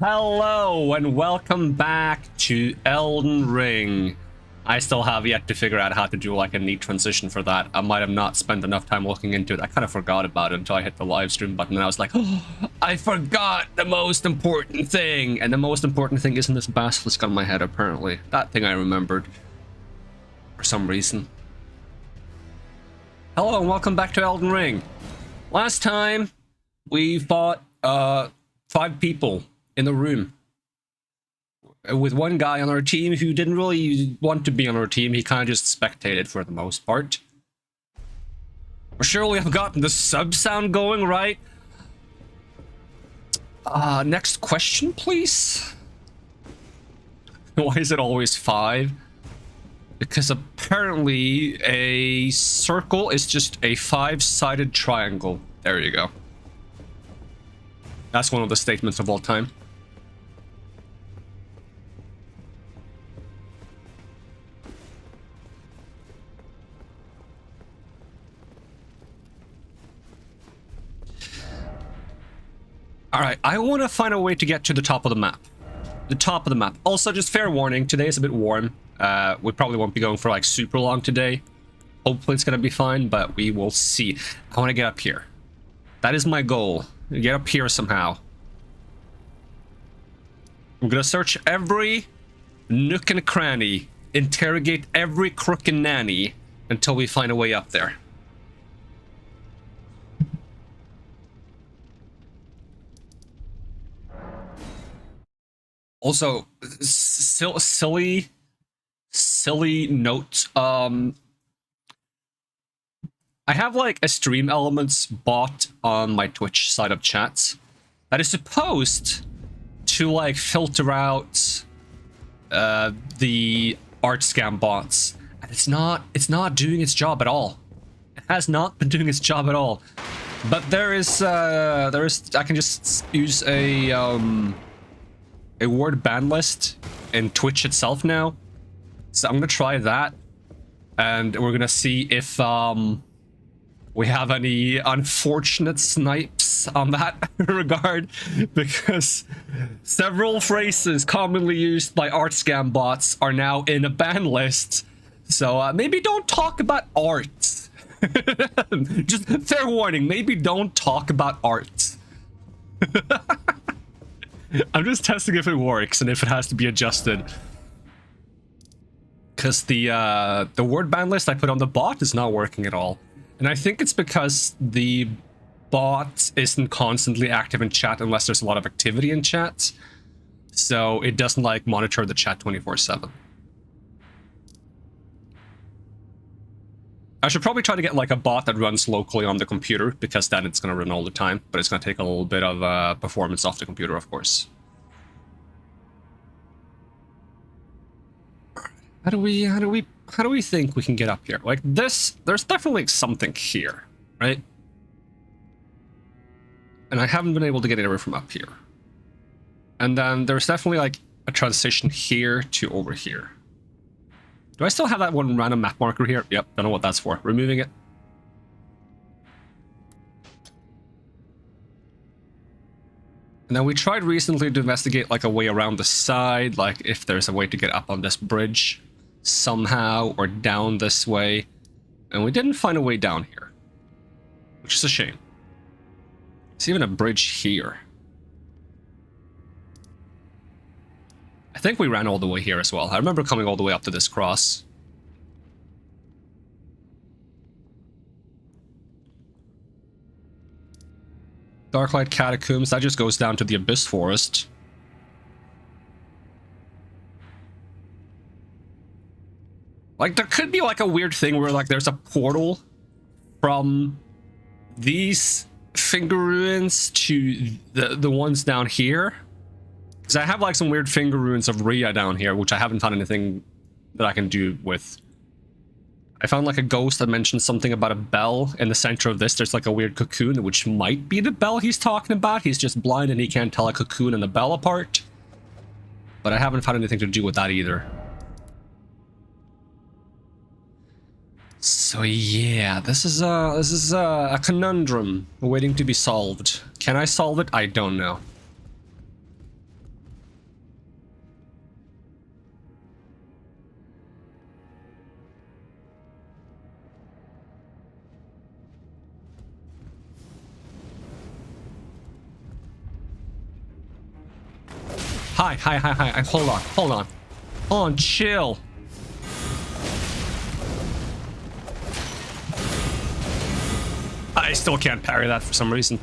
Hello and welcome back to Elden Ring. I still have yet to figure out how to do like a neat transition for that. I might have not spent enough time looking into it. I kind of forgot about it until I hit the live stream button and I was like, oh, I forgot the most important thing. And the most important thing isn't this basilisk on my head, apparently. That thing I remembered for some reason. Hello and welcome back to Elden Ring. Last time we fought 5 people in the room with one guy on our team who didn't really want to be on our team. He kind of just spectated for the most part. Surely I've gotten the sub sound going, right? Next question, please. Why is it always 5? Because apparently a circle is just a 5-sided triangle. There you go. That's one of the statements of all time. Alright, I want to find a way to get to the top of the map. The top of the map. Also, just fair warning, today is a bit warm. We probably won't be going for like super long today. Hopefully it's gonna be fine, but we will see. I want to get up here. That is my goal. Get up here somehow. I'm gonna search every nook and cranny, interrogate every crook and nanny until we find a way up there. Also, silly note. I have like a stream elements bot on my Twitch side of chats that is supposed to like filter out the art scam bots, and it's not doing its job at all. It has not been doing its job at all. But there is I can just use a word ban list in Twitch itself now. So I'm gonna try that, and we're gonna see if we have any unfortunate snipes on that regard, because several phrases commonly used by art scam bots are now in a ban list. So maybe don't talk about art. Just fair warning, maybe don't talk about art. I'm just testing if it works and if it has to be adjusted. Because the word ban list I put on the bot is not working at all. And I think it's because the bot isn't constantly active in chat unless there's a lot of activity in chat. So it doesn't like monitor the chat 24/7. I should probably try to get like a bot that runs locally on the computer, because then it's going to run all the time, but it's going to take a little bit of performance off the computer, of course. How do we think we can get up here? Like this, there's definitely something here, right? And I haven't been able to get anywhere from up here. And then there's definitely like a transition here to over here. Do I still have that one random map marker here? Yep, don't know what that's for. Removing it. And then we tried recently to investigate like a way around the side, like if there's a way to get up on this bridge somehow, or down this way. And we didn't find a way down here, which is a shame. There's even a bridge here. I think we ran all the way here as well. I remember coming all the way up to this cross. Darklight Catacombs, that just goes down to the Abyss Forest. Like, there could be like a weird thing where like there's a portal from these finger ruins to the ones down here. Because I have like some weird finger ruins of Rhea down here, which I haven't found anything that I can do with. I found like a ghost that mentioned something about a bell in the center of this. There's like a weird cocoon, which might be the bell he's talking about. He's just blind and he can't tell a cocoon and the bell apart. But I haven't found anything to do with that either. So yeah, this is a conundrum waiting to be solved. Can I solve it? I don't know. Hi, hold on, chill. I still can't parry that for some reason.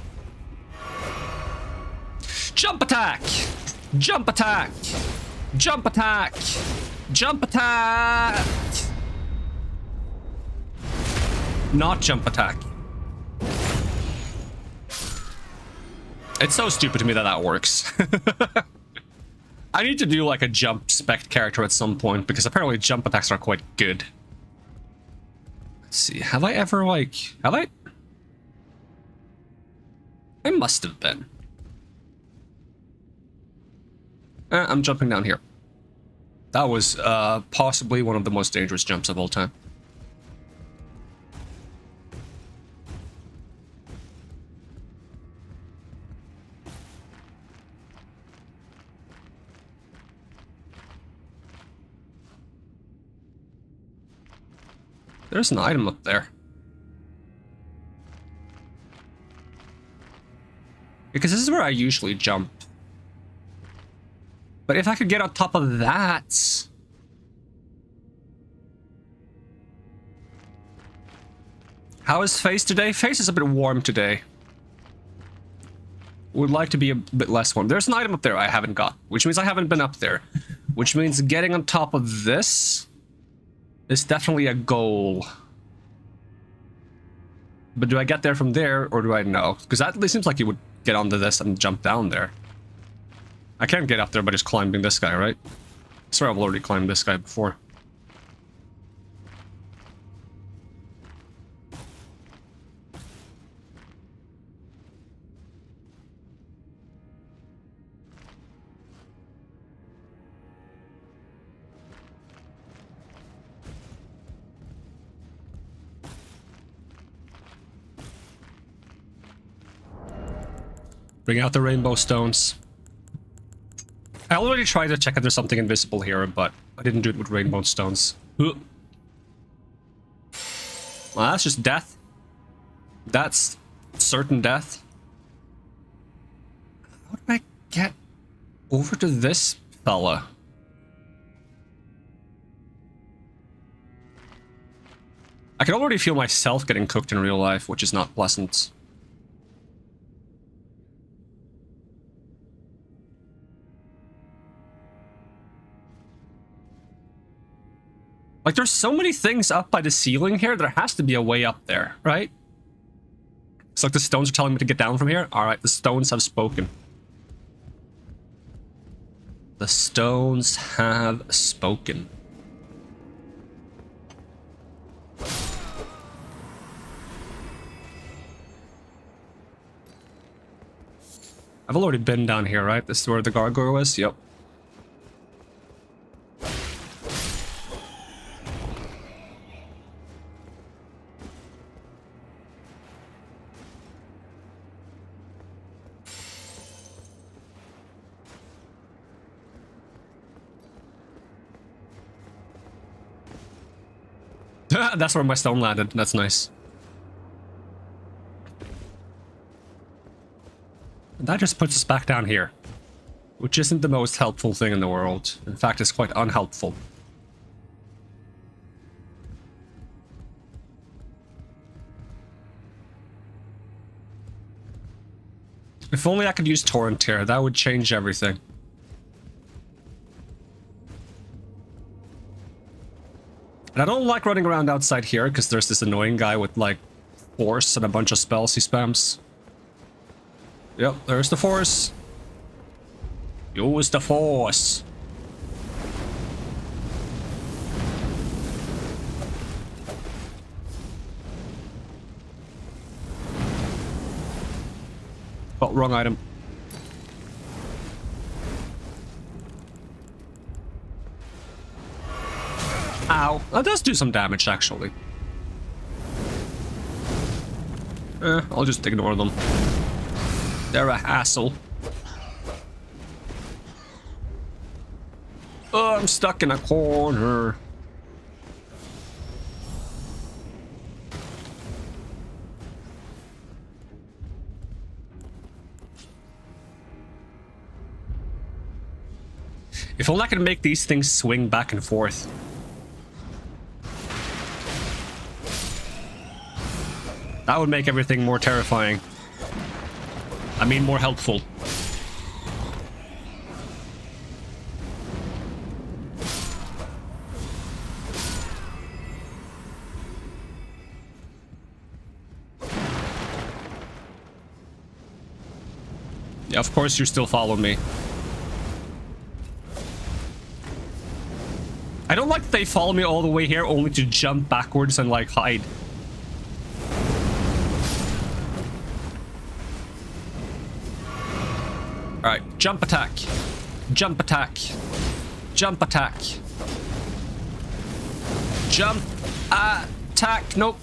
Jump attack! Jump attack! Jump attack! Jump attack! Not jump attack. It's so stupid to me that that works. I need to do like a jump spec character at some point because apparently jump attacks are quite good. Let's see, have I ever like... have I? I must have been. I'm jumping down here. That was possibly one of the most dangerous jumps of all time. There's an item up there. Because this is where I usually jump. But if I could get on top of that... How is Face today? Face is a bit warm today. Would like to be a bit less warm. There's an item up there I haven't got, which means I haven't been up there. Which means getting on top of this is definitely a goal. But do I get there from there, or do I know? Because that at least seems like you would get onto this and jump down there. I can't get up there by just climbing this guy, right? I swear I've already climbed this guy before. Bring out the rainbow stones. I already tried to check if there's something invisible here, but I didn't do it with rainbow stones. Well, that's just death. That's certain death. How do I get over to this fella? I can already feel myself getting cooked in real life, which is not pleasant. Like, there's so many things up by the ceiling here, there has to be a way up there, right? It's like the stones are telling me to get down from here. Alright, the stones have spoken. The stones have spoken. I've already been down here, right? This is where the gargoyle was? Yep. That's where my stone landed. That's nice. And that just puts us back down here, which isn't the most helpful thing in the world. In fact, it's quite unhelpful. If only I could use torrent here, that would change everything. And I don't like running around outside here because there's this annoying guy with like force and a bunch of spells he spams. Yep, there's the force. Use the force. Oh, wrong item. Ow. That does do some damage, actually. I'll just ignore them. They're a hassle. Oh, I'm stuck in a corner. If only I could make these things swing back and forth. That would make everything more terrifying. I mean, more helpful. Yeah, of course you still follow me. I don't like that they follow me all the way here only to jump backwards and like hide. Alright, jump attack. Jump attack. Jump attack. Jump attack. Nope.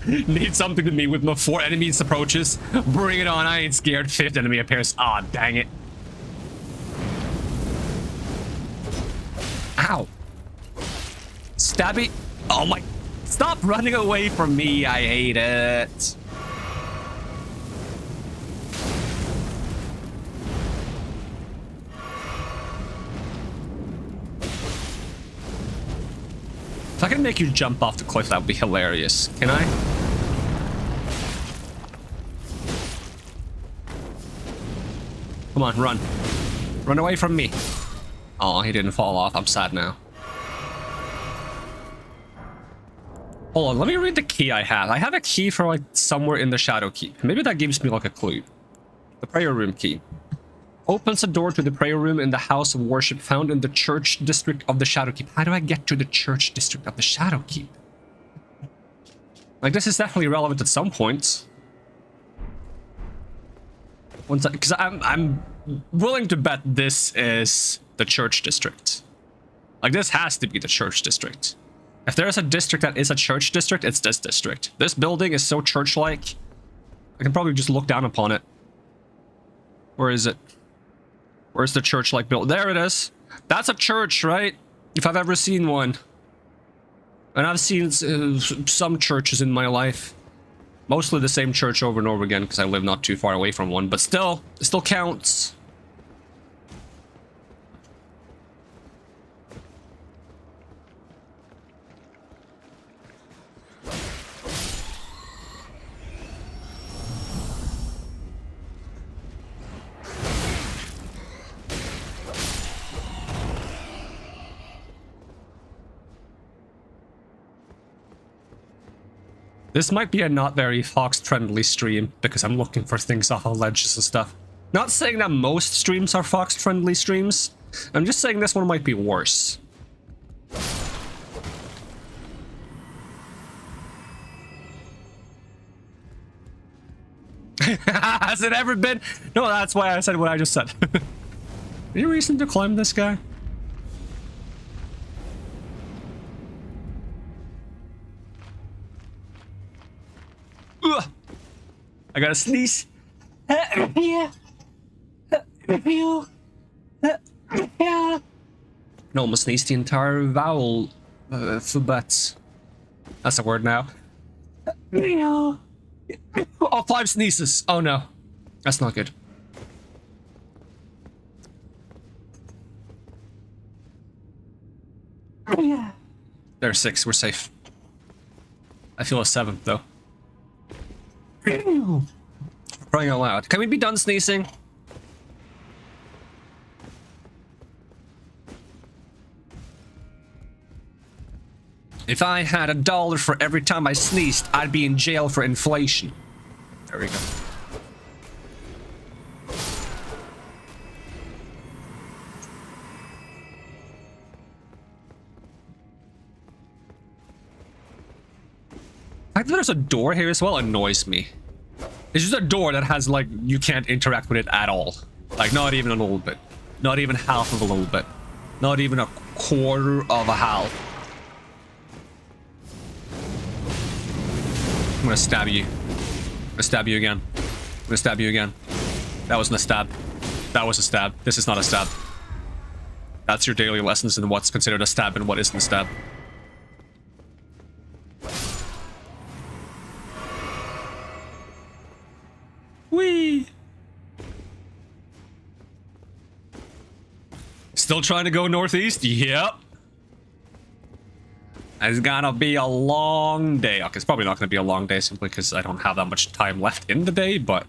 Need something to me with my 4 enemies approaches. Bring it on, I ain't scared. 5th enemy appears. Ah, oh, dang it. Ow. Stabby. Oh my. Stop running away from me. I hate it. If I can make you jump off the cliff, that would be hilarious. Can I? Come on, run. Run away from me. Oh, he didn't fall off. I'm sad now. Hold on, let me read the key I have. I have a key for like somewhere in the Shadow Keep. Maybe that gives me like a clue. The prayer room key. Opens a door to the prayer room in the house of worship found in the church district of the Shadow Keep. How do I get to the church district of the Shadow Keep? Like, this is definitely relevant at some point. Because I'm willing to bet this is the church district. Like, this has to be the church district. If there is a district that is a church district, it's this district. This building is so church-like. I can probably just look down upon it. Where is it? Where's the church-like building? There it is. That's a church, right? If I've ever seen one. And I've seen some churches in my life. Mostly the same church over and over again because I live not too far away from one. But still, it still counts. This might be a not very Fox-friendly stream, because I'm looking for things off of ledges and stuff. Not saying that most streams are Fox-friendly streams. I'm just saying this one might be worse. Has it ever been? No, that's why I said what I just said. Any reason to climb this guy? Ugh. I gotta sneeze. No, almost sneezed the entire vowel alphabet. That's a word now. Oh, 5 sneezes. Oh no, that's not good. There's 6. We're safe. I feel a 7th though. Crying out loud. Can we be done sneezing? If I had $1 for every time I sneezed, I'd be in jail for inflation. There we go. The fact that there's a door here as well annoys me. It's just a door that has, like, you can't interact with it at all. Like, not even a little bit. Not even half of a little bit. Not even a quarter of a half. I'm gonna stab you. I'm gonna stab you again. I'm gonna stab you again. That wasn't a stab. That was a stab. This is not a stab. That's your daily lessons in what's considered a stab and what isn't a stab. Whee! Still trying to go northeast? Yep. It's gonna be a long day. Okay, it's probably not gonna be a long day simply because I don't have that much time left in the day, but...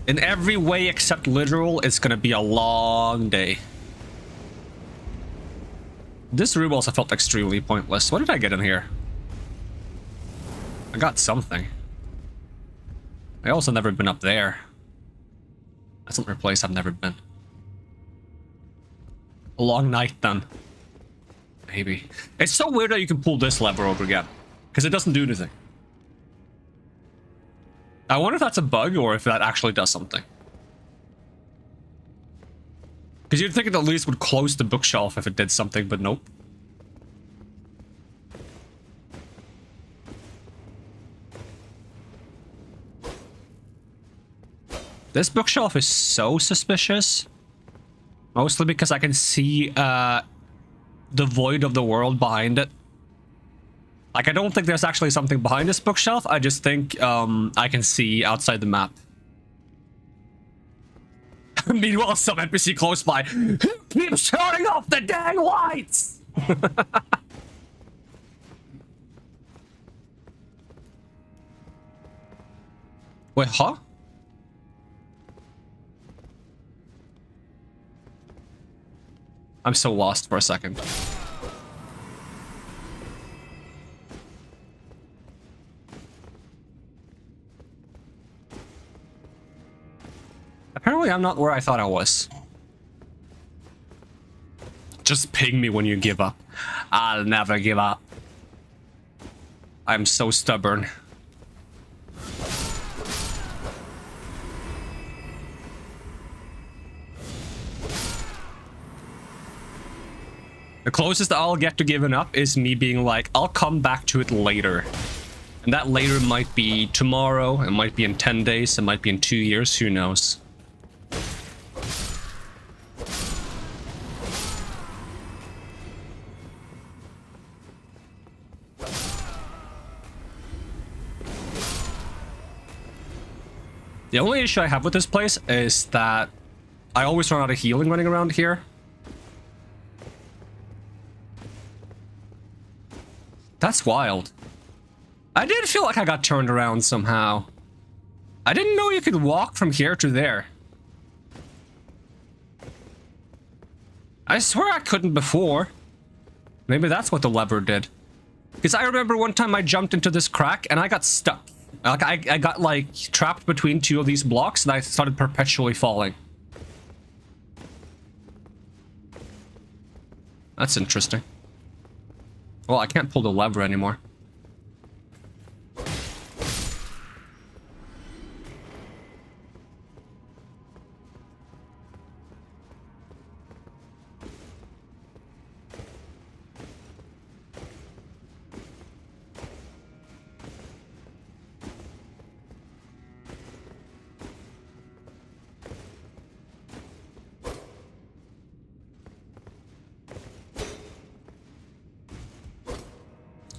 in every way except literal, it's gonna be a long day. This room also felt extremely pointless. What did I get in here? I got something. I also never been up there. That's another place I've never been. A long night then. Maybe. It's so weird that you can pull this lever over again. Because it doesn't do anything. I wonder if that's a bug or if that actually does something. Because you'd think it at least would close the bookshelf if it did something, but nope. This bookshelf is so suspicious. Mostly because I can see the void of the world behind it. Like, I don't think there's actually something behind this bookshelf. I just think I can see outside the map. Meanwhile, some NPC close by keeps turning off the dang lights! Wait, huh? I'm so lost for a second. Apparently, I'm not where I thought I was. Just ping me when you give up. I'll never give up. I'm so stubborn. The closest I'll get to giving up is me being like, I'll come back to it later. And that later might be tomorrow, it might be in 10 days, it might be in 2 years, who knows. The only issue I have with this place is that I always run out of healing running around here. That's wild. I did feel like I got turned around somehow. I didn't know you could walk from here to there. I swear I couldn't before. Maybe that's what the lever did. Because I remember one time I jumped into this crack and I got stuck. Like I got like trapped between two of these blocks and I started perpetually falling. That's interesting. Well, I can't pull the lever anymore.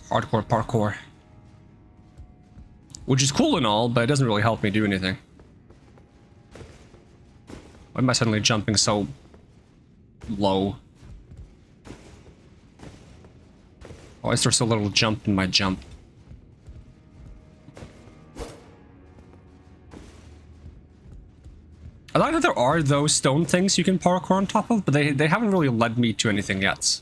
Hardcore parkour. Which is cool and all, but it doesn't really help me do anything. Why am I suddenly jumping so low? Why is there so little jump in my jump? I like that there are those stone things you can parkour on top of, but they haven't really led me to anything yet.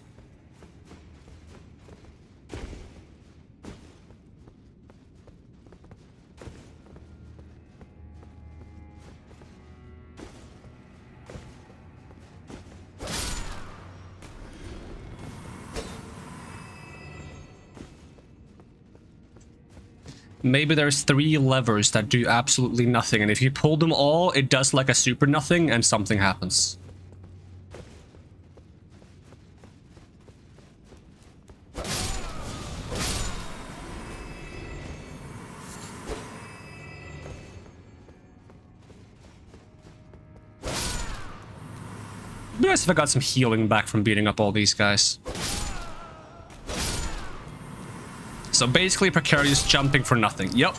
Maybe there's 3 levers that do absolutely nothing, and if you pull them all, it does like a super nothing, and something happens. It'd be nice if I got some healing back from beating up all these guys. So basically precarious jumping for nothing. Yep.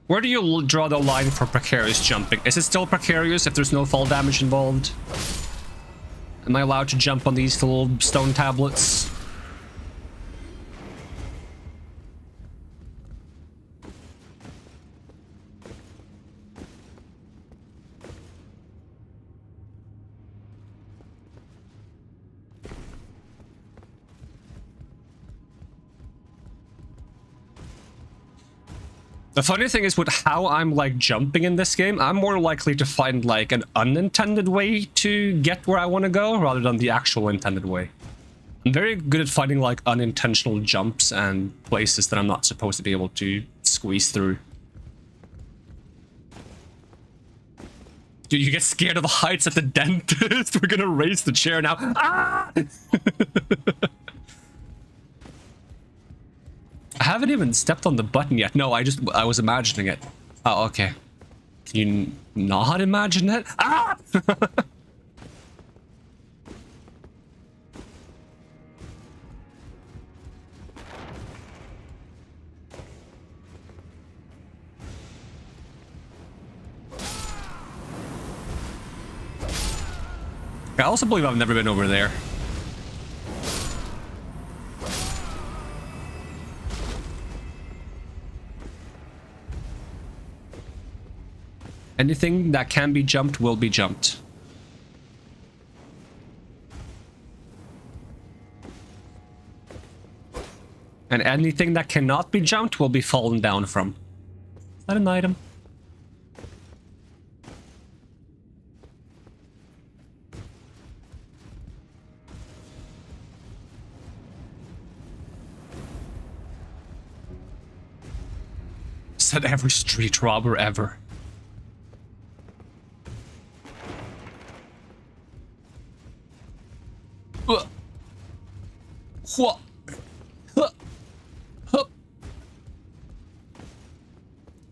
Where do you draw the line for precarious jumping? Is it still precarious if there's no fall damage involved? Am I allowed to jump on these little stone tablets? The funny thing is with how I'm like jumping in this game, I'm more likely to find like an unintended way to get where I want to go rather than the actual intended way. I'm very good at finding like unintentional jumps and places that I'm not supposed to be able to squeeze through. Dude, you get scared of the heights at the dentist. We're gonna raise the chair now. Ah! I haven't even stepped on the button yet. No, I was imagining it. Oh, okay. Can you not imagine it? Ah! I also believe I've never been over there. Anything that can be jumped will be jumped. And anything that cannot be jumped will be fallen down from. Is that an item? Said every street robber ever.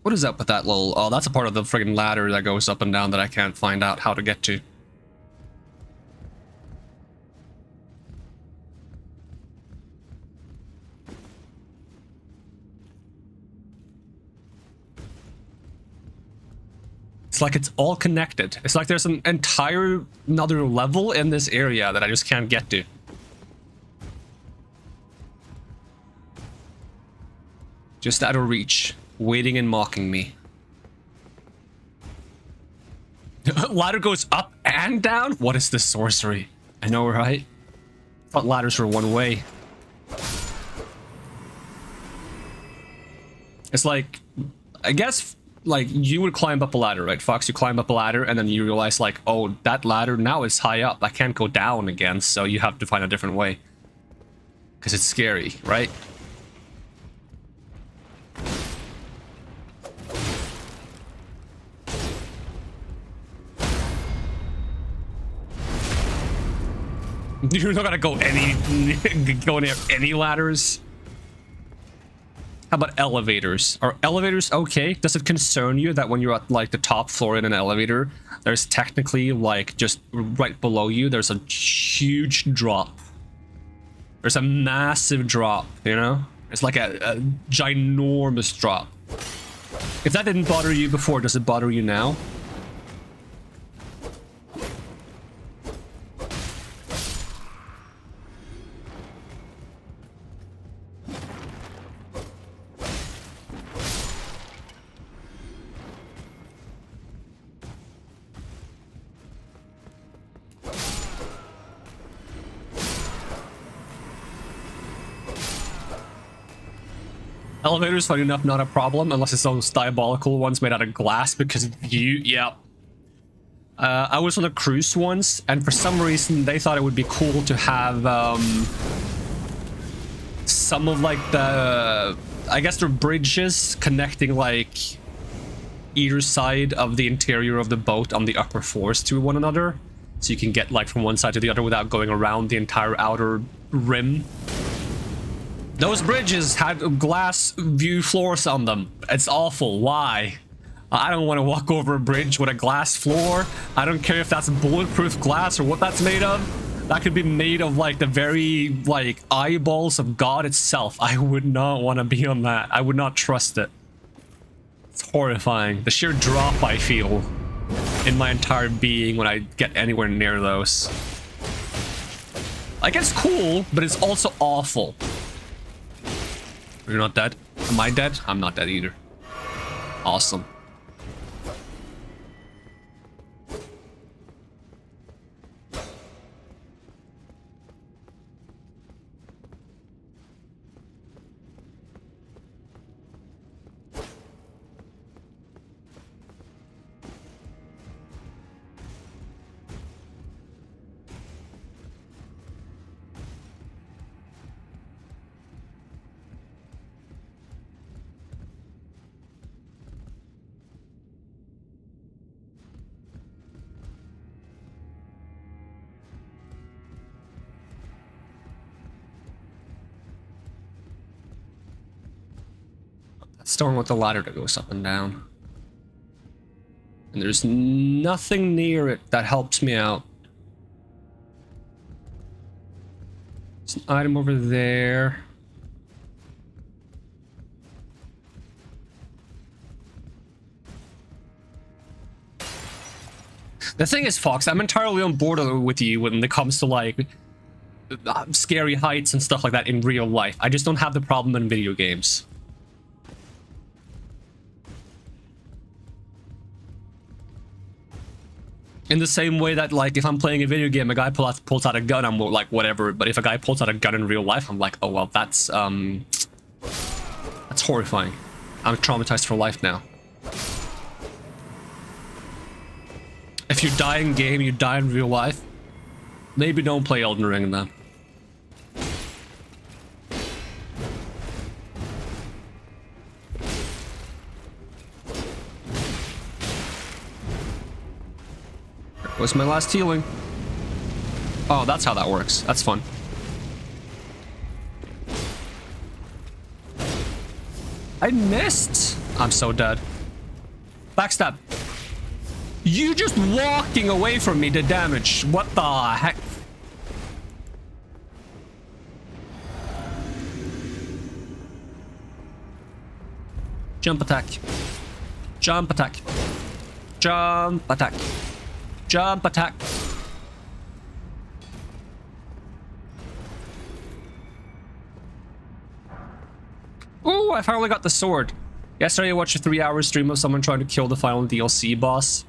What is up with that little... Oh, that's a part of the friggin' ladder that goes up and down that I can't find out how to get to. It's like it's all connected. It's like there's an entire another level in this area that I just can't get to. Just out of reach, waiting and mocking me. Ladder goes up and down? What is this sorcery? I know, right? Thought ladders were one way. It's like, I guess, like, you would climb up a ladder, right, Fox? You climb up a ladder, and then you realize, like, oh, that ladder now is high up. I can't go down again, so you have to find a different way. Because it's scary, right? You're not gonna go near any ladders. How about elevators? Are elevators okay? Does it concern you that when you're at like the top floor in an elevator, there's technically like just right below you, there's a huge drop. There's a massive drop, you know? It's like a ginormous drop. If that didn't bother you before, does it bother you now? Elevators, funny enough, not a problem, unless it's those diabolical ones made out of glass, because yeah. I was on a cruise once, and for some reason, they thought it would be cool to have, some of, like, the... I guess they're bridges connecting, like, either side of the interior of the boat on the upper floors to one another, so you can get, like, from one side to the other without going around the entire outer rim. Those bridges had glass view floors on them. It's awful. Why? I don't want to walk over a bridge with a glass floor. I don't care if that's bulletproof glass or what that's made of. That could be made of like the very like eyeballs of God itself. I would not want to be on that. I would not trust it. It's horrifying. The sheer drop I feel in my entire being when I get anywhere near those. Like, it's cool, but it's also awful. You're not dead? Am I dead? I'm not dead either. Awesome. Stone with the ladder that goes up and down. And there's nothing near it that helps me out. There's an item over there. The thing is, Fox, I'm entirely on board with you when it comes to like scary heights and stuff like that in real life. I just don't have the problem in video games. In the same way that, like, if I'm playing a video game, a guy pulls out a gun, I'm like, whatever. But if a guy pulls out a gun in real life, I'm like, oh, well, that's horrifying. I'm traumatized for life now. If you die in game, you die in real life. Maybe don't play Elden Ring then. What's my last healing? Oh, that's how that works. That's fun. I missed. I'm so dead. Backstab. You just walking away from me did damage. What the heck? Jump attack. Jump attack. Jump attack. Jump attack. Ooh, I finally got the sword. Yesterday I watched a 3-hour stream of someone trying to kill the final DLC boss.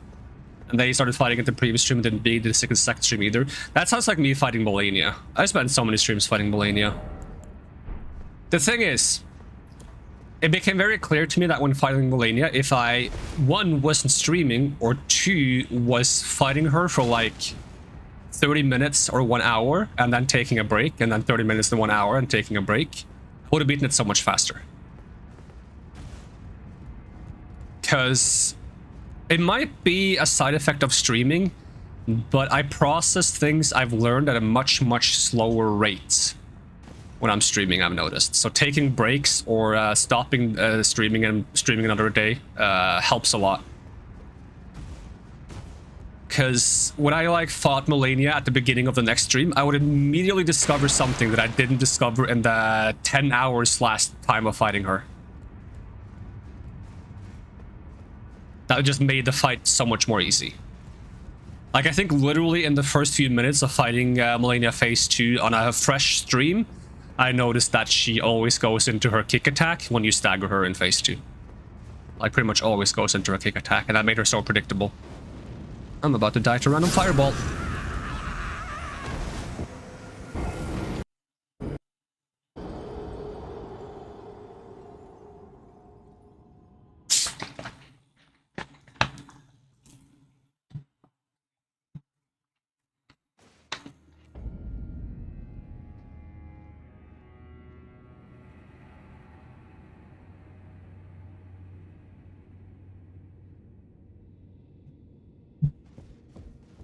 And they started fighting at the previous stream and didn't beat the second stream either. That sounds like me fighting Melania. I spent so many streams fighting Melania. The thing is, it became very clear to me that when fighting Melania, if I, 1, wasn't streaming, or 2, was fighting her for like 30 minutes or 1 hour, and then taking a break, and then 30 minutes to 1 hour and taking a break, I would have beaten it so much faster. Because it might be a side effect of streaming, but I process things I've learned at a much, much slower rate. When I'm streaming, I've noticed. So taking breaks or stopping streaming and streaming another day helps a lot. Because when I like fought Melania at the beginning of the next stream, I would immediately discover something that I didn't discover in the 10 hours last time of fighting her. That just made the fight so much more easy. Like, I think literally in the first few minutes of fighting Melania Phase 2 on a fresh stream, I noticed that she always goes into her kick attack when you stagger her in Phase 2. Like, pretty much always goes into her kick attack, and that made her so predictable. I'm about to die to random fireball.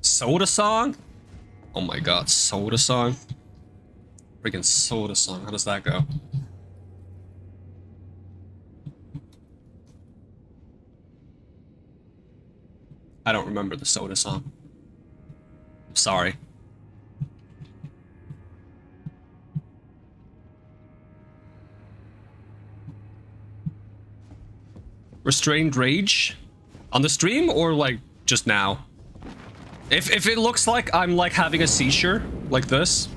Soda song? Oh my god, soda song? Freaking soda song, how does that go? I don't remember the Soda song. I'm sorry. Restrained rage? On the stream or like just now? If it looks like I'm like having a seizure, like this,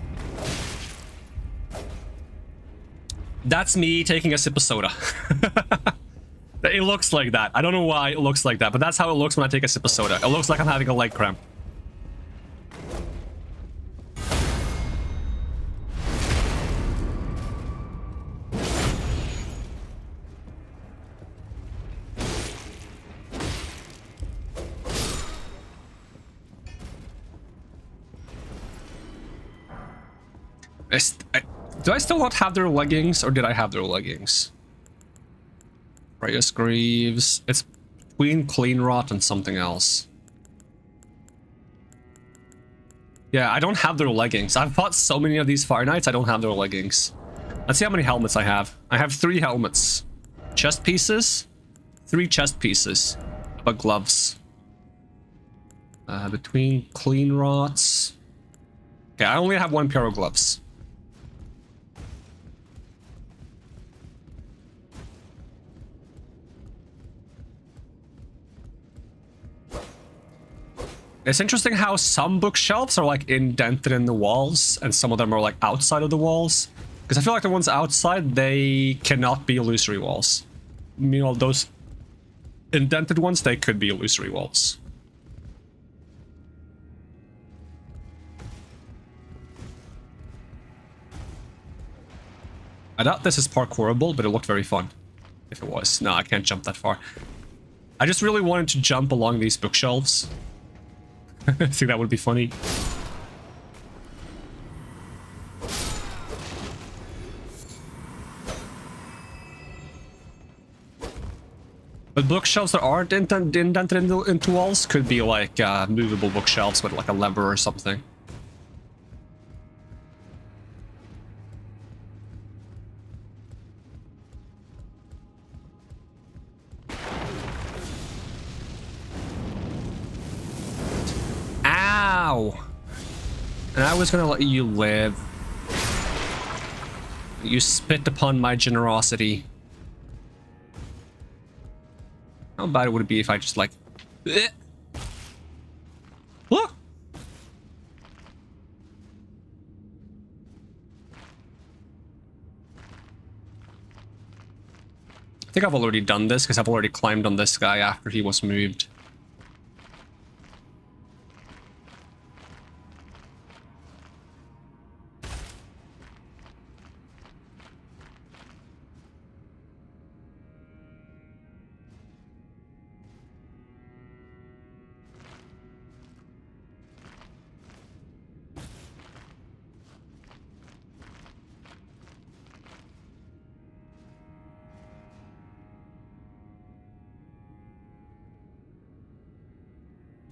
that's me taking a sip of soda. It looks like that. I don't know why it looks like that, but that's how it looks when I take a sip of soda. It looks like I'm having a leg cramp. Do I still not have their leggings, or did I have their leggings? Reyes Greaves. It's between Clean Rot and something else. Yeah, I don't have their leggings. I've fought so many of these Fire Knights, I don't have their leggings. Let's see how many helmets I have. I have 3 helmets. Chest pieces. 3 chest pieces. But gloves. Between Clean Rots. Okay, I only have 1 pair of gloves. It's interesting how some bookshelves are like indented in the walls and some of them are like outside of the walls. Because I feel like the ones outside, they cannot be illusory walls. Meanwhile, those indented ones, they could be illusory walls. I doubt this is parkourable, but it looked very fun. If it was. No, I can't jump that far. I just really wanted to jump along these bookshelves. I think that would be funny. But bookshelves that aren't indented into walls could be like movable bookshelves with like a lever or something. And I was gonna let you live. You spit upon my generosity. How bad would it be if I just like... Look! I think I've already done this because I've already climbed on this guy after he was moved.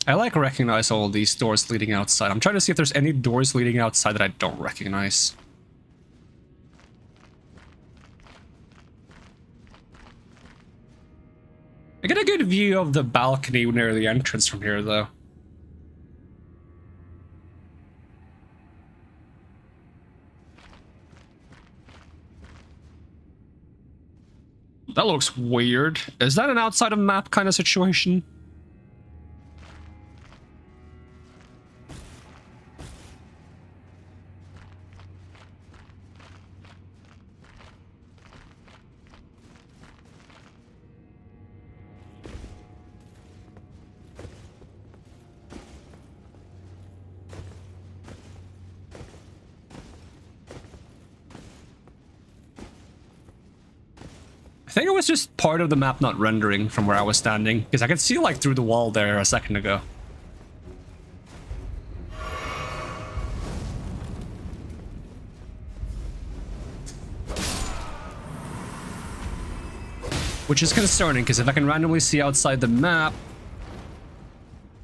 I like recognize all these doors leading outside. I'm trying to see if there's any doors leading outside that I don't recognize. I get a good view of the balcony near the entrance from here, though. That looks weird. Is that an outside of map kind of situation? I think it was just part of the map not rendering from where I was standing, because I could see like through the wall there a second ago. Which is concerning, because if I can randomly see outside the map,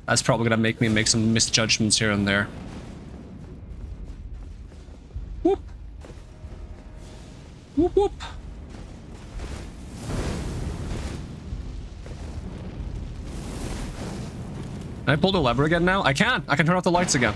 that's probably gonna make me make some misjudgments here and there. Whoop. Whoop whoop. Can I pull the lever again now? I can. I can turn off the lights again.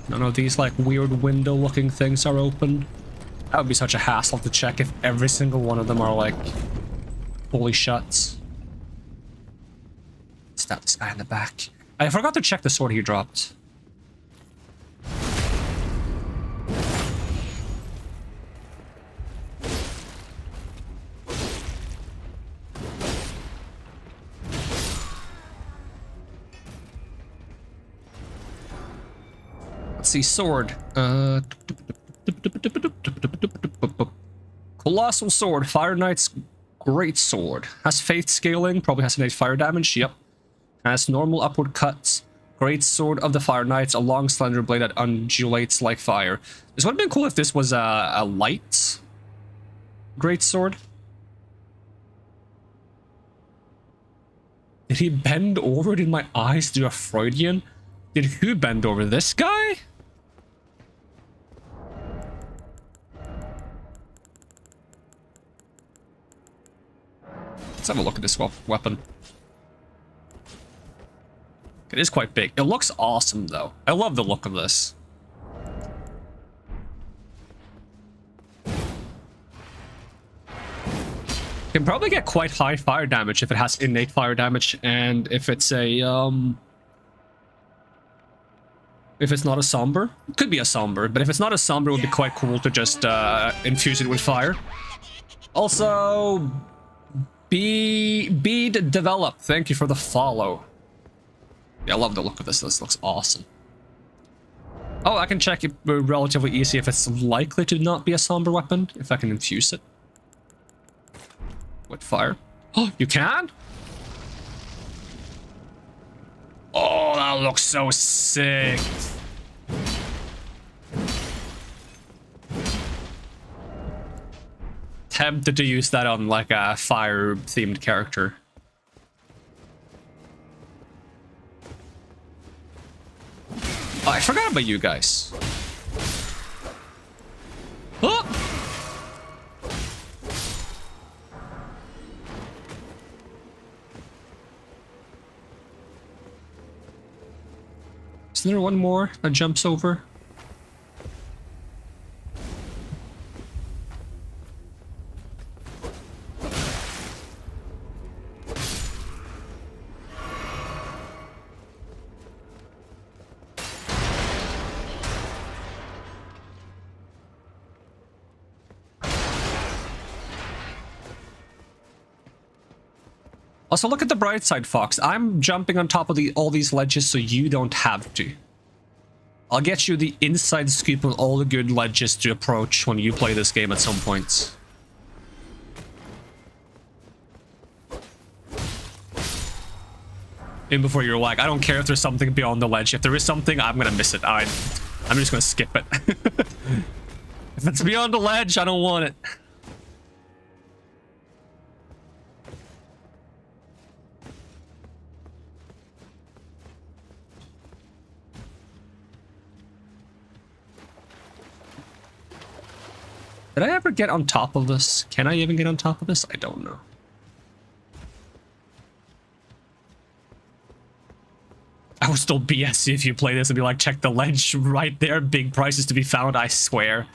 None of these like weird window looking things are open. That would be such a hassle to check if every single one of them are like fully shut. Stab this guy in the back. I forgot to check the sword he dropped. Let's see, sword. Colossal sword, Fire Knight's great sword. Has faith scaling, probably has innate fire damage, yep. Has normal upward cuts. Great sword of the Fire Knights, a long slender blade that undulates like fire. This would have been cool if this was a light great sword. Did he bend over? Did my eyes do a Freudian? Did who bend over? This guy? Let's have a look at this weapon. It is quite big. It looks awesome, though. I love the look of this. Can probably get quite high fire damage if it has innate fire damage, and if it's a if it's not a somber. It could be a somber, but if it's not a somber, it would be quite cool to just infuse it with fire. Also, Bead Develop, thank you for the follow. Yeah, I love the look of this. This looks awesome. Oh, I can check it relatively easy if it's likely to not be a somber weapon, if I can infuse it with fire. Oh, you can? Oh, that looks so sick. Tempted to use that on like a fire-themed character. Oh, I forgot about you guys. Oh! Isn't there one more that jumps over? Also, look at the bright side, Fox. I'm jumping on top of all these ledges so you don't have to. I'll get you the inside scoop on all the good ledges to approach when you play this game at some point. And before you're like, I don't care if there's something beyond the ledge. If there is something, I'm gonna miss it. I'm just gonna skip it. If it's beyond the ledge, I don't want it. Did I ever get on top of this? Can I even get on top of this? I don't know. I will still BS you if you play this and be like, check the ledge right there. Big prizes to be found, I swear.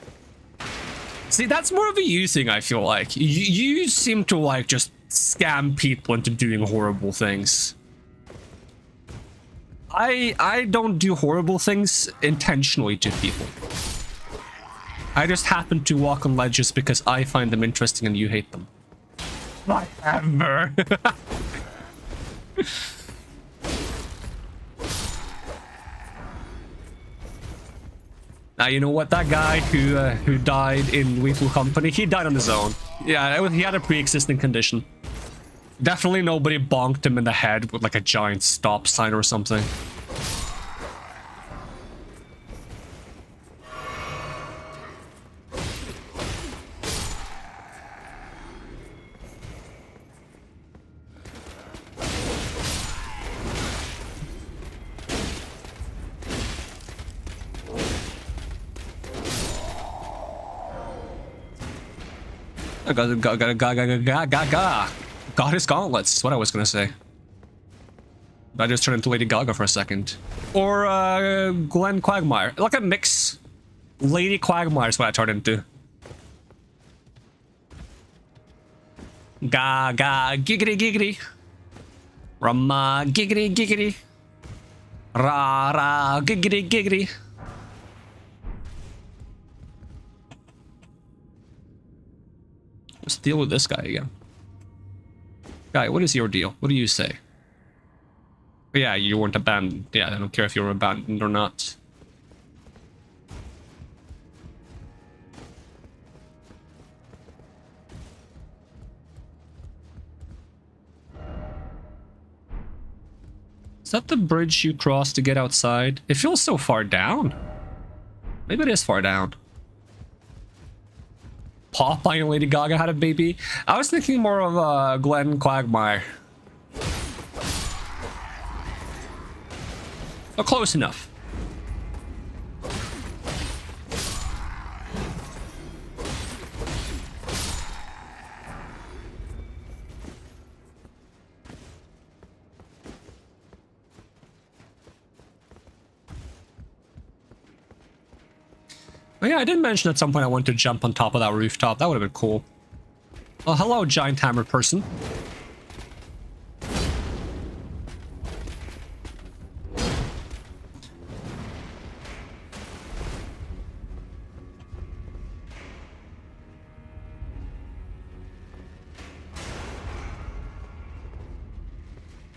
See, that's more of a you thing, I feel like. You seem to like just scam people into doing horrible things. I don't do horrible things intentionally to people. I just happen to walk on ledges because I find them interesting and you hate them. Whatever. Now, you know what? That guy who died in Weevil Company, he died on his own. Yeah, he had a pre-existing condition. Definitely nobody bonked him in the head with like a giant stop sign or something. Got his gauntlets, is what I was gonna say. I just turned into Lady Gaga for a second. Or Glenn Quagmire. Like a mix. Lady Quagmire is what I turned into. Gaga giggity giggity. Rama giggity giggity. Ra ra giggity giggity. Let's deal with this guy again. Guy, what is your deal? What do you say? Yeah, you weren't abandoned. Yeah, I don't care if you were abandoned or not. Is that the bridge you crossed to get outside? It feels so far down. Maybe it is far down. Popeye and Lady Gaga had a baby. I was thinking more of Glenn Quagmire. Oh, close enough. Oh yeah, I did mention at some point I wanted to jump on top of that rooftop. That would have been cool. Oh, hello, giant hammer person.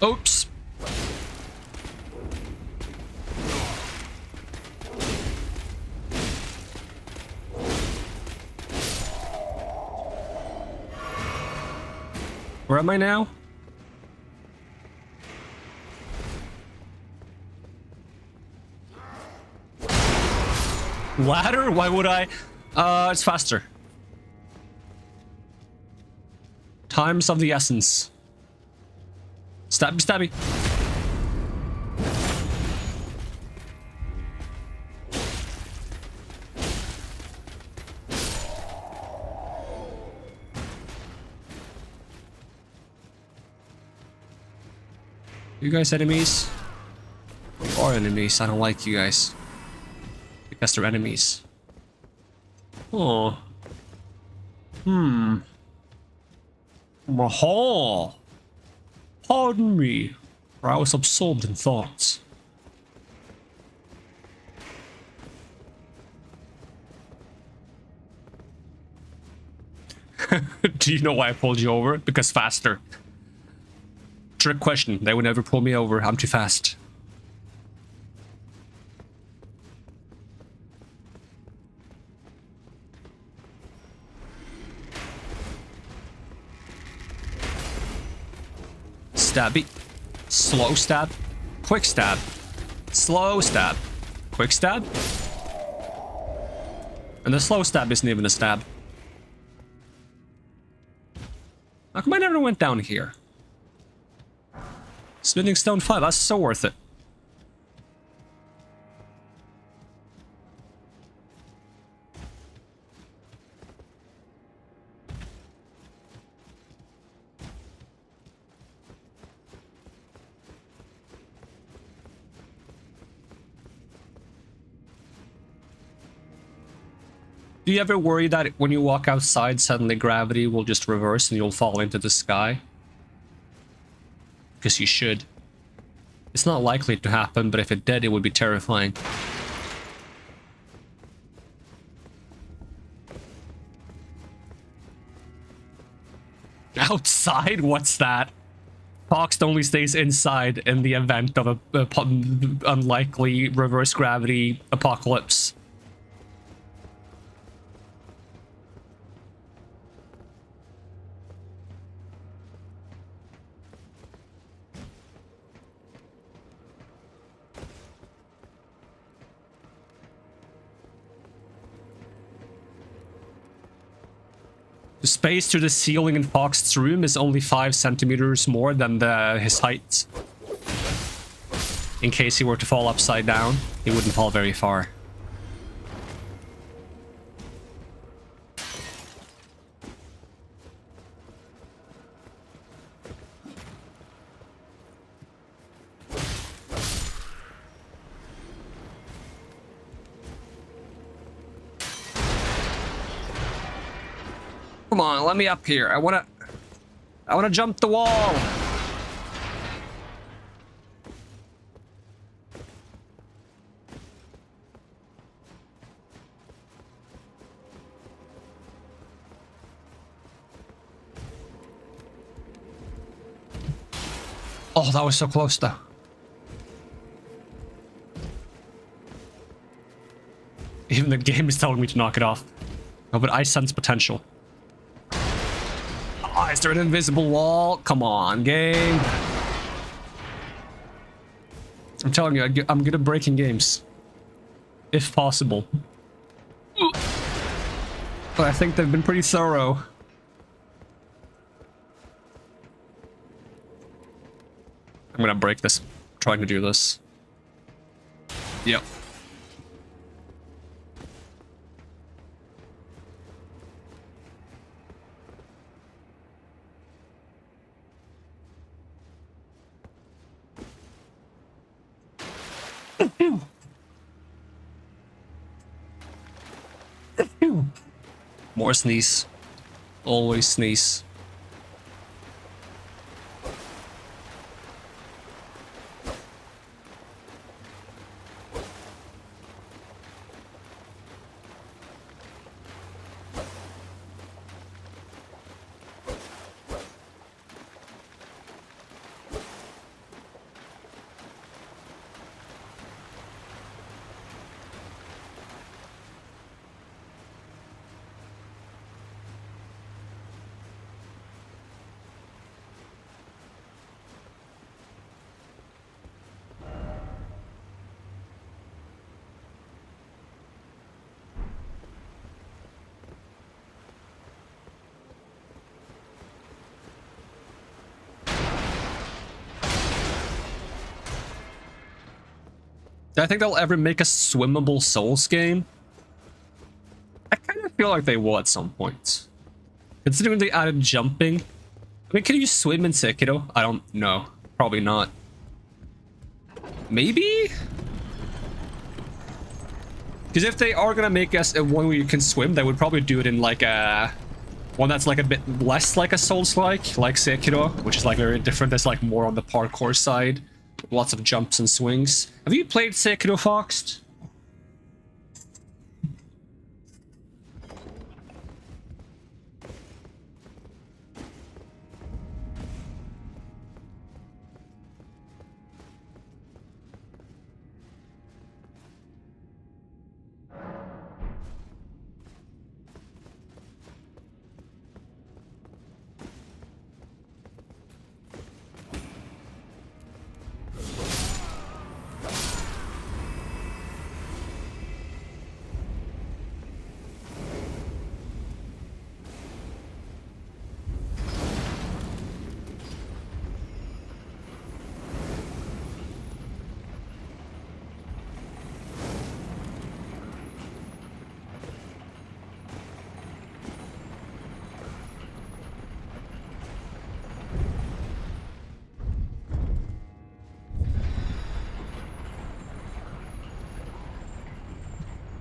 Oops. Where am I now? Ladder? Why would I? It's faster. Time's of the essence. Stabby, stabby. You guys enemies? You are enemies. I don't like you guys. Because they're enemies. Oh. Mahal. Pardon me, for I was absorbed in thoughts. Do you know why I pulled you over? Because faster. Trick question. They would never pull me over. I'm too fast. Stabby. Slow stab. Quick stab. Slow stab. Quick stab. And the slow stab isn't even a stab. How come I never went down here? Smithing Stone 5, that's so worth it. Do you ever worry that when you walk outside, suddenly gravity will just reverse and you'll fall into the sky? Because you should. It's not likely to happen, but if it did, it would be terrifying. Outside? What's that? Fox only stays inside in the event of a unlikely reverse gravity apocalypse. The space to the ceiling in Fox's room is only 5 centimeters more than his height. In case he were to fall upside down, he wouldn't fall very far. Come on, let me up here. I wanna jump the wall. Oh, that was so close though. Even the game is telling me to knock it off. Oh, but I sense potential. Oh, is there an invisible wall? Come on, game. I'm telling you, I'm good at breaking games. If possible. But I think they've been pretty thorough. I'm gonna break this, trying to do this. Yep. More sneeze. Always sneeze. Do I think they'll ever make a swimmable Souls game? I kind of feel like they will at some point. Considering they added jumping. I mean, can you swim in Sekiro? I don't know. Probably not. Maybe? Because if they are gonna make us one where you can swim, they would probably do it in like a... one that's like a bit less like a Souls-like Sekiro, which is like very different. That's like more on the parkour side. Lots of jumps and swings. Have you played Sekiro, Fox?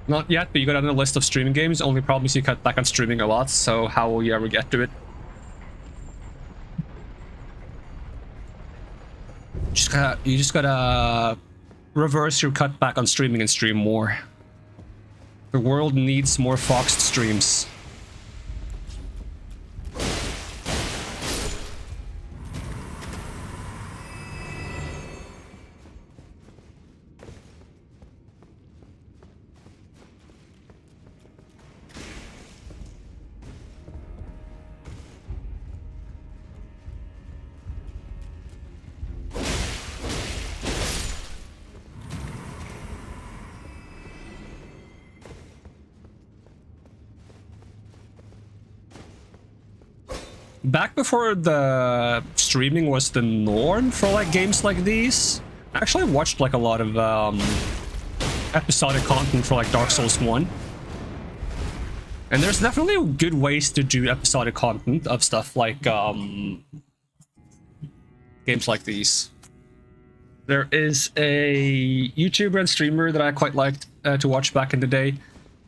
Not yet, but you got on the list of streaming games. Only problem is you cut back on streaming a lot, so how will you ever get to it? You just gotta reverse your cut back on streaming and stream more. The world needs more Foxed streams. Back before the streaming was the norm for like games like these, I actually watched like a lot of episodic content for like Dark Souls 1. And there's definitely good ways to do episodic content of stuff like games like these. There is a YouTuber and streamer that I quite liked to watch back in the day,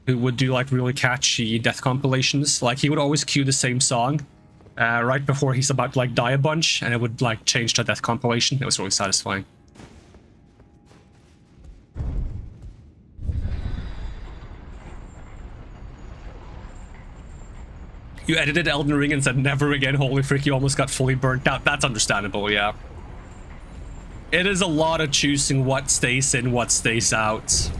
who would do like really catchy death compilations. Like he would always cue the same song right before he's about to like die a bunch, and it would like change to a death compilation. It was really satisfying. You edited Elden Ring and said never again. Holy frick, you almost got fully burnt out. That's understandable, yeah. It is a lot of choosing what stays in, what stays out.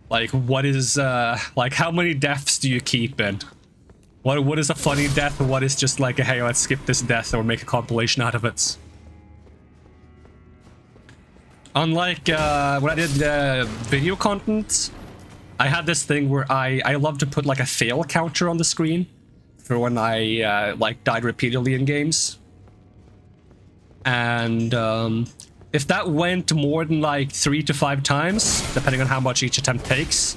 Like, what is, like, how many deaths do you keep in? What is a funny death, and what is just like, hey, let's skip this death or make a compilation out of it? Unlike, when I did video content, I had this thing where I love to put, like, a fail counter on the screen for when I, like, died repeatedly in games. And, if that went more than like 3 to 5 times, depending on how much each attempt takes,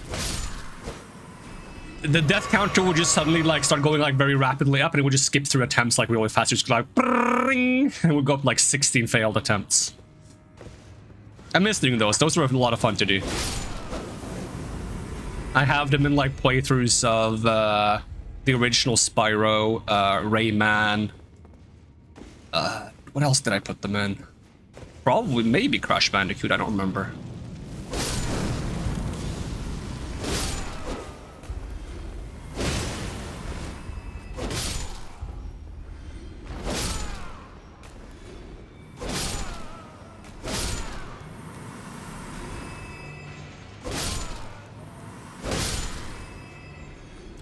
the death counter would just suddenly like start going like very rapidly up, and it would just skip through attempts like really fast. It's like, and it would go up like 16 failed attempts. I miss doing those. Those were a lot of fun to do. I have them in like playthroughs of the original Spyro, Rayman. What else did I put them in? Probably, maybe Crash Bandicoot, I don't remember.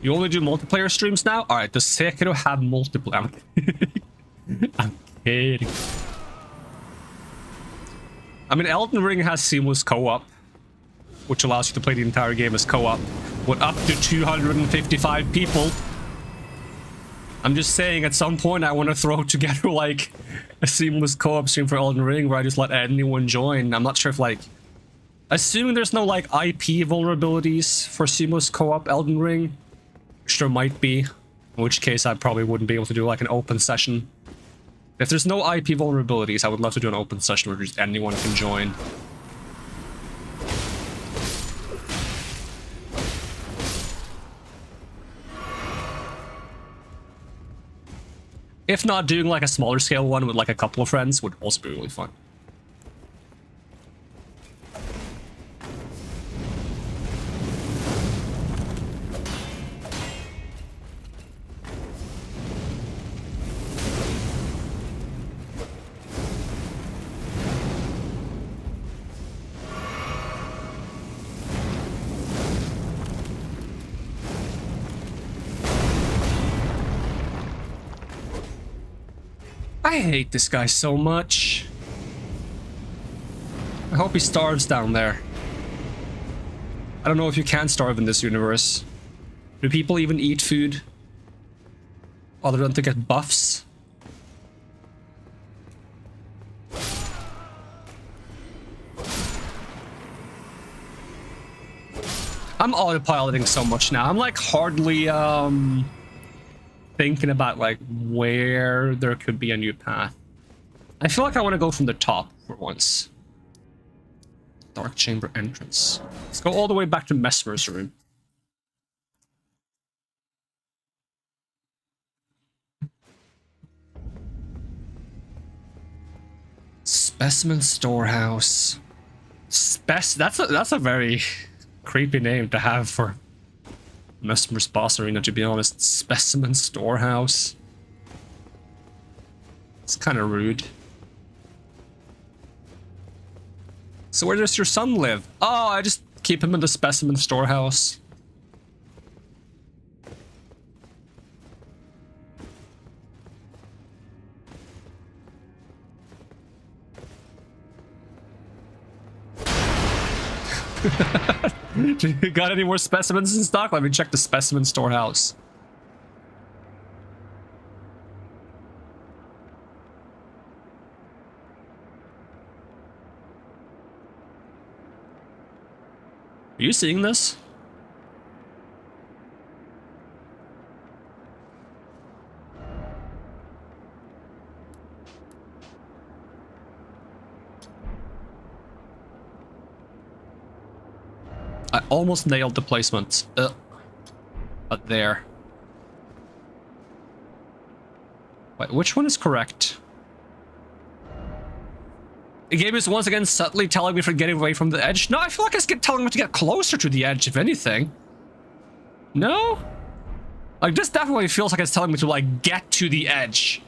You only do multiplayer streams now? Alright, does Sekiro have multiplayer? I'm kidding. I mean, Elden Ring has seamless co-op, which allows you to play the entire game as co-op, with up to 255 people. I'm just saying, at some point, I want to throw together, like, a seamless co-op stream for Elden Ring, where I just let anyone join. I'm not sure if, like... Assuming there's no, like, IP vulnerabilities for seamless co-op Elden Ring, which there might be, in which case I probably wouldn't be able to do, like, an open session. If there's no IP vulnerabilities, I would love to do an open session where just anyone can join. If not, doing like a smaller scale one with like a couple of friends would also be really fun. I hate this guy so much. I hope he starves down there. I don't know if you can starve in this universe. Do people even eat food other than to get buffs? I'm autopiloting so much now. I'm like hardly thinking about like where there could be a new path. I feel like I want to go from the top for once. Dark chamber entrance. Let's go all the way back to Mesmer's room. Specimen storehouse. That's a very creepy name to have for Mesmer's boss arena, to be honest. Specimen storehouse. It's kind of rude. So where does your son live? Oh, I just keep him in the specimen storehouse. You got any more specimens in stock? Let me check the specimen storehouse. Are you seeing this? I almost nailed the placement. But there. Wait, which one is correct? The game is once again subtly telling me for getting away from the edge. No, I feel like it's telling me to get closer to the edge, if anything. No? Like, this definitely feels like it's telling me to, like, get to the edge.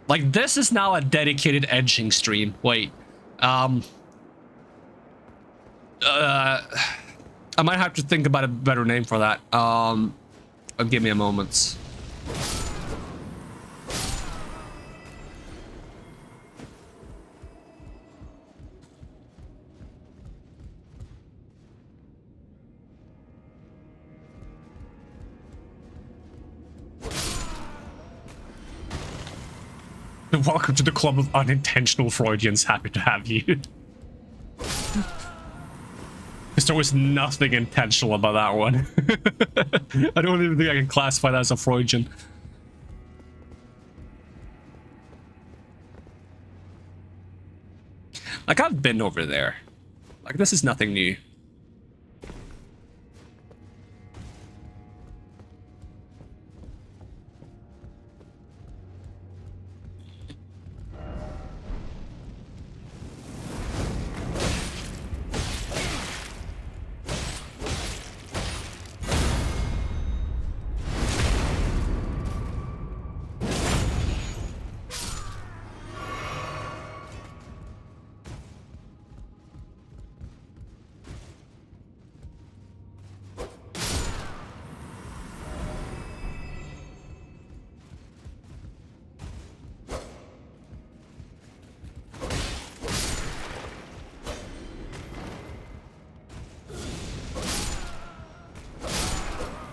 Like, this is now a dedicated edging stream. Wait. I might have to think about a better name for that. Give me a moment. Welcome to the club of unintentional Freudians. Happy to have you. Because there was nothing intentional about that one. I don't even think I can classify that as a Freudian. Like, I've been over there. Like, this is nothing new.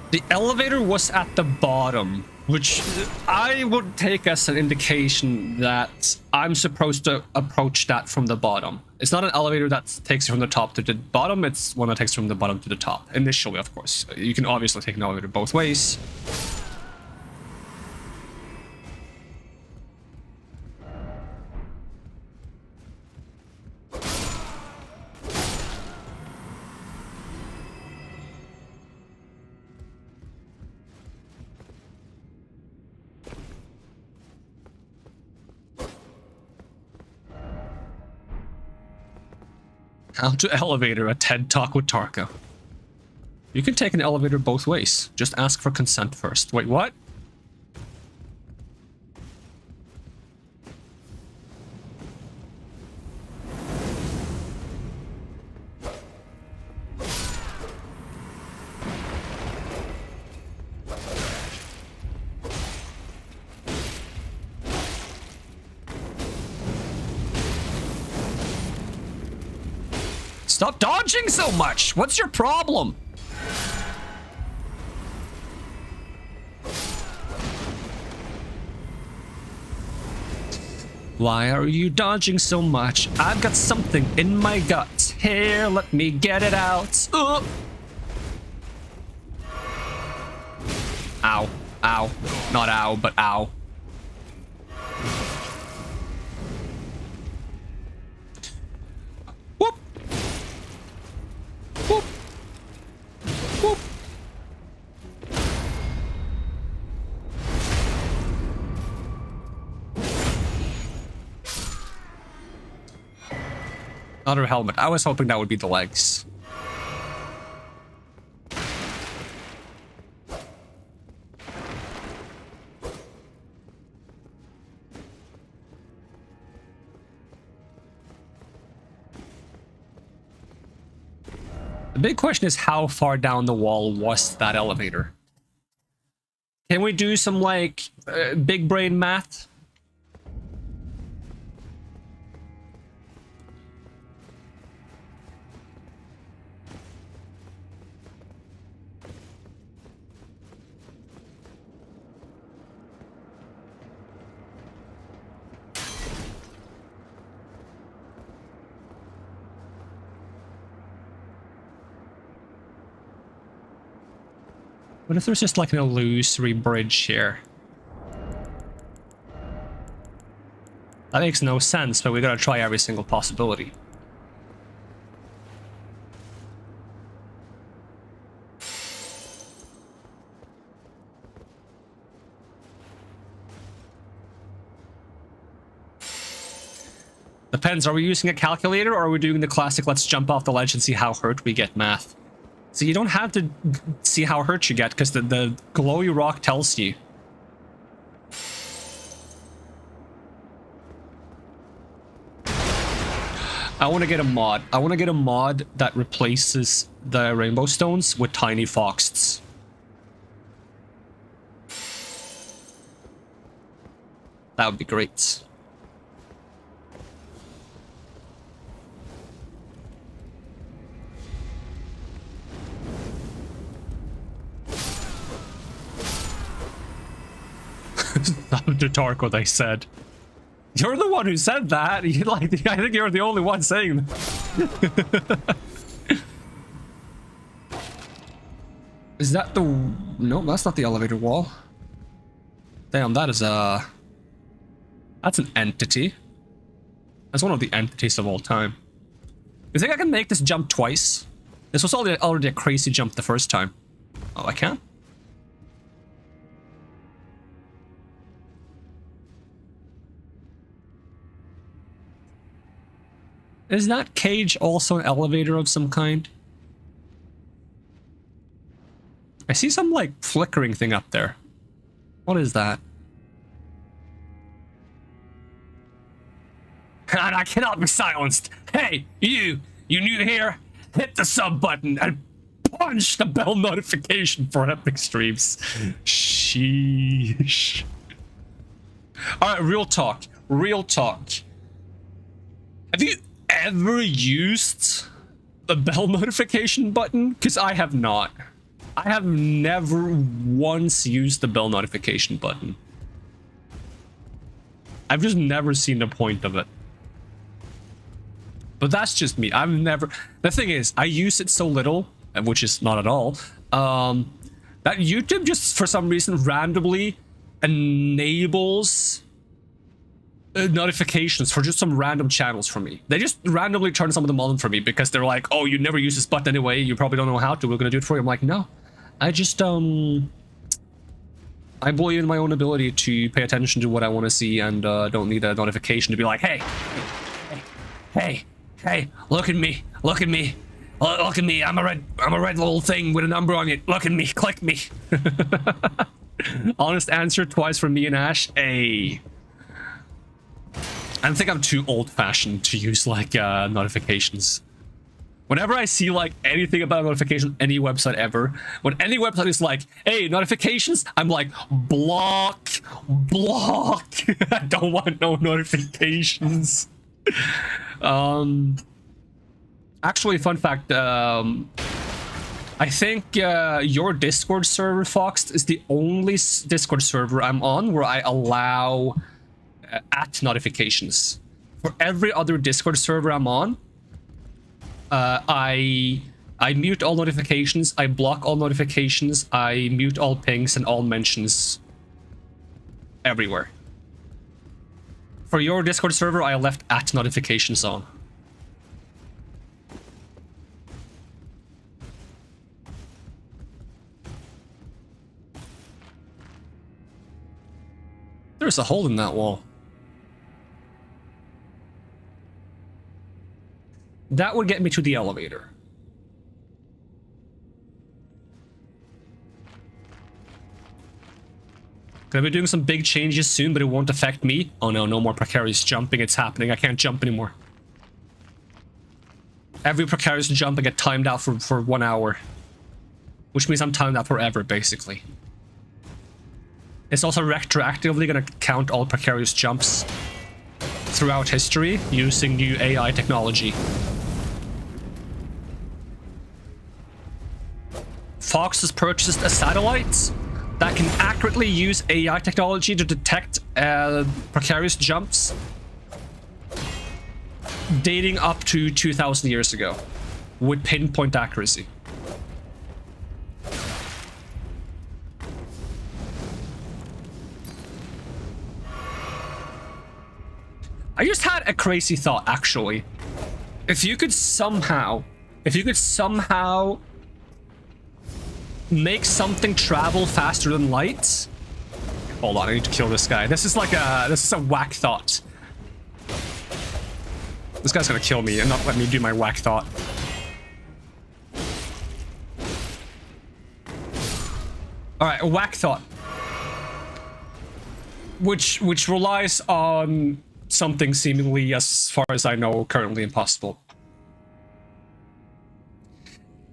The elevator was at the bottom, which I would take as an indication that I'm supposed to approach that from the bottom. It's not an elevator that takes you from the top to the bottom, it's one that takes you from the bottom to the top. Initially, of course. You can obviously take an elevator both ways. How to elevator a TED Talk with Tarko. You can take an elevator both ways. Just ask for consent first. Wait, what? Stop dodging so much! What's your problem? Why are you dodging so much? I've got something in my gut. Here, let me get it out. Ow. Ow. Not ow, but ow. Whoop. Whoop. Whoop. Another helmet. I was hoping that would be the legs. The big question is how far down the wall was that elevator? Can we do some, like, big brain math? What if there's just like an illusory bridge here? That makes no sense, but we gotta try every single possibility. Depends, are we using a calculator or are we doing the classic let's jump off the ledge and see how hurt we get math? So you don't have to see how hurt you get because the glowy rock tells you. I want to get a mod. I want to get a mod that replaces the rainbow stones with tiny foxes. That would be great. To Tarko, they said. You're the one who said that. You like, I think you're the only one saying that. Is that the... No, that's not the elevator wall. Damn, that is a... That's an entity. That's one of the entities of all time. You think I can make this jump twice? This was already a crazy jump the first time. Oh, I can? Is that cage also an elevator of some kind? I see some, like, flickering thing up there. What is that? And I cannot be silenced. Hey, you new here? Hit the sub button and punch the bell notification for epic streams. Sheesh. Alright, real talk. Real talk. Have you ever used the bell notification button? Because I have not. I have never once used the bell notification button. I've just never seen the point of it. But that's just me. I've never... The thing is, I use it so little, which is not at all, that YouTube just, for some reason, randomly enables notifications for just some random channels for me. They just randomly turn some of them on for me because they're like, oh, you never use this button anyway, you probably don't know how to, we're gonna do it for you. I'm like, no. I just, I believe in my own ability to pay attention to what I want to see and don't need a notification to be like, hey, look at me, look at me, look at me, I'm a red little thing with a number on it, look at me, click me. Honest answer twice from me and Ash, I think I'm too old-fashioned to use, like, notifications. Whenever I see, like, anything about a notification, any website ever, when any website is like, hey, notifications, I'm like, block. I don't want no notifications. Actually, fun fact, I think your Discord server, Fox, is the only Discord server I'm on where I allow at notifications. For every other Discord server I'm on, I mute all notifications, I block all notifications, I mute all pings and all mentions everywhere. For your Discord server, I left at notifications on. There's a hole in that wall. That would get me to the elevator. Gonna be doing some big changes soon, but it won't affect me. Oh no, no more precarious jumping. It's happening. I can't jump anymore. Every precarious jump I get timed out for 1 hour. Which means I'm timed out forever, basically. It's also retroactively gonna count all precarious jumps throughout history using new AI technology. Fox has purchased a satellite that can accurately use AI technology to detect precarious jumps dating up to 2,000 years ago with pinpoint accuracy. I just had a crazy thought, actually. If you could somehow make something travel faster than light. Hold on, I need to kill this guy. This is a whack thought. This guy's gonna kill me and not let me do my whack thought. Alright, a whack thought. Which relies on something seemingly, as far as I know, currently impossible.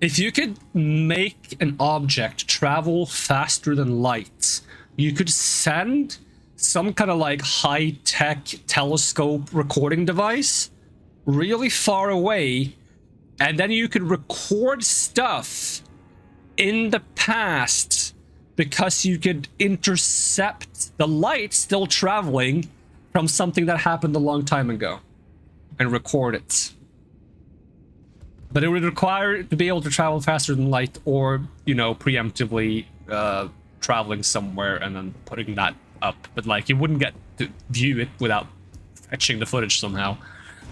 If you could make an object travel faster than light, you could send some kind of like high-tech telescope recording device really far away, and then you could record stuff in the past because you could intercept the light still traveling from something that happened a long time ago and record it. But it would require to be able to travel faster than light, or, you know, preemptively traveling somewhere and then putting that up. But like, you wouldn't get to view it without fetching the footage somehow.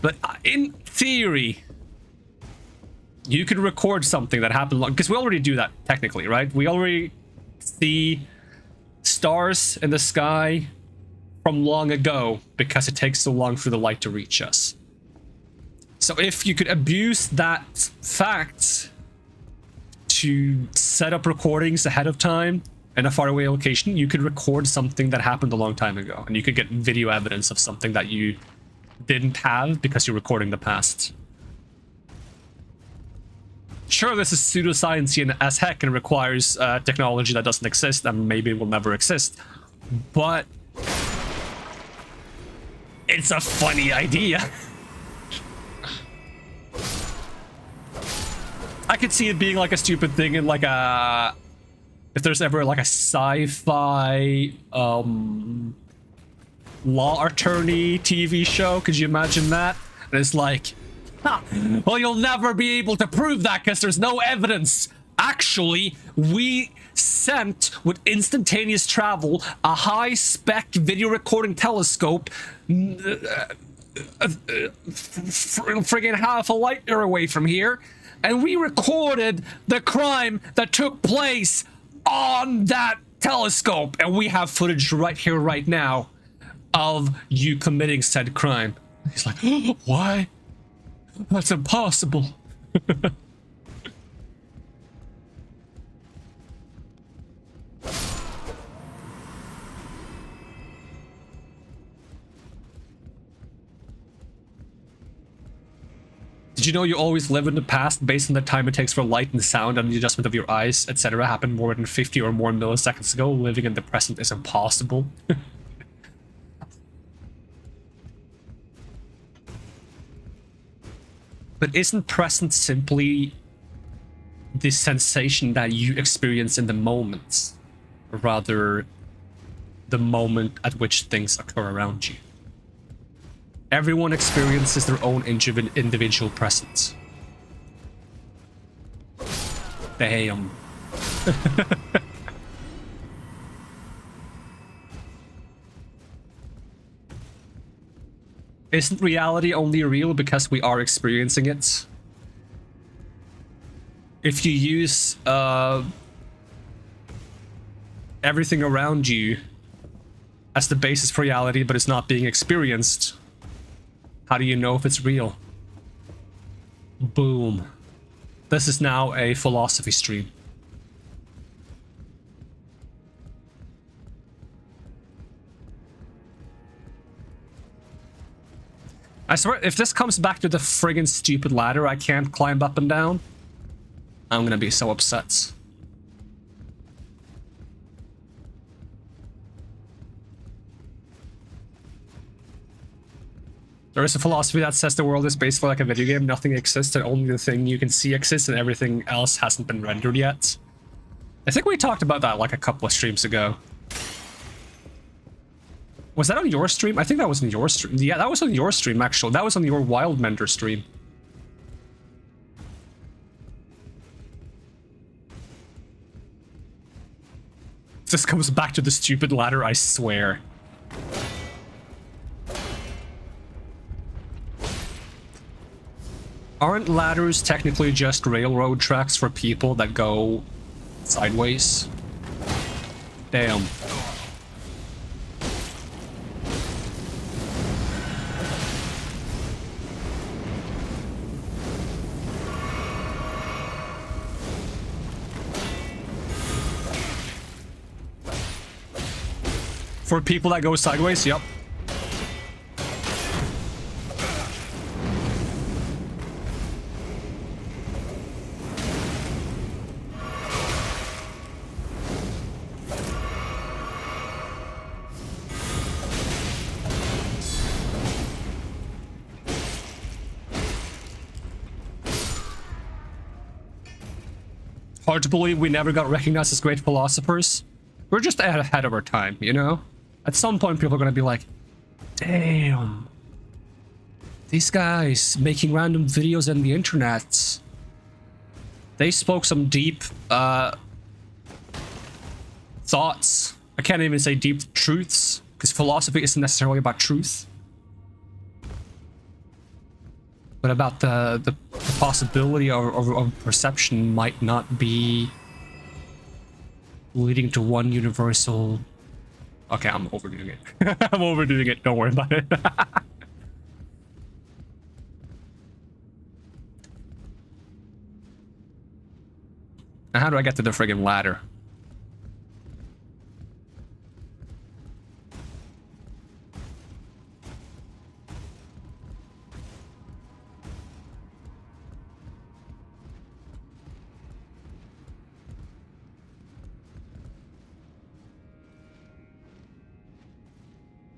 But in theory, you could record something that happened long, because we already do that technically, right? We already see stars in the sky from long ago because it takes so long for the light to reach us. So if you could abuse that fact to set up recordings ahead of time in a faraway location, you could record something that happened a long time ago, and you could get video evidence of something that you didn't have because you're recording the past. Sure, this is pseudoscience as heck and requires technology that doesn't exist and maybe will never exist, but it's a funny idea. I could see it being like a stupid thing in like a... if there's ever like a sci-fi law attorney TV show, could you imagine that? And it's like, ha, well, you'll never be able to prove that because there's no evidence. Actually, we sent with instantaneous travel a high-spec video recording telescope friggin' half a light year away from here, and we recorded the crime that took place on that telescope, and we have footage right here, right now, of you committing said crime. He's like, oh, why? That's impossible. Did you know you always live in the past based on the time it takes for light and sound and the adjustment of your eyes, etc. happened more than 50 or more milliseconds ago? Living in the present is impossible. But isn't present simply the sensation that you experience in the moment, rather the moment at which things occur around you? Everyone experiences their own individual presence. Damn. Isn't reality only real because we are experiencing it? If you use everything around you as the basis for reality, but it's not being experienced, how do you know if it's real? Boom. This is now a philosophy stream. I swear, if this comes back to the friggin' stupid ladder I can't climb up and down, I'm gonna be so upset. There is a philosophy that says the world is basically like a video game. Nothing exists and only the thing you can see exists and everything else hasn't been rendered yet. I think we talked about that like a couple of streams ago. Was that on your stream? I think that was on your stream. Yeah, that was on your stream, actually. That was on your Wildmender stream. This comes back to the stupid ladder, I swear. Aren't ladders technically just railroad tracks for people that go sideways? Damn. For people that go sideways, yep. Hard to believe we never got recognized as great philosophers. We're just ahead of our time, you know? At some point, people are gonna be like, damn. These guys making random videos on the internet. They spoke some deep, thoughts. I can't even say deep truths, because philosophy isn't necessarily about truth. But about the possibility of perception might not be leading to one universal... Okay, I'm overdoing it. I'm overdoing it, don't worry about it. Now how do I get to the friggin' ladder?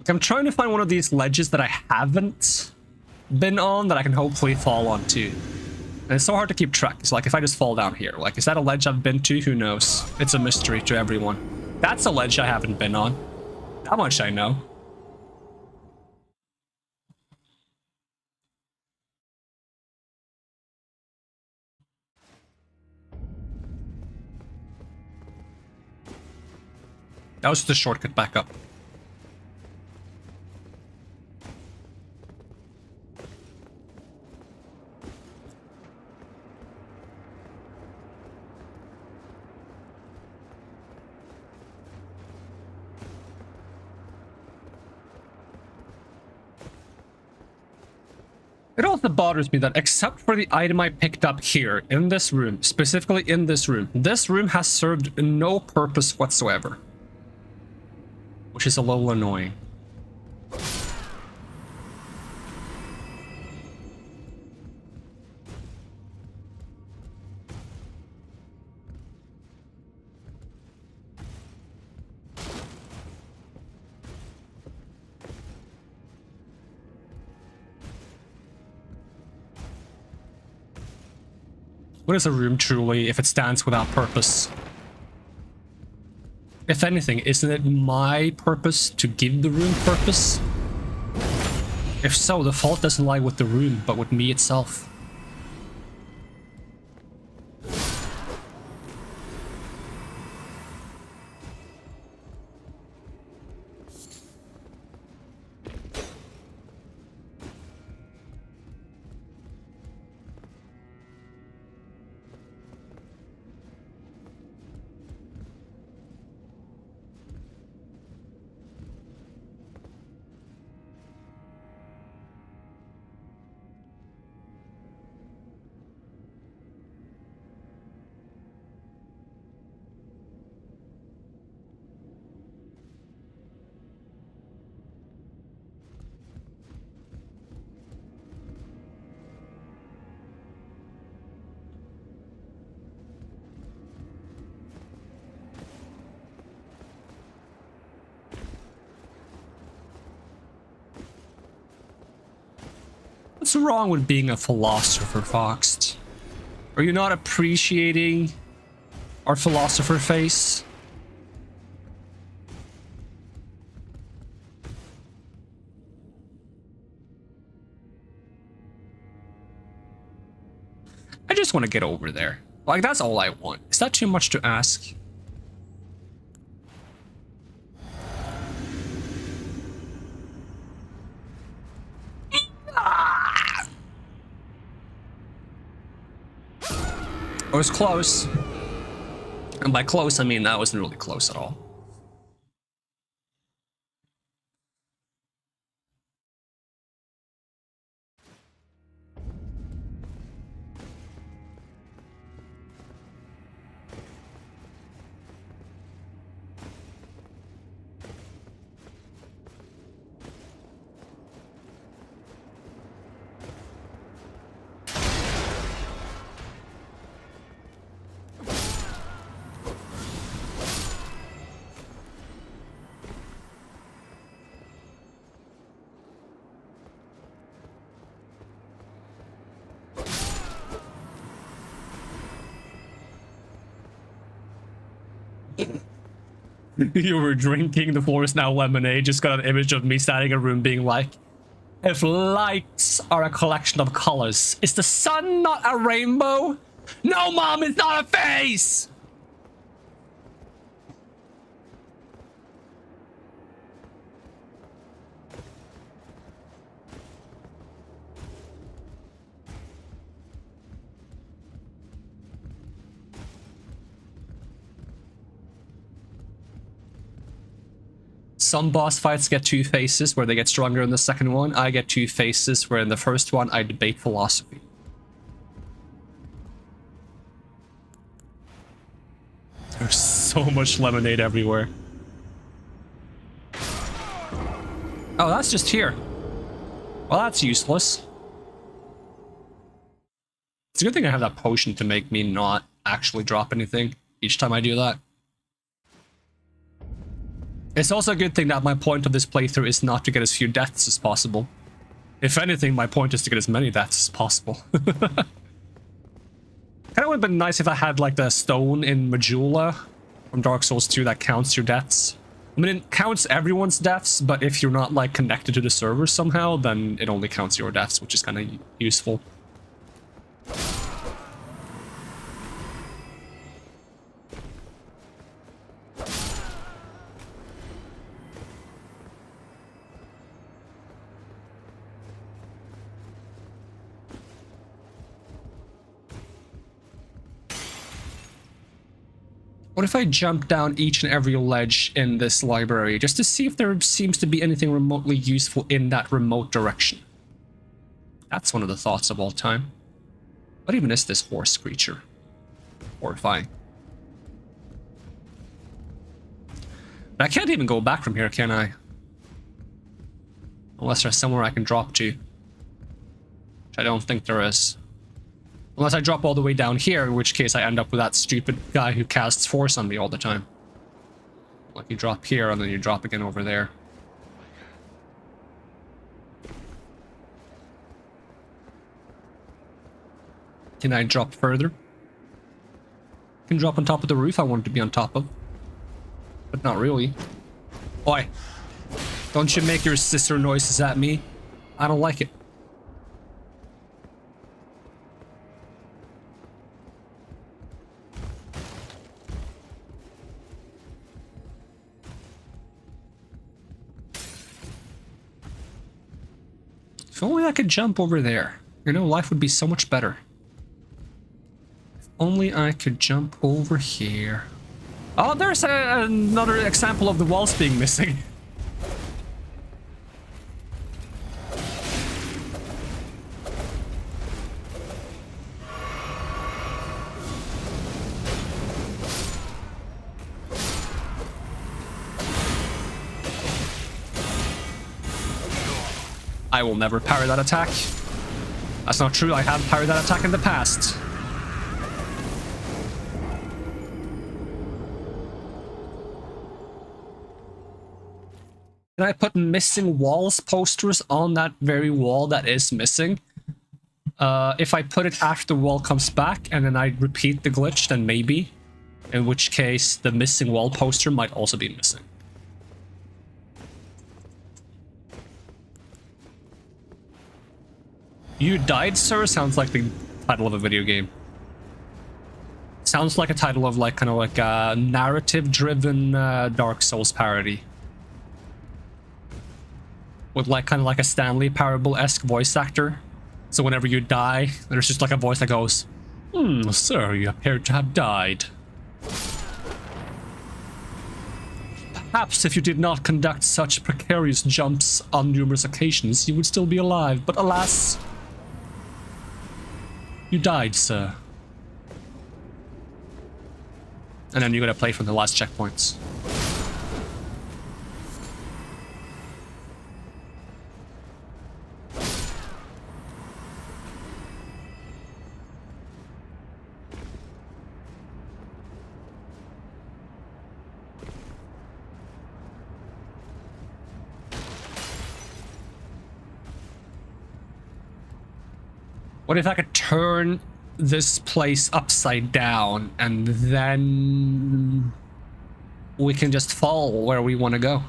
I'm trying to find one of these ledges that I haven't been on that I can hopefully fall onto. And it's so hard to keep track. It's like if I just fall down here, like, is that a ledge I've been to? Who knows? It's a mystery to everyone. That's a ledge I haven't been on. How much I know. That was the shortcut back up. It also bothers me that except for the item I picked up here, in this room, specifically in this room has served no purpose whatsoever. Which is a little annoying. What is a room truly if it stands without purpose? If anything, isn't it my purpose to give the room purpose? If so, the fault doesn't lie with the room, but with me itself. What's wrong with being a philosopher, Fox? Are you not appreciating our philosopher face? I just want to get over there. Like, that's all I want. Is that too much to ask? It was close. And by close, I mean that wasn't really close at all. You were drinking the forest now lemonade, just got an image of me standing in a room being like, if lights are a collection of colors, is the sun not a rainbow? No, mom, it's not a face! Some boss fights get two phases where they get stronger in the second one. I get two phases where in the first one I debate philosophy. There's so much lemonade everywhere. Oh, that's just here. Well, that's useless. It's a good thing I have that potion to make me not actually drop anything each time I do that. It's also a good thing that my point of this playthrough is not to get as few deaths as possible. If anything, my point is to get as many deaths as possible. Kinda would have been nice if I had like the stone in Majula from Dark Souls 2 that counts your deaths. I mean, it counts everyone's deaths, but if you're not like connected to the server somehow, then it only counts your deaths, which is kind of useful. What if I jump down each and every ledge in this library just to see if there seems to be anything remotely useful in that remote direction? That's one of the thoughts of all time. What even is this horse creature? Horrifying. But I can't even go back from here, can I? Unless there's somewhere I can drop to. Which I don't think there is. Unless I drop all the way down here, in which case I end up with that stupid guy who casts force on me all the time. Like you drop here and then you drop again over there. Can I drop further? Can drop on top of the roof I want to be on top of. But not really. Oi. Don't you make your sister noises at me. I don't like it. If only I could jump over there. You know, life would be so much better. If only I could jump over here. Oh, there's another example of the walls being missing. I will never parry that attack. That's not true, I have parried that attack in the past. Can I put missing walls posters on that very wall that is missing? If I put it after the wall comes back and then I repeat the glitch, then maybe. In which case, the missing wall poster might also be missing. You Died, Sir sounds like the title of a video game. Sounds like a title of like kind of like a narrative-driven Dark Souls parody. With like kind of like a Stanley Parable-esque voice actor. So whenever you die, there's just like a voice that goes, Sir, you appear to have died. Perhaps if you did not conduct such precarious jumps on numerous occasions, you would still be alive, but alas, you died, sir. And then you gotta play from the last checkpoints. What if I could turn this place upside down and then we can just fall where we want to go?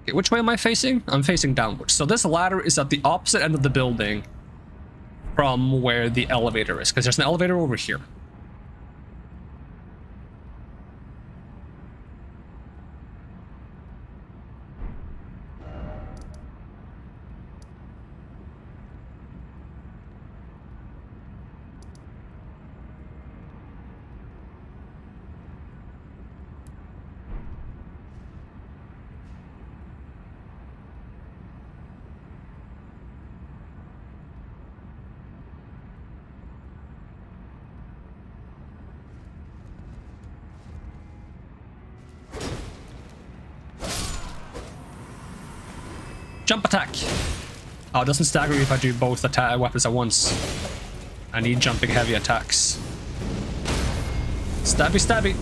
Okay, which way am I facing? I'm facing downwards. So this ladder is at the opposite end of the building from where the elevator is, because there's an elevator over here. Jump attack. Oh, it doesn't stagger me if I do both weapons at once. I need jumping heavy attacks. Stabby, stabby.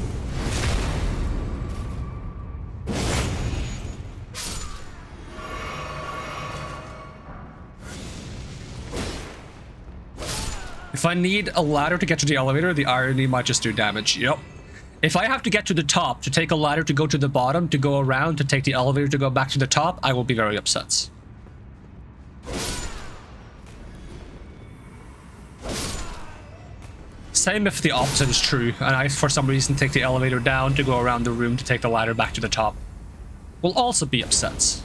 If I need a ladder to get to the elevator, the irony might just do damage. Yep. If I have to get to the top, to take a ladder to go to the bottom, to go around, to take the elevator to go back to the top, I will be very upset. Same if the opposite is true, and I, for some reason, take the elevator down to go around the room to take the ladder back to the top. Will also be upset.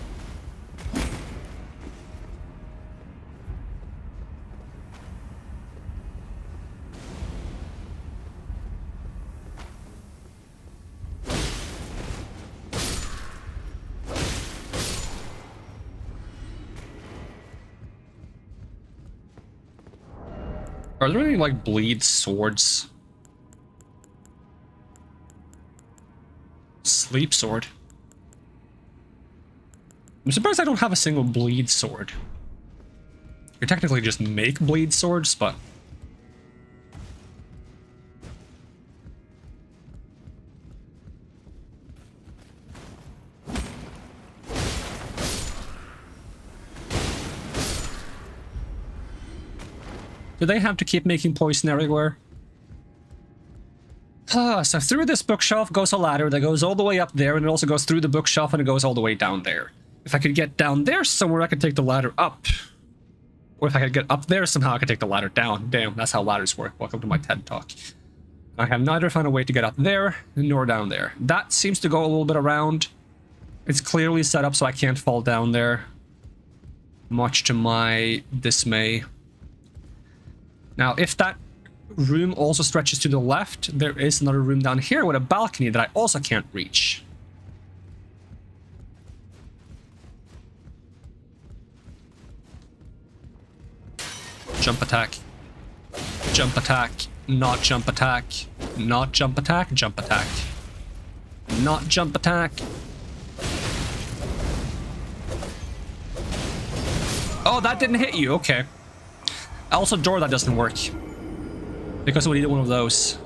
Are there any, like, bleed swords? Sleep sword. I'm surprised I don't have a single bleed sword. You could technically just make bleed swords, but... do they have to keep making poison everywhere? So through this bookshelf goes a ladder that goes all the way up there, and it also goes through the bookshelf and it goes all the way down there. If I could get down there somewhere, I could take the ladder up. Or if I could get up there somehow, I could take the ladder down. Damn, that's how ladders work. Welcome to my TED Talk. I have neither found a way to get up there, nor down there. That seems to go a little bit around. It's clearly set up so I can't fall down there. Much to my dismay. Now, if that room also stretches to the left, there is another room down here with a balcony that I also can't reach. Jump attack. Jump attack. Not jump attack. Not jump attack. Jump attack. Not jump attack. Oh, that didn't hit you. Okay. Also, door that doesn't work. Because we needed one of those.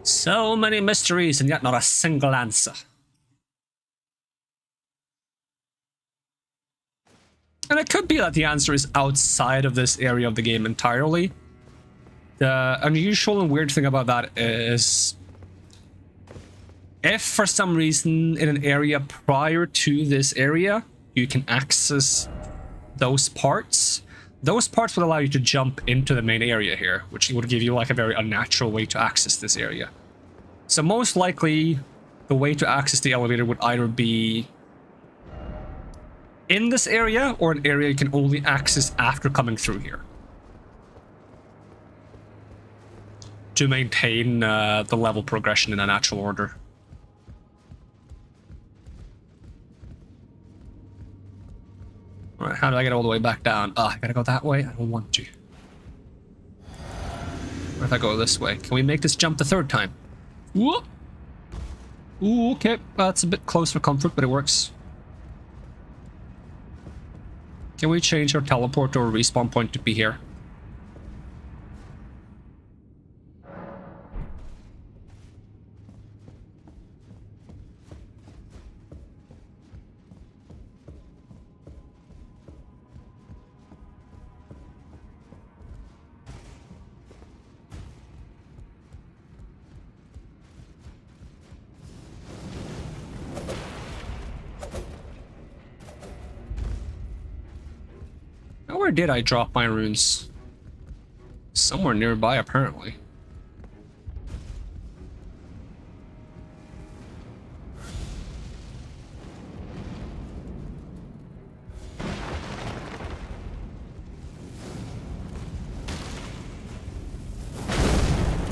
So many mysteries and yet not a single answer. And it could be that the answer is outside of this area of the game entirely. The unusual and weird thing about that is... if for some reason in an area prior to this area, you can access those parts would allow you to jump into the main area here, which would give you like a very unnatural way to access this area. So most likely, the way to access the elevator would either be in this area or an area you can only access after coming through here to maintain the level progression in a natural order. All right, how do I get all the way back down? I gotta go that way? I don't want to. What if I go this way? Can we make this jump the third time? Whoop! Ooh, okay. That's a bit close for comfort, but it works. Can we change our teleport or respawn point to be here? Where did I drop my runes? Somewhere nearby, apparently.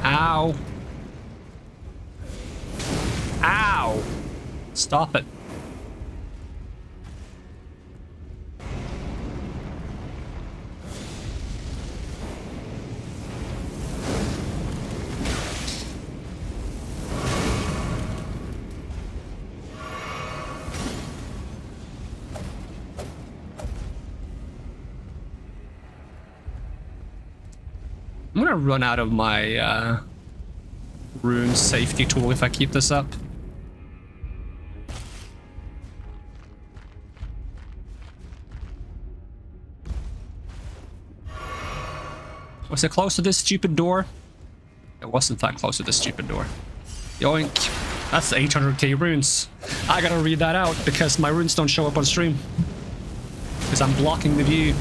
Ow. Ow. Stop it. I'm gonna run out of my rune safety tool if I keep this up. Was it close to this stupid door? It wasn't that close to this stupid door. Yoink. That's 800k runes. I gotta read that out because my runes don't show up on stream. Because I'm blocking the view.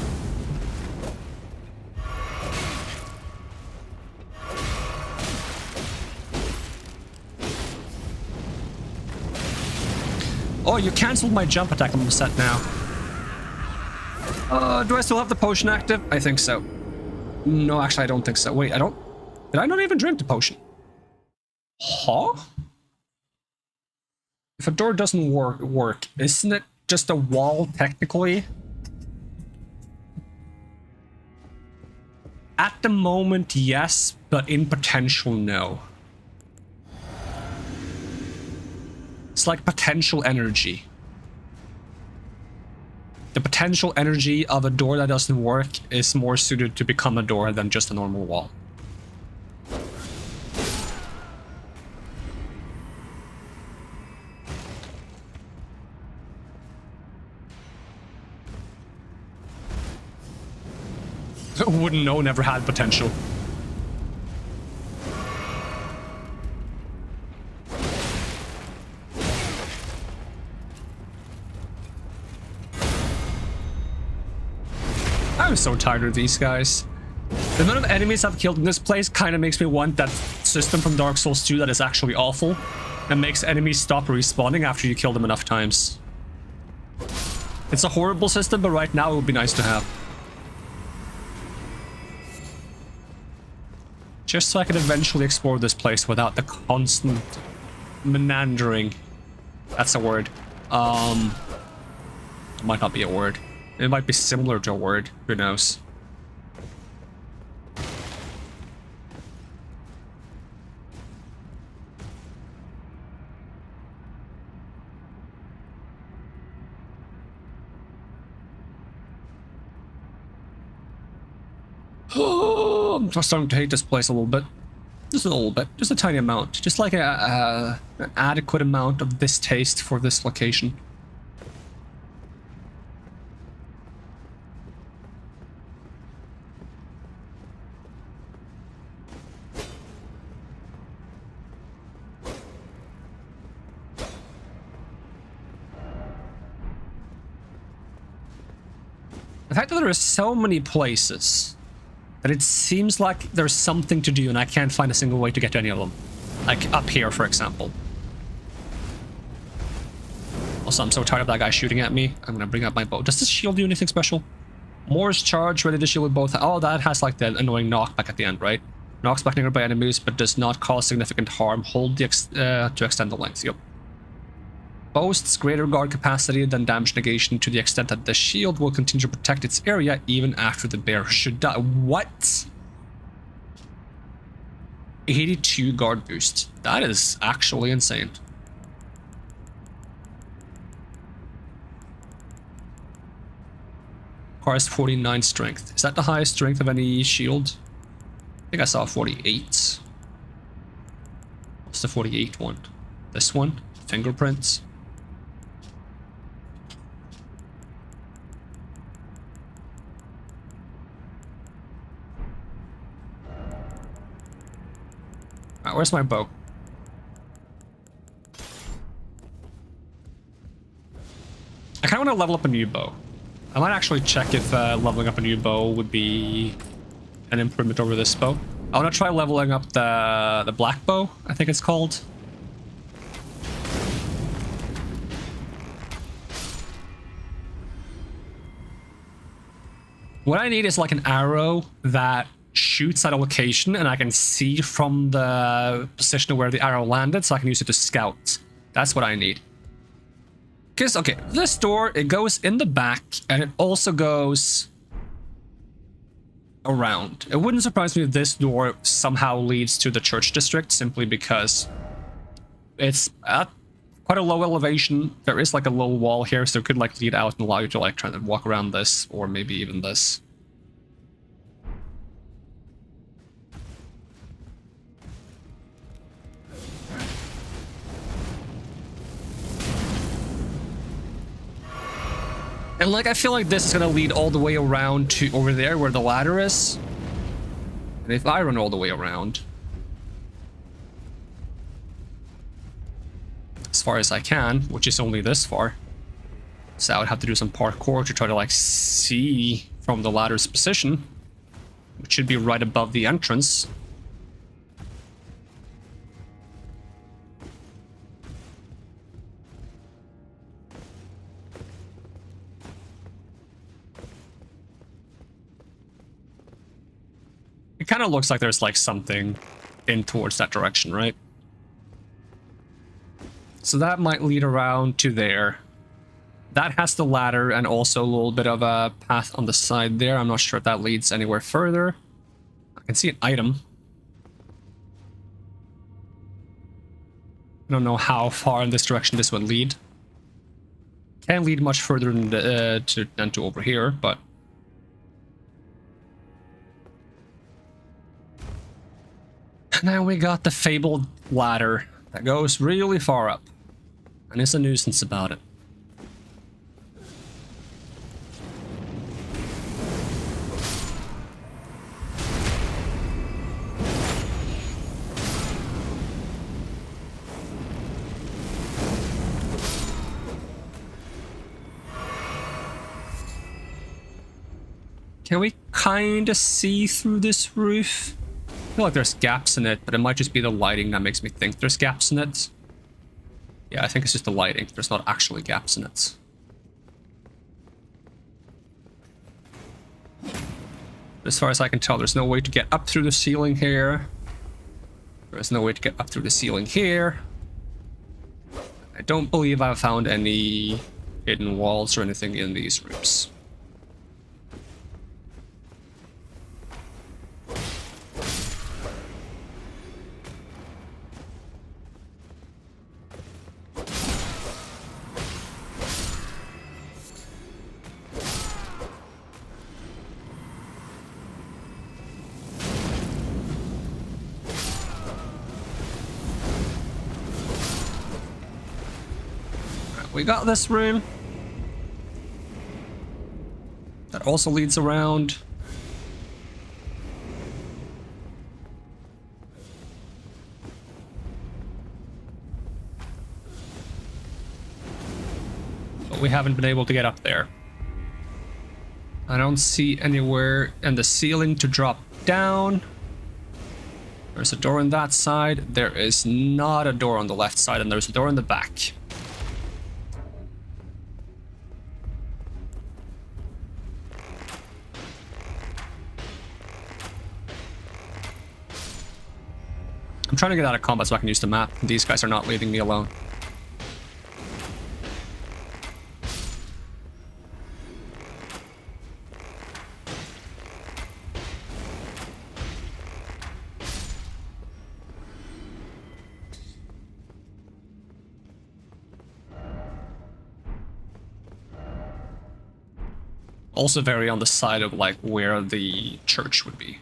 Oh, you cancelled my jump attack. I'm set now. Do I still have the potion active? I think so. No, actually, I don't think so. Wait, I don't... Did I not even drink the potion? Huh? If a door doesn't work, isn't it just a wall, technically? At the moment, yes, but in potential, no. It's like potential energy. The potential energy of a door that doesn't work is more suited to become a door than just a normal wall. Wouldn't know, never had potential. I'm so tired of these guys. The amount of enemies I've killed in this place kind of makes me want that system from Dark Souls 2 that is actually awful and makes enemies stop respawning after you kill them enough times. It's a horrible system, but right now it would be nice to have. Just so I can eventually explore this place without the constant meandering. That's a word. It might not be a word. It might be similar to a word. Who knows? I'm starting to hate this place a little bit. Just a little bit. Just a tiny amount. Just like an adequate amount of distaste for this location. The fact that there are so many places that it seems like there's something to do and I can't find a single way to get to any of them. Like up here, for example. Also, I'm so tired of that guy shooting at me. I'm gonna bring up my bow. Does this shield do anything special? Moore's charge, ready to shield with both. Oh, that has like the annoying knockback at the end, right? Knocks back nearby enemies, but does not cause significant harm. Hold the to extend the length. Yep. Boasts greater guard capacity than damage negation to the extent that the shield will continue to protect its area even after the bear should die. What? 82 guard boost. That is actually insane. Requires 49 strength. Is that the highest strength of any shield? I think I saw 48. What's the 48 one? This one? Fingerprints. Alright, where's my bow? I kind of want to level up a new bow. I might actually check if leveling up a new bow would be an improvement over this bow. I want to try leveling up the black bow, I think it's called. What I need is like an arrow that shoots at a location and I can see from the position where the arrow landed so I can use it to scout. That's what I need. Because, okay, this door, it goes in the back and it also goes around. It wouldn't surprise me if this door somehow leads to the church district simply because it's at quite a low elevation. There is like a little wall here, so it could like lead out and allow you to like try to walk around this or maybe even this. And like, I feel like this is gonna lead all the way around to over there where the ladder is. And if I run all the way around, as far as I can, which is only this far, so I would have to do some parkour to try to like see from the ladder's position, which should be right above the entrance. It kind of looks like there's like something in towards that direction, right? So that might lead around to there. That has the ladder and also a little bit of a path on the side there. I'm not sure if that leads anywhere further. I can see an item. I don't know how far in this direction this would lead. Can't lead much further than to over here, but... Now we got the fabled ladder that goes really far up, and it's a nuisance about it. Can we kind of see through this roof? I feel like there's gaps in it, but it might just be the lighting that makes me think there's gaps in it. Yeah, I think it's just the lighting. There's not actually gaps in it. As far as I can tell, there's no way to get up through the ceiling here. There's no way to get up through the ceiling here. I don't believe I've found any hidden walls or anything in these rooms. We got this room. That also leads around. But we haven't been able to get up there. I don't see anywhere in the ceiling to drop down. There's a door on that side. There is not a door on the left side, and there's a door in the back. trying to get out of combat so I can use the map. These guys are not leaving me alone. Also very on the side of like where the church would be.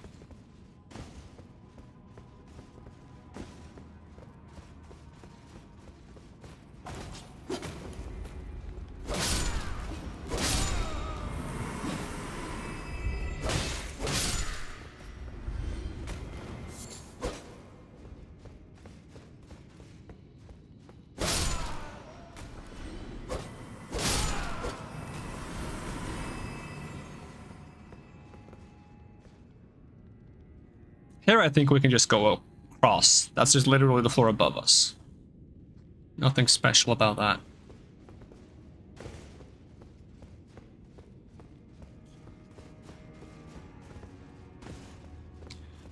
Here I think we can just go across. That's just literally the floor above us. Nothing special about that.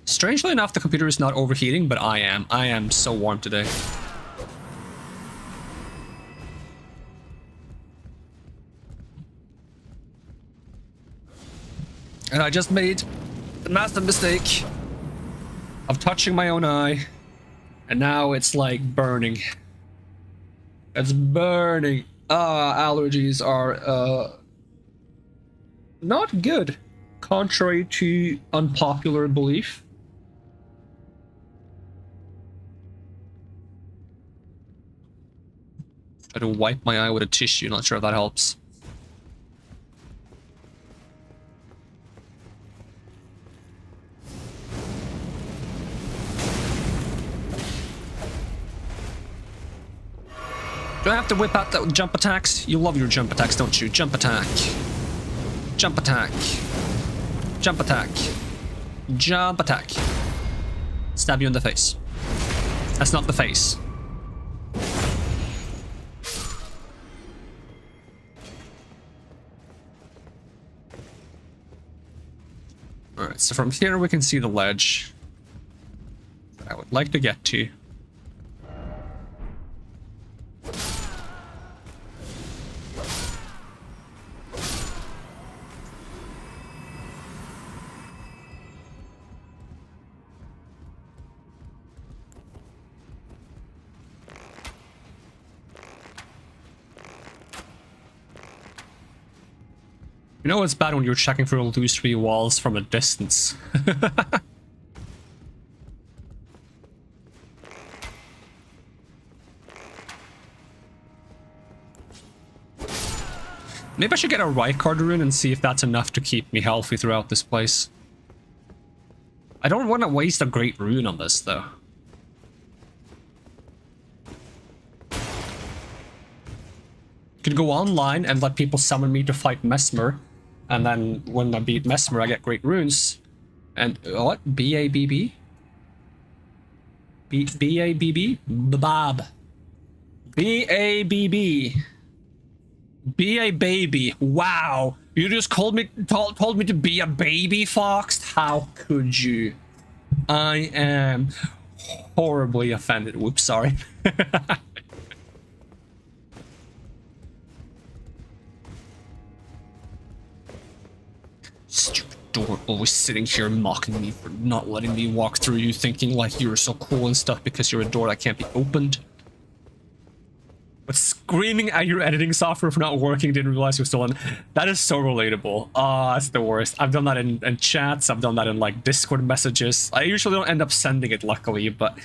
Strangely enough, the computer is not overheating, but I am. I am so warm today. And I just made the massive mistake of touching my own eye, and now it's like burning. It's burning. Allergies are not good, contrary to unpopular belief. Try to wipe my eye with a tissue, not sure if that helps. Do I have to whip out the jump attacks? You love your jump attacks, don't you? Jump attack. Jump attack. Jump attack. Jump attack. Stab you in the face. That's not the face. Alright, so from here we can see the ledge that I would like to get to. You know it's bad when you're checking for illusory walls from a distance. Maybe I should get a right card rune and see if that's enough to keep me healthy throughout this place. I don't want to waste a great rune on this though. Could go online and let people summon me to fight Mesmer. And then when I beat Mesmer, I get great runes. And what? B-A-B-B? B-A-B-B? Bob. B-A-B-B. Be a baby. Wow. You just told me to be a baby, Fox? How could you? I am horribly offended. Whoops, sorry. Stupid door, always sitting here mocking me for not letting me walk through you, thinking like you're so cool and stuff because you're a door that can't be opened. But screaming at your editing software for not working, didn't realize you were still on. That is so relatable. That's the worst. I've done that in chats, I've done that in like Discord messages. I usually don't end up sending it, luckily, but...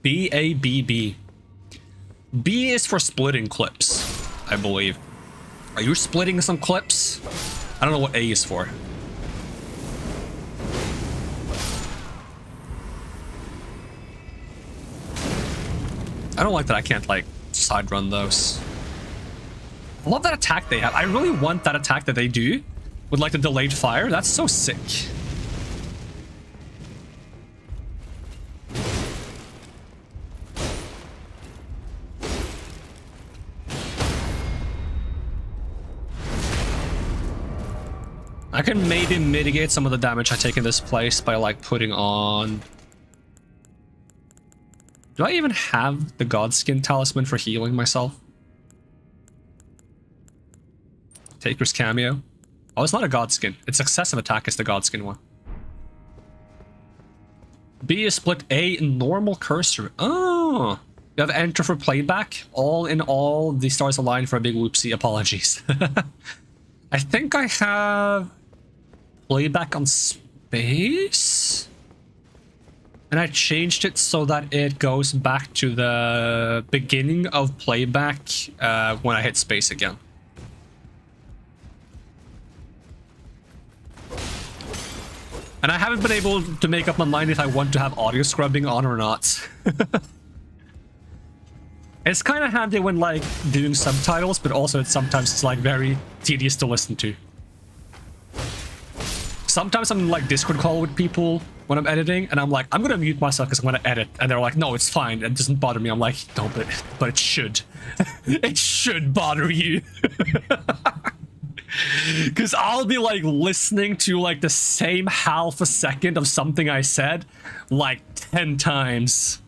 B-A-B-B. B is for splitting clips, I believe. Are you splitting some clips? I don't know what A is for. I don't like that I can't, like, side run those. I love that attack they have. I really want that attack that they do with, like, the delayed fire. That's so sick. I can maybe mitigate some of the damage I take in this place by like putting on... Do I even have the Godskin talisman for healing myself? Taker's cameo. Oh, it's not a Godskin. Its successive attack is the Godskin one. B is split A normal cursor. Oh! You have enter for playback. All in all, the stars align for a big whoopsie. Apologies. I think I have playback on space? And I changed it so that it goes back to the beginning of playback when I hit space again. And I haven't been able to make up my mind if I want to have audio scrubbing on or not. It's kind of handy when like doing subtitles, but also sometimes it's like very tedious to listen to. Sometimes I'm in like Discord call with people when I'm editing, and I'm like, I'm gonna mute myself because I'm gonna edit, and they're like, no, it's fine, it doesn't bother me. I'm like, no, but it should. It should bother you. Because I'll be like listening to like the same half a second of something I said like 10 times.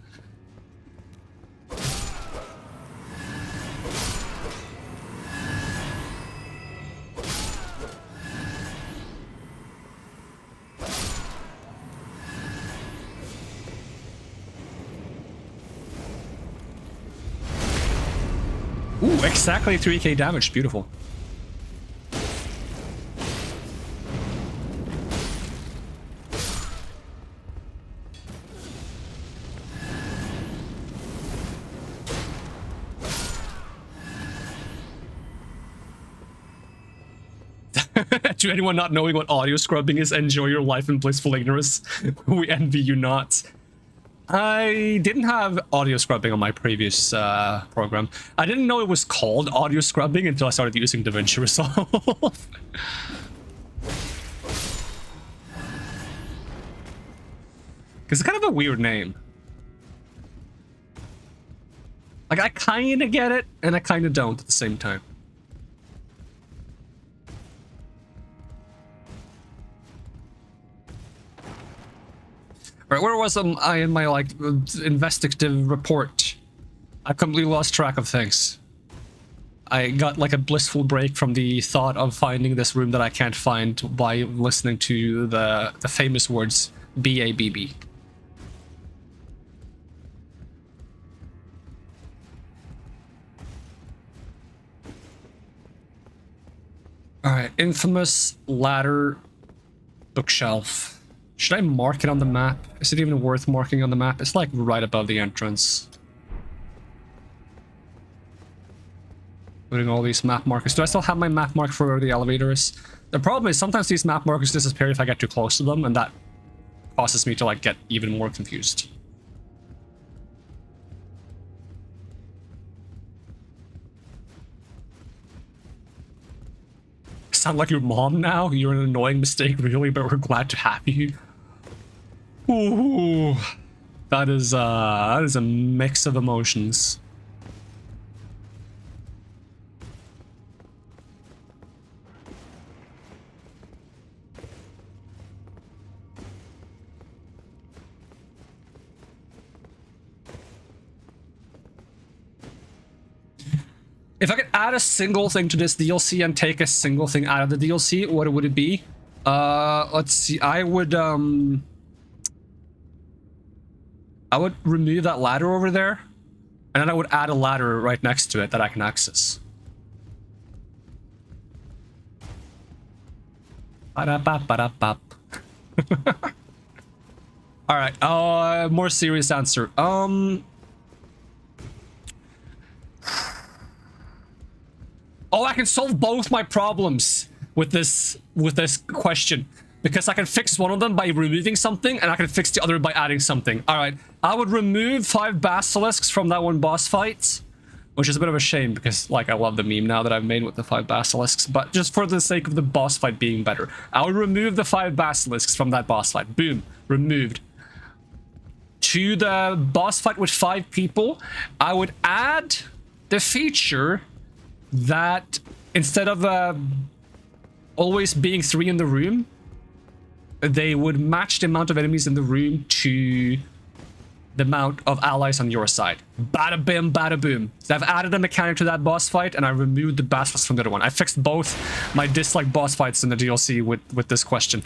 Ooh, exactly 3k damage. Beautiful. To anyone not knowing what audio scrubbing is, enjoy your life in blissful ignorance. We envy you not. I didn't have audio scrubbing on my previous program. I didn't know it was called audio scrubbing until I started using DaVinci Resolve. Because it's kind of a weird name. Like, I kind of get it, and I kind of don't at the same time. Alright, where was I in my, like, investigative report? I completely lost track of things. I got, like, a blissful break from the thought of finding this room that I can't find by listening to the famous words B-A-B-B. Alright, infamous ladder bookshelf. Should I mark it on the map? Is it even worth marking on the map? It's like right above the entrance. Putting all these map markers. Do I still have my map mark for where the elevator is? The problem is sometimes these map markers disappear if I get too close to them, and that causes me to like get even more confused. Sound like your mom now? You're an annoying mistake, really, but we're glad to have you. Ooh, that is a mix of emotions. If I could add a single thing to this DLC and take a single thing out of the DLC, what would it be? Let's see. I would remove that ladder over there, and then I would add a ladder right next to it that I can access. Ba-da-bop, Alright, more serious answer. Oh, I can solve both my problems with this question. Because I can fix one of them by removing something, and I can fix the other by adding something. Alright, I would remove 5 basilisks from that one boss fight. Which is a bit of a shame, because, like, I love the meme now that I've made with the 5 basilisks. But just for the sake of the boss fight being better, I would remove the 5 basilisks from that boss fight. Boom. Removed. To the boss fight with 5 people, I would add... the feature that instead of a... always being 3 in the room, they would match the amount of enemies in the room to the amount of allies on your side. Bada bim, bada boom. So I've added a mechanic to that boss fight, and I removed the bastards from the other one. I fixed both my dislike boss fights in the DLC with this question.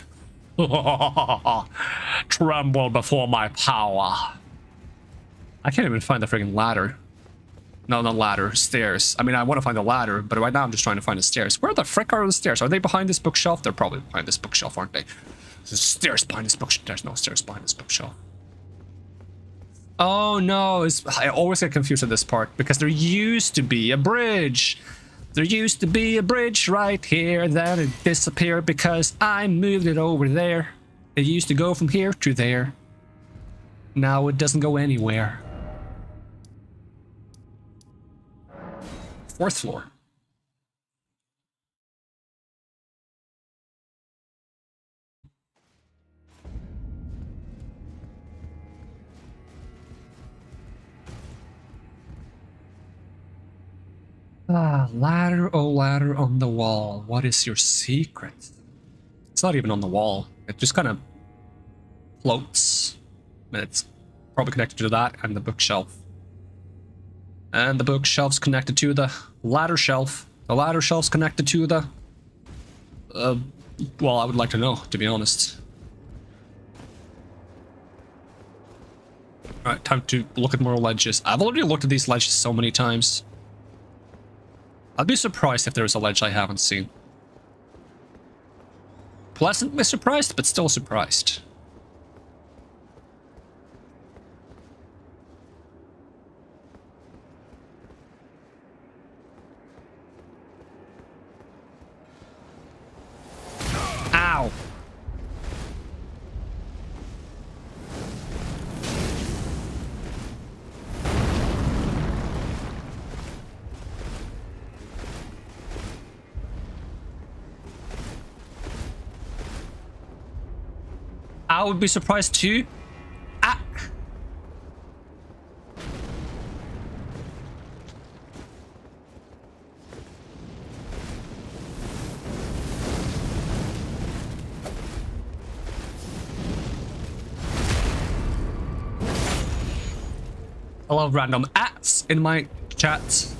Tremble before my power. I can't even find the friggin' ladder. No, not ladder, stairs. I mean, I want to find the ladder, but right now I'm just trying to find the stairs. Where the frick are the stairs? Are they behind this bookshelf? They're probably behind this bookshelf, aren't they? There's stairs behind this bookshelf. There's no stairs behind this bookshelf. Oh no, I always get confused at this part because there used to be a bridge. There used to be a bridge right here, and then it disappeared because I moved it over there. It used to go from here to there. Now it doesn't go anywhere. 4th floor. Ah, ladder, oh ladder on the wall. What is your secret? It's not even on the wall. It just kind of floats. And it's probably connected to that and the bookshelf. And the bookshelf's connected to the ladder shelf. The ladder shelf's connected to the... well, I would like to know, to be honest. Alright, time to look at more ledges. I've already looked at these ledges so many times. I'd be surprised if there's a ledge I haven't seen. Pleasantly surprised, but still surprised. Ow! I would be surprised too. Ah! I love random ats in my chat.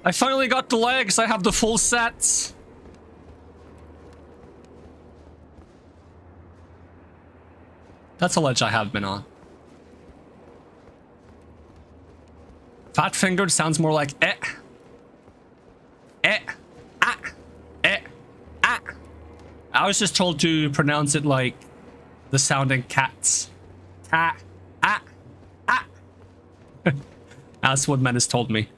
I finally got the legs. I have the full set. That's a ledge I have been on. Fat fingered sounds more like eh. Eh. Ah. Eh. Ah. I was just told to pronounce it like the sounding cats. Ah. Ah. Ah. That's what Menace told me.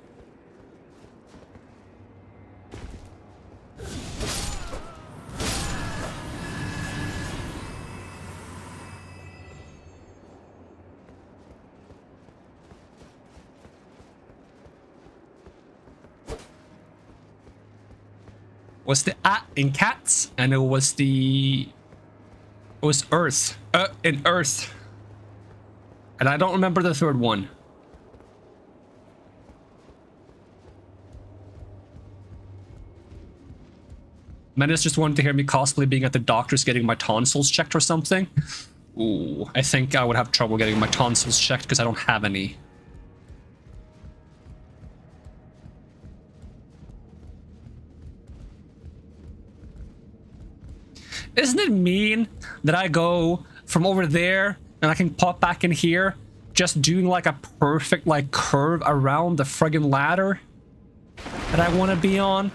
Was the in cats, and it was earth in earth, and I don't remember the third one. Menace just wanted to hear me cosplay being at the doctor's getting my tonsils checked or something. Ooh, I think I would have trouble getting my tonsils checked because I don't have any. Isn't it mean that I go from over there and I can pop back in here just doing like a perfect like curve around the friggin' ladder that I want to be on?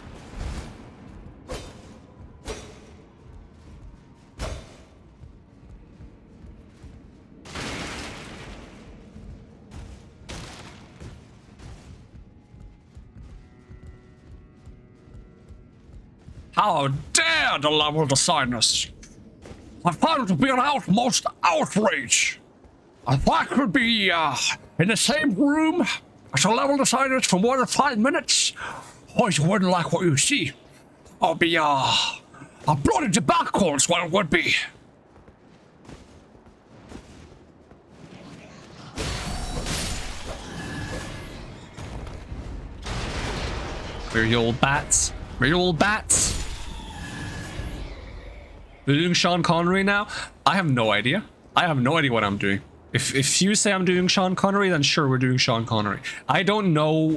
How dare the level designers! I find it to be an utmost outrage! If I could be in the same room as the level designers for more than 5 minutes, suppose you wouldn't like what you see. I'll be, a bloody debacle is what it would be. Where are you old bats? Where are you old bats? You're doing Sean Connery now? I have no idea. I have no idea what I'm doing. If you say I'm doing Sean Connery, then sure, we're doing Sean Connery. I don't know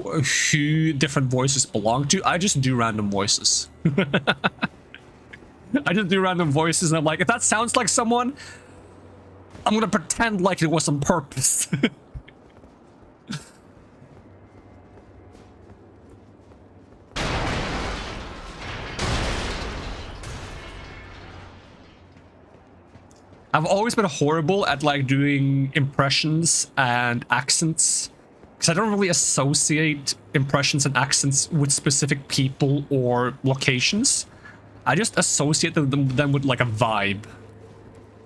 who different voices belong to. I just do random voices. I just do random voices, and I'm like, if that sounds like someone, I'm gonna pretend like it was on purpose. I've always been horrible at like doing impressions and accents, because I don't really associate impressions and accents with specific people or locations. I just associate them with like a vibe,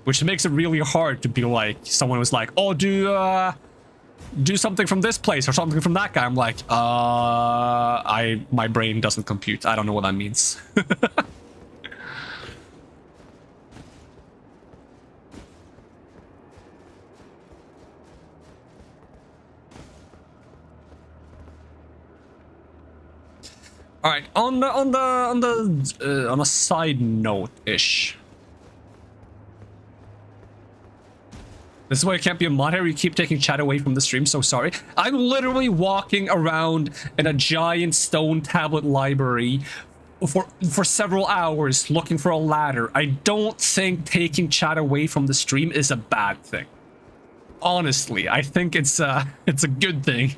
which makes it really hard to be like someone who's like, oh, do something from this place or something from that guy. I'm like, my brain doesn't compute. I don't know what that means. All right, on a side note-ish. This is why I can't be a mod here. You keep taking chat away from the stream, so sorry. I'm literally walking around in a giant stone tablet library for several hours looking for a ladder. I don't think taking chat away from the stream is a bad thing. Honestly, I think it's a good thing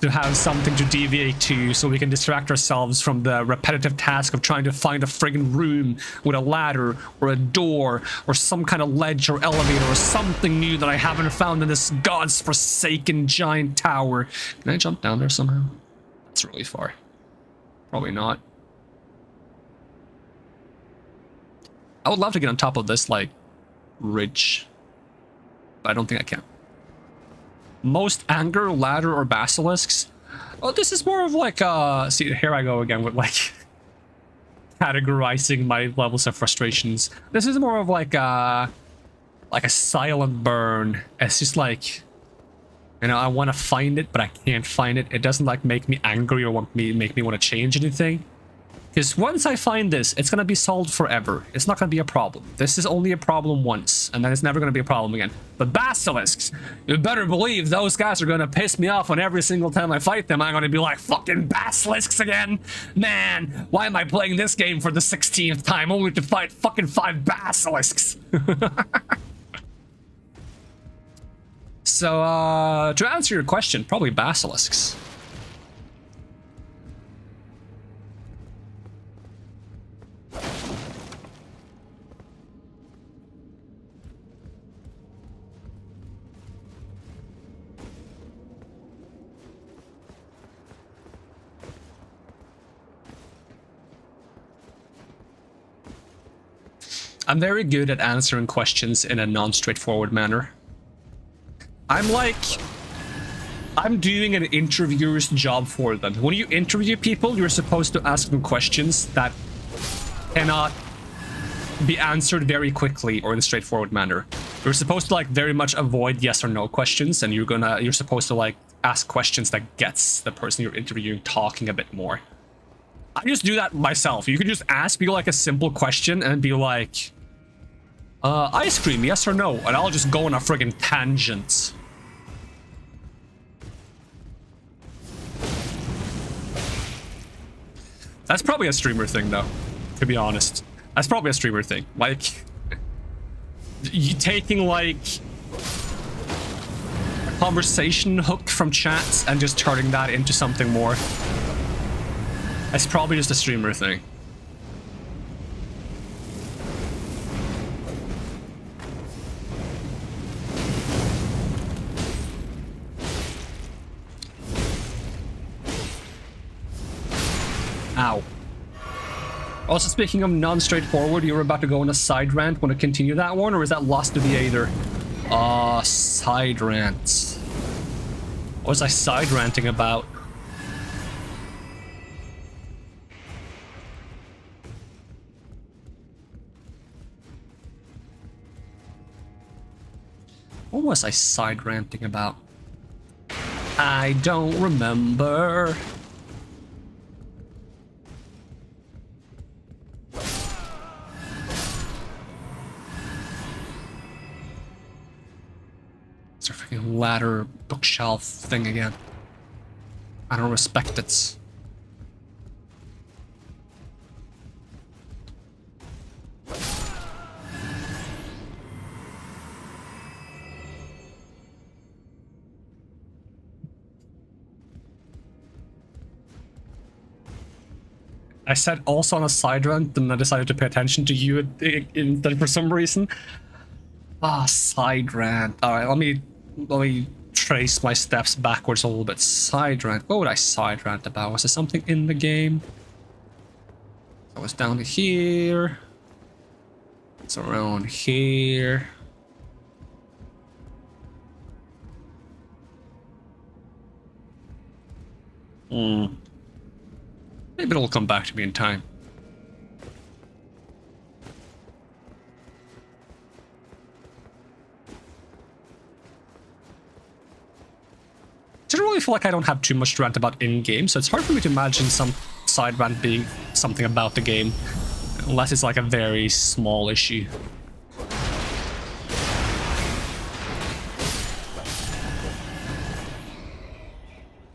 to have something to deviate to, so we can distract ourselves from the repetitive task of trying to find a friggin' room with a ladder or a door or some kind of ledge or elevator or something new that I haven't found in this god's forsaken giant tower. Can I jump down there somehow? That's really far. Probably not. I would love to get on top of this, like, ridge, but I don't think I can. Most anger, ladder, or basilisks? Oh, this is more of like see, here I go again with like categorizing my levels of frustrations. This is more of like a silent burn. It's just like, you know, I want to find it, but I can't find it. It doesn't like make me angry or make me want to change anything. Because once I find this, it's going to be solved forever. It's not going to be a problem. This is only a problem once, and then it's never going to be a problem again. But basilisks, you better believe those guys are going to piss me off when every single time I fight them, I'm going to be like, fucking basilisks again? Man, why am I playing this game for the 16th time only to fight fucking 5 basilisks? So, to answer your question, probably basilisks. I'm very good at answering questions in a non-straightforward manner. I'm doing an interviewer's job for them. When you interview people, you're supposed to ask them questions that cannot be answered very quickly or in a straightforward manner. You're supposed to like very much avoid yes or no questions, and you're supposed to like ask questions that gets the person you're interviewing talking a bit more. I just do that myself. You can just ask me like a simple question and be like, ice cream, yes or no? And I'll just go on a friggin' tangent. That's probably a streamer thing though, to be honest. That's probably a streamer thing. Like, you taking like a conversation hook from chats and just turning that into something more. It's probably just a streamer thing. Ow. Also, speaking of non-straightforward, you were about to go on a side rant. Want to continue that one, or is that lost to the Aether? Side rant. What was I side ranting about? What was I side ranting about? I don't remember. It's a freaking ladder bookshelf thing again. I don't respect it. I said also on a side rant, and I decided to pay attention to you instead for some reason. Ah, side rant. All right, let me trace my steps backwards a little bit. Side rant. What would I side rant about? Was there something in the game? I was down to here. It's around here. Maybe it'll come back to me in time. I generally feel like I don't have too much to rant about in-game, so it's hard for me to imagine some side rant being something about the game, unless it's like a very small issue.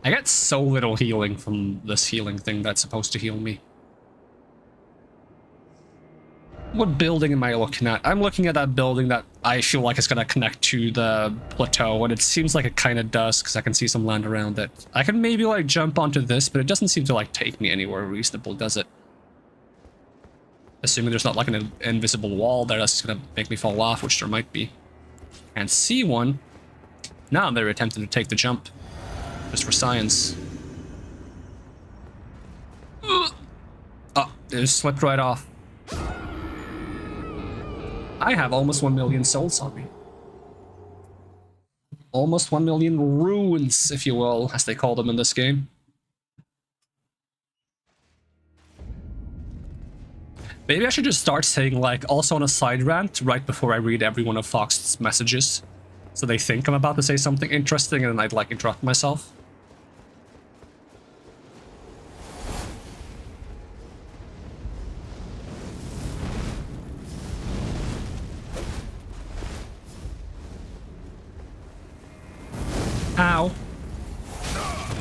I get so little healing from this healing thing that's supposed to heal me. What building am I looking at? I'm looking at that building that I feel like is going to connect to the plateau, and it seems like it kind of does, because I can see some land around it. I can maybe like jump onto this, but it doesn't seem to like take me anywhere reasonable, does it? Assuming there's not like an invisible wall there that's going to make me fall off, which there might be. Can't see one. Now I'm very tempted to take the jump. Just for science. Oh, it just slipped right off. I have almost 1 million souls on me. Almost 1 million runes, if you will, as they call them in this game. Maybe I should just start saying, like, also on a side rant right before I read every one of Fox's messages. So they think I'm about to say something interesting and then I'd, like, interrupt myself. Ow.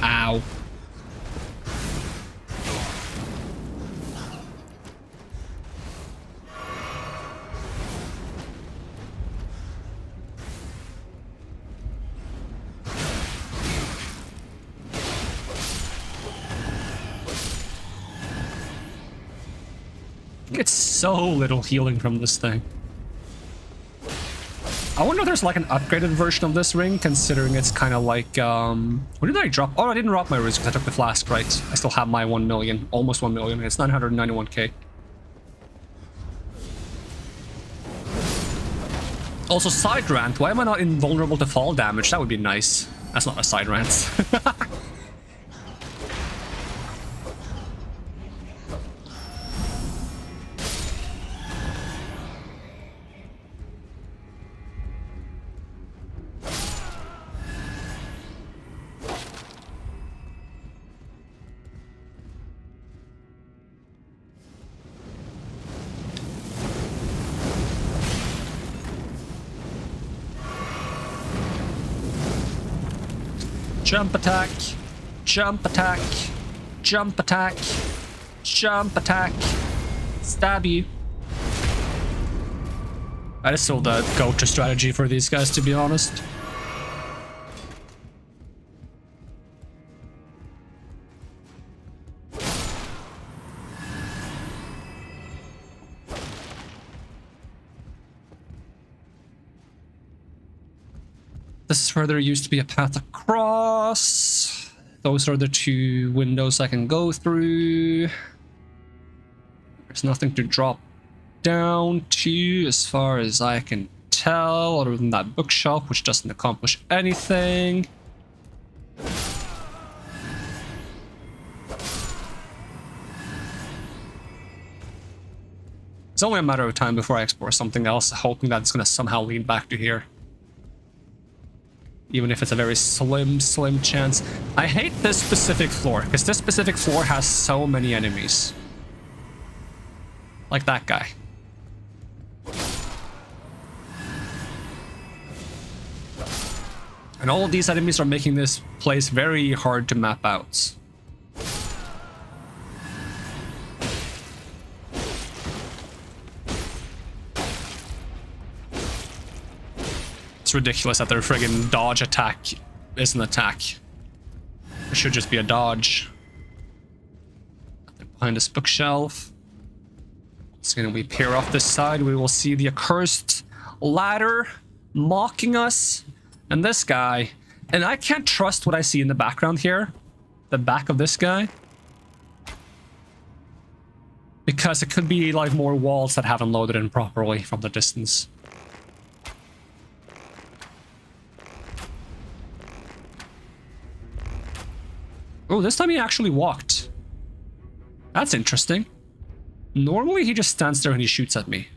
Ow. Get so little healing from this thing. I wonder if there's like an upgraded version of this ring, considering it's kind of like, what did I drop? Oh, I didn't drop my runes because I took the flask, right? I still have my 1 million, almost 1 million. It's 991k. Also, side rant, why am I not invulnerable to fall damage? That would be nice. That's not a side rant. Jump attack, jump attack, jump attack, jump attack, stab you. That is still the go-to strategy for these guys, to be honest. This is where there used to be a path across. Those are the 2 windows I can go through. There's nothing to drop down to as far as I can tell, other than that bookshelf, which doesn't accomplish anything. It's only a matter of time before I explore something else, hoping that it's going to somehow lead back to here. even if it's a very slim chance. I hate this specific floor, because this specific floor has so many enemies. Like that guy. And all of these enemies are making this place very hard to map out. It's ridiculous that their friggin' dodge attack is an attack. It should just be a dodge. Behind this bookshelf. So when we peer off this side, we will see the accursed ladder mocking us. And this guy. And I can't trust what I see in the background here. The back of this guy. Because it could be like more walls that haven't loaded in properly from the distance. Oh, this time he actually walked. That's interesting. Normally he just stands there and he shoots at me.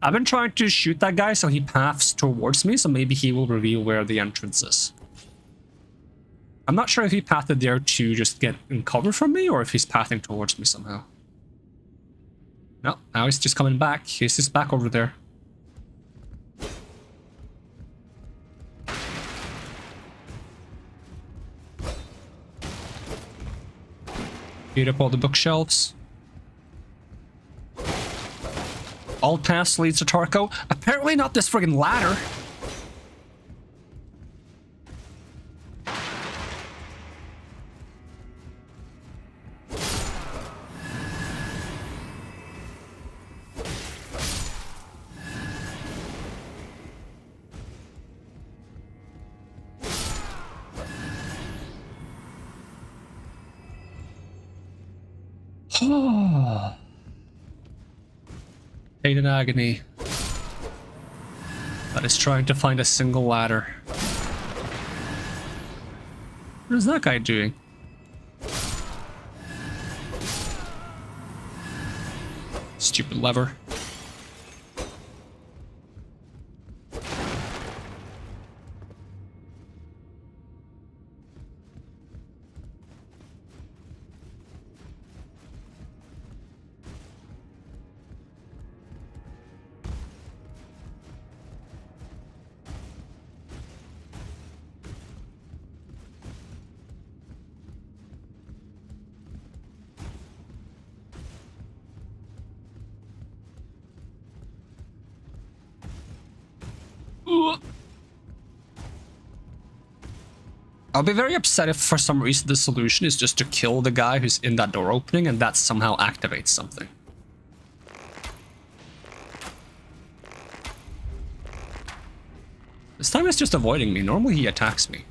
I've been trying to shoot that guy so he paths towards me, so maybe he will reveal where the entrance is. I'm not sure if he pathed there to just get in cover from me or if he's pathing towards me somehow. No, now he's just coming back. He's just back over there. Beat up all the bookshelves. All paths leads to Tarko. Apparently not this friggin' ladder. Pain and agony. That is trying to find a single ladder. What is that guy doing? Stupid lever. I'll be very upset if for some reason the solution is just to kill the guy who's in that door opening and that somehow activates something. This time it's just avoiding me. Normally he attacks me.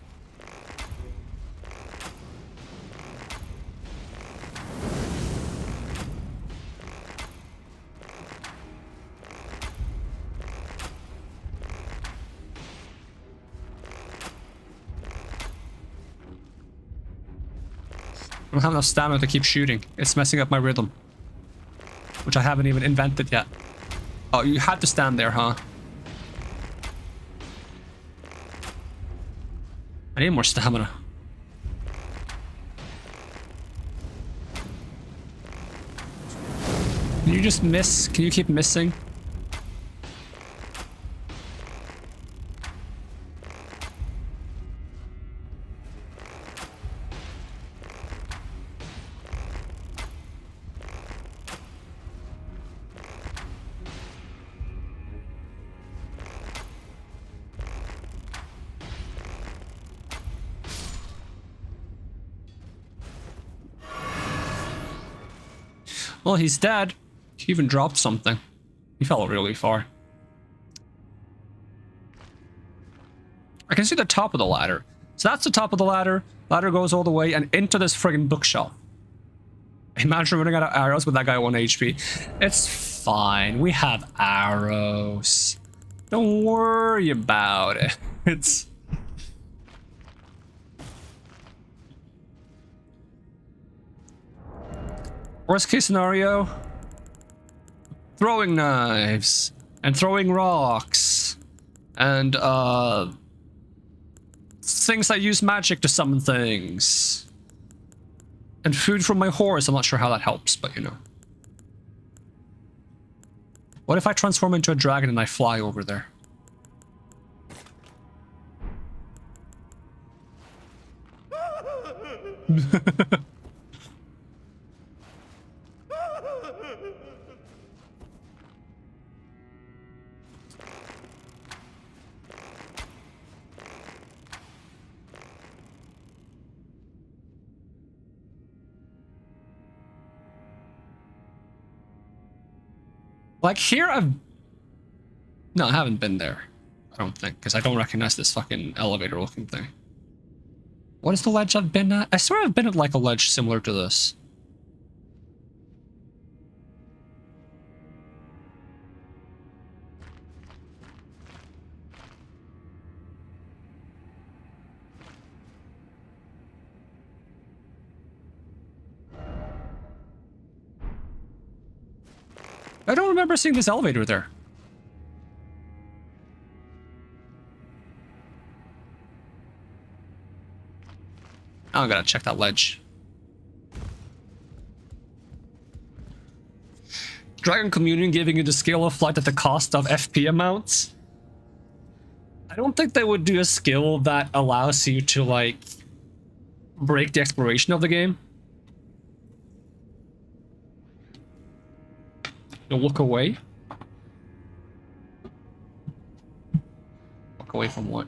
I don't have enough stamina to keep shooting. It's messing up my rhythm. Which I haven't even invented yet. Oh, you had to stand there, huh? I need more stamina. Can you just miss? Can you keep missing? Well, he's dead. He even dropped something. He fell really far. I can see the top of the ladder. So that's the top of the ladder. Ladder goes all the way and into this friggin' bookshelf. Imagine running out of arrows with that guy 1 HP. It's fine. We have arrows. Don't worry about it. It's... Worst case scenario, throwing knives and throwing rocks and things that use magic to summon things. And food from my horse. I'm not sure how that helps, but you know. What if I transform into a dragon and I fly over there? Like here, no, I haven't been there. I don't think, because I don't recognize this fucking elevator-looking thing. What is the ledge I've been at? I swear I've been at like a ledge similar to this. I don't remember seeing this elevator there. I gotta check that ledge. Dragon Communion giving you the skill of flight at the cost of FP amounts. I don't think they would do a skill that allows you to, like, break the exploration of the game. You'll look away. Look away from what?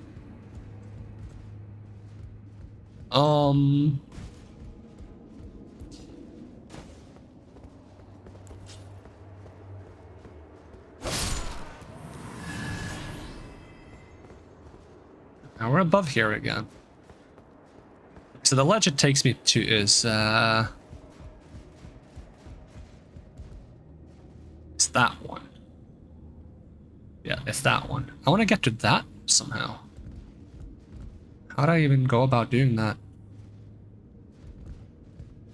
Now we're above here again. So the ledge it takes me to is, it's that one. Yeah, it's that one. I want to get to that somehow. How'd I even go about doing that?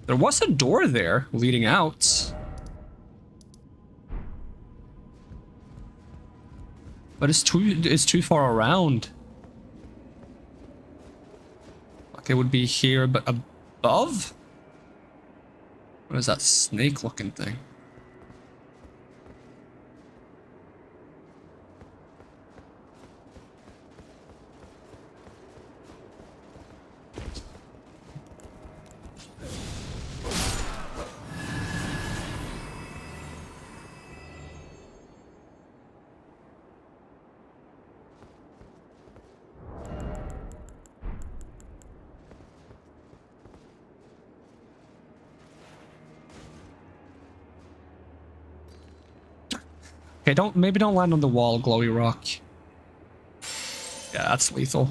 There was a door there leading out. But it's too far around. Like it would be here, but above? What is that snake looking thing? Okay, maybe don't land on the wall, glowy rock. Yeah, that's lethal.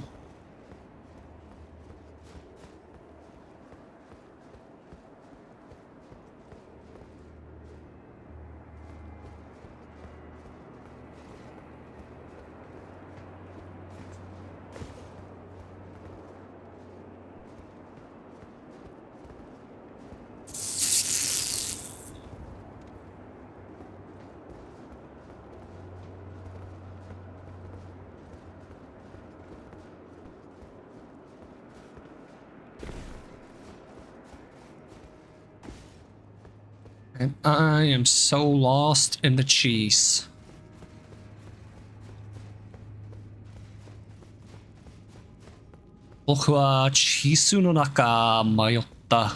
And I am so lost in the cheese. Boku wa chisu no naka mayotta.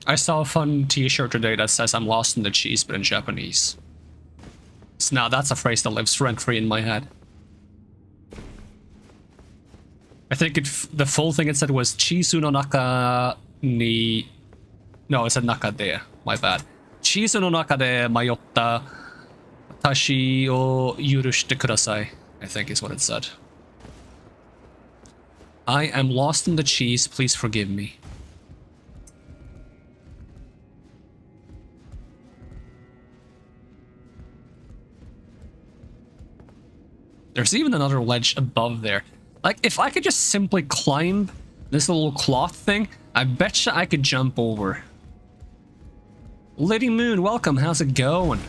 I saw a fun t-shirt today that says I'm lost in the cheese, but in Japanese. So now that's a phrase that lives rent-free in my head. I think the full thing it said was Chisu no naka ni... No, it said naka de. My bad. Chisu no naka de mayotta watashi o yurushite kudasai, I think is what it said. I am lost in the cheese, please forgive me. There's even another ledge above there. Like, if I could just simply climb this little cloth thing, I betcha I could jump over. Lady Moon, welcome. How's it going?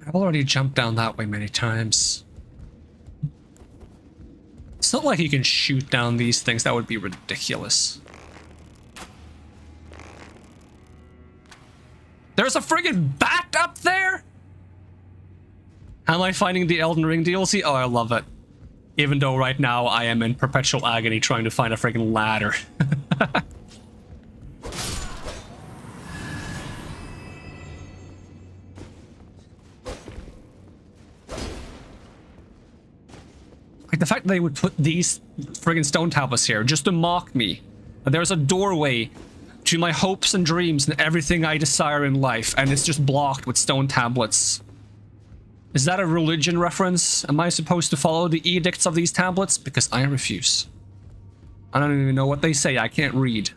I've already jumped down that way many times. It's not like you can shoot down these things. That would be ridiculous. There's a friggin' bat up there? Am I finding the Elden Ring DLC? Oh, I love it. Even though right now I am in perpetual agony trying to find a friggin' ladder. Like the fact that they would put these friggin' stone tablets here just to mock me. There's a doorway to my hopes and dreams and everything I desire in life, and it's just blocked with stone tablets. Is that a religion reference? Am I supposed to follow the edicts of these tablets? Because I refuse. I don't even know what they say. I can't read.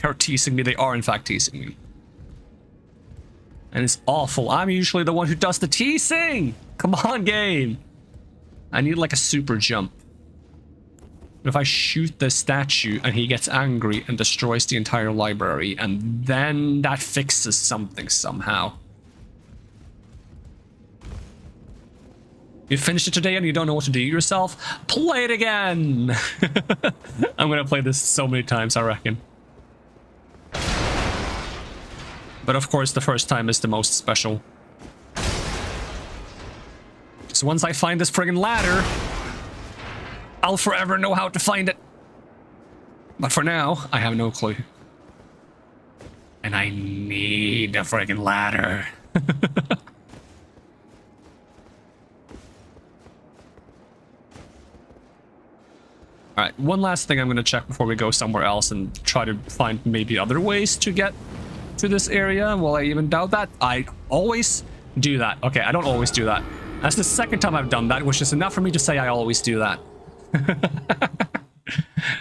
They're teasing me. They are in fact teasing me. And it's awful. I'm usually the one who does the teasing. Come on, game. I need like a super jump. If I shoot the statue and he gets angry and destroys the entire library, and then that fixes something somehow. You finished it today and you don't know what to do yourself? Play it again. I'm gonna play this so many times, I reckon. But of course, the first time is the most special. So once I find this friggin' ladder, I'll forever know how to find it. But for now, I have no clue. And I need a friggin' ladder. Alright, one last thing I'm gonna check before we go somewhere else and try to find maybe other ways to get to this area. Will I even doubt that? I always do that. Okay, I don't always do that. That's the second time I've done that, which is enough for me to say I always do that.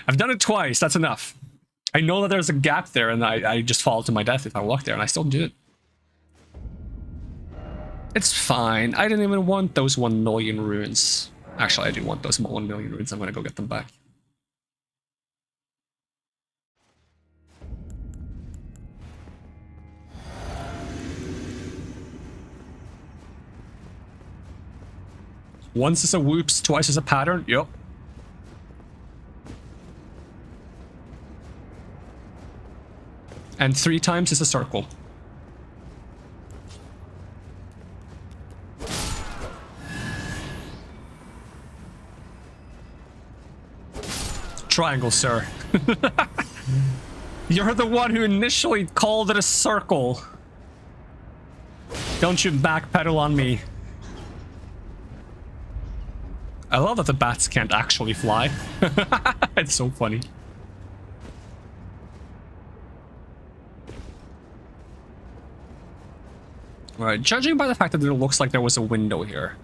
I've done it twice, that's enough. I know that there's a gap there and I just fall to my death if I walk there, and I still do it. It's fine. I didn't even want those 1 million runes. Actually, I do want those 1 million runes. I'm gonna go get them back. Once is a whoops, twice is a pattern. Yup. And 3 times is a circle. Triangle, sir. You're the one who initially called it a circle. Don't you backpedal on me. I love that the bats can't actually fly. It's so funny. Alright, judging by the fact that it looks like there was a window here.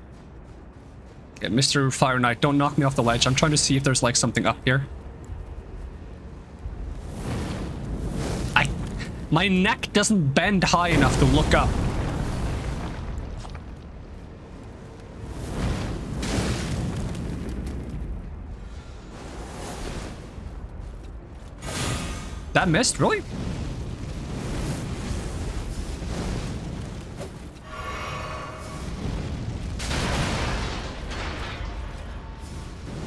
Okay, Mr. Fire Knight, don't knock me off the ledge. I'm trying to see if there's like something up here. My neck doesn't bend high enough to look up. That missed? Really?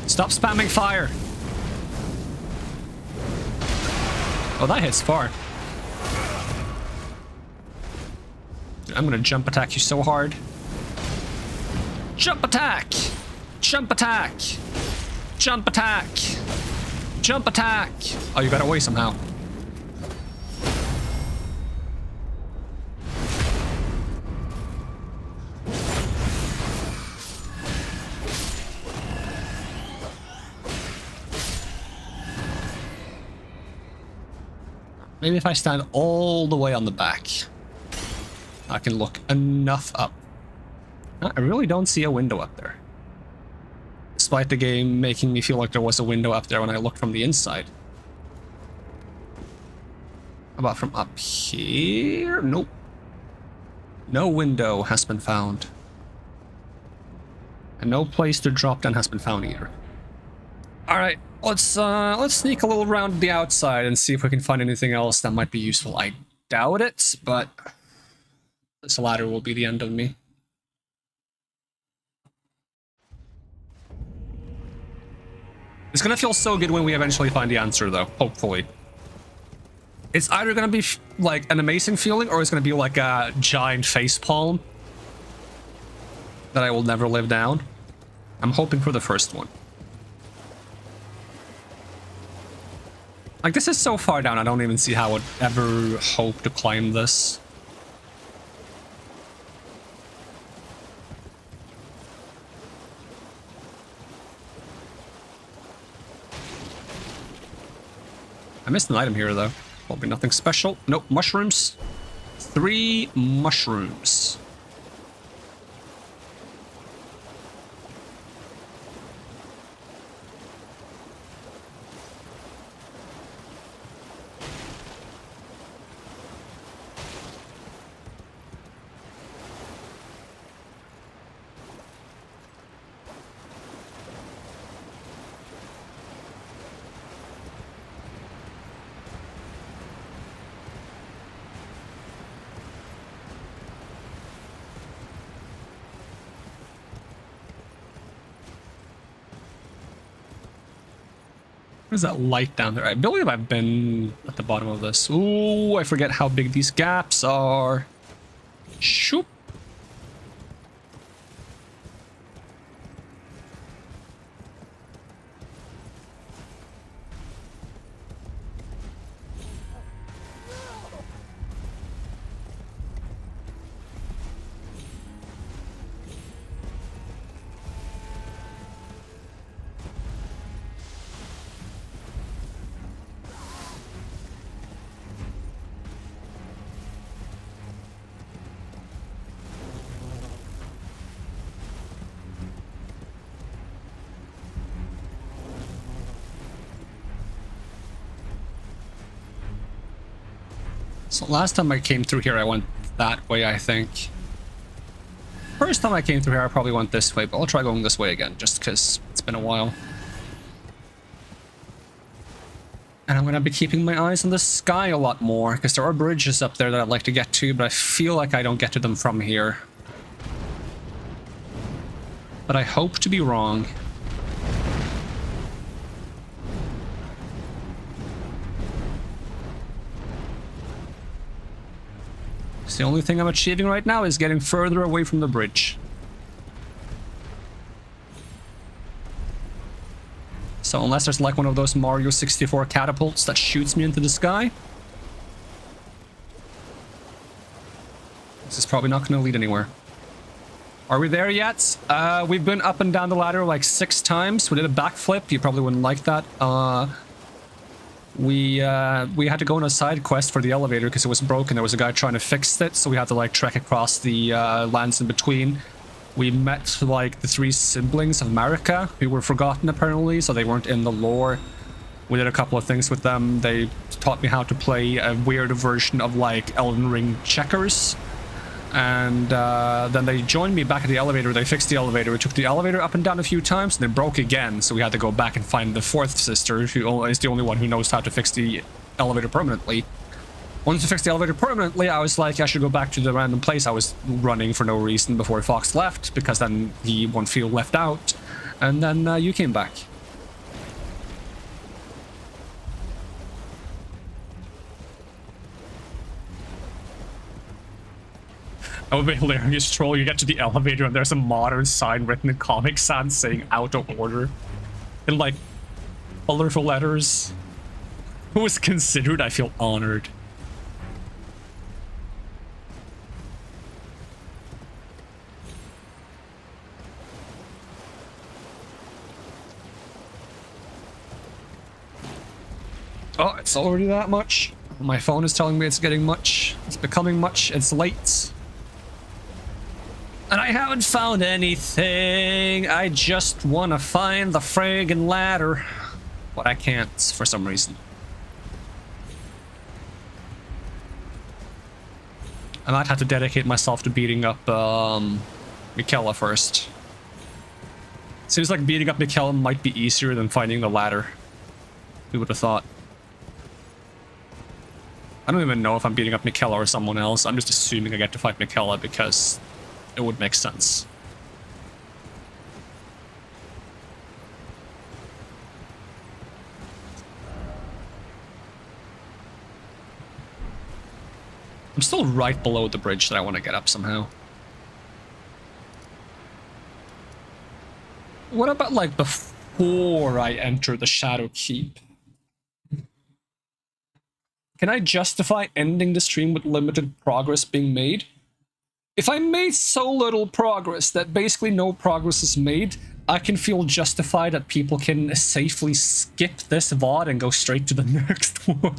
Stop spamming fire. Oh, that hits far. I'm gonna jump attack you so hard. Jump attack! Jump attack! Jump attack! Jump attack! Oh, you got away somehow. Maybe if I stand all the way on the back, I can look enough up. I really don't see a window up there. Despite the game making me feel like there was a window up there when I looked from the inside. How about from up here? Nope. No window has been found. And no place to drop down has been found either. Alright, let's sneak a little around the outside and see if we can find anything else that might be useful. I doubt it, but this ladder will be the end of me. It's gonna feel so good when we eventually find the answer, though, hopefully. It's either gonna be like an amazing feeling, or it's gonna be like a giant facepalm that I will never live down. I'm hoping for the first one. Like, this is so far down, I don't even see how I would ever hope to climb this. I missed an item here, though. Probably nothing special. Nope, mushrooms. 3 mushrooms. What is that light down there? I believe I've been at the bottom of this. Ooh, I forget how big these gaps are. Shoop. So last time I came through here, I went that way, I think. First time I came through here, I probably went this way, but I'll try going this way again, just because it's been a while. And I'm going to be keeping my eyes on the sky a lot more, because there are bridges up there that I'd like to get to, but I feel like I don't get to them from here. But I hope to be wrong. The only thing I'm achieving right now is getting further away from the bridge. So unless there's like one of those Mario 64 catapults that shoots me into the sky, this is probably not going to lead anywhere. Are we there yet? We've been up and down the ladder like 6 times. We did a backflip. You probably wouldn't like that. We had to go on a side quest for the elevator because it was broken. There was a guy trying to fix it, so we had to like trek across the lands in between. We met like the 3 siblings of Marika, who were forgotten apparently, so they weren't in the lore. We did a couple of things with them. They taught me how to play a weird version of like Elden Ring checkers. And then they joined me back at the elevator. They fixed the elevator. We took the elevator up and down a few times, and it broke again. So we had to go back and find the 4th sister, who is the only one who knows how to fix the elevator permanently. Once we fixed the elevator permanently, I was like, I should go back to the random place I was running for no reason before Fox left, because then he won't feel left out. And then you came back. That would be a hilarious troll. You get to the elevator and there's a modern sign written in Comic Sans saying out of order. In like colorful letters. Who was considered? I feel honored. Oh, it's already that much. My phone is telling me it's getting much. It's becoming much. It's late. And I haven't found anything. I just want to find the friggin' ladder. But I can't for some reason. I might have to dedicate myself to beating up Mikella first. Seems like beating up Mikella might be easier than finding the ladder. Who would have thought? I don't even know if I'm beating up Mikella or someone else. I'm just assuming I get to fight Mikella because it would make sense. I'm still right below the bridge that I want to get up somehow. What about, like, before I enter the Shadow Keep? Can I justify ending the stream with limited progress being made? If I made so little progress that basically no progress is made, I can feel justified that people can safely skip this VOD and go straight to the next one.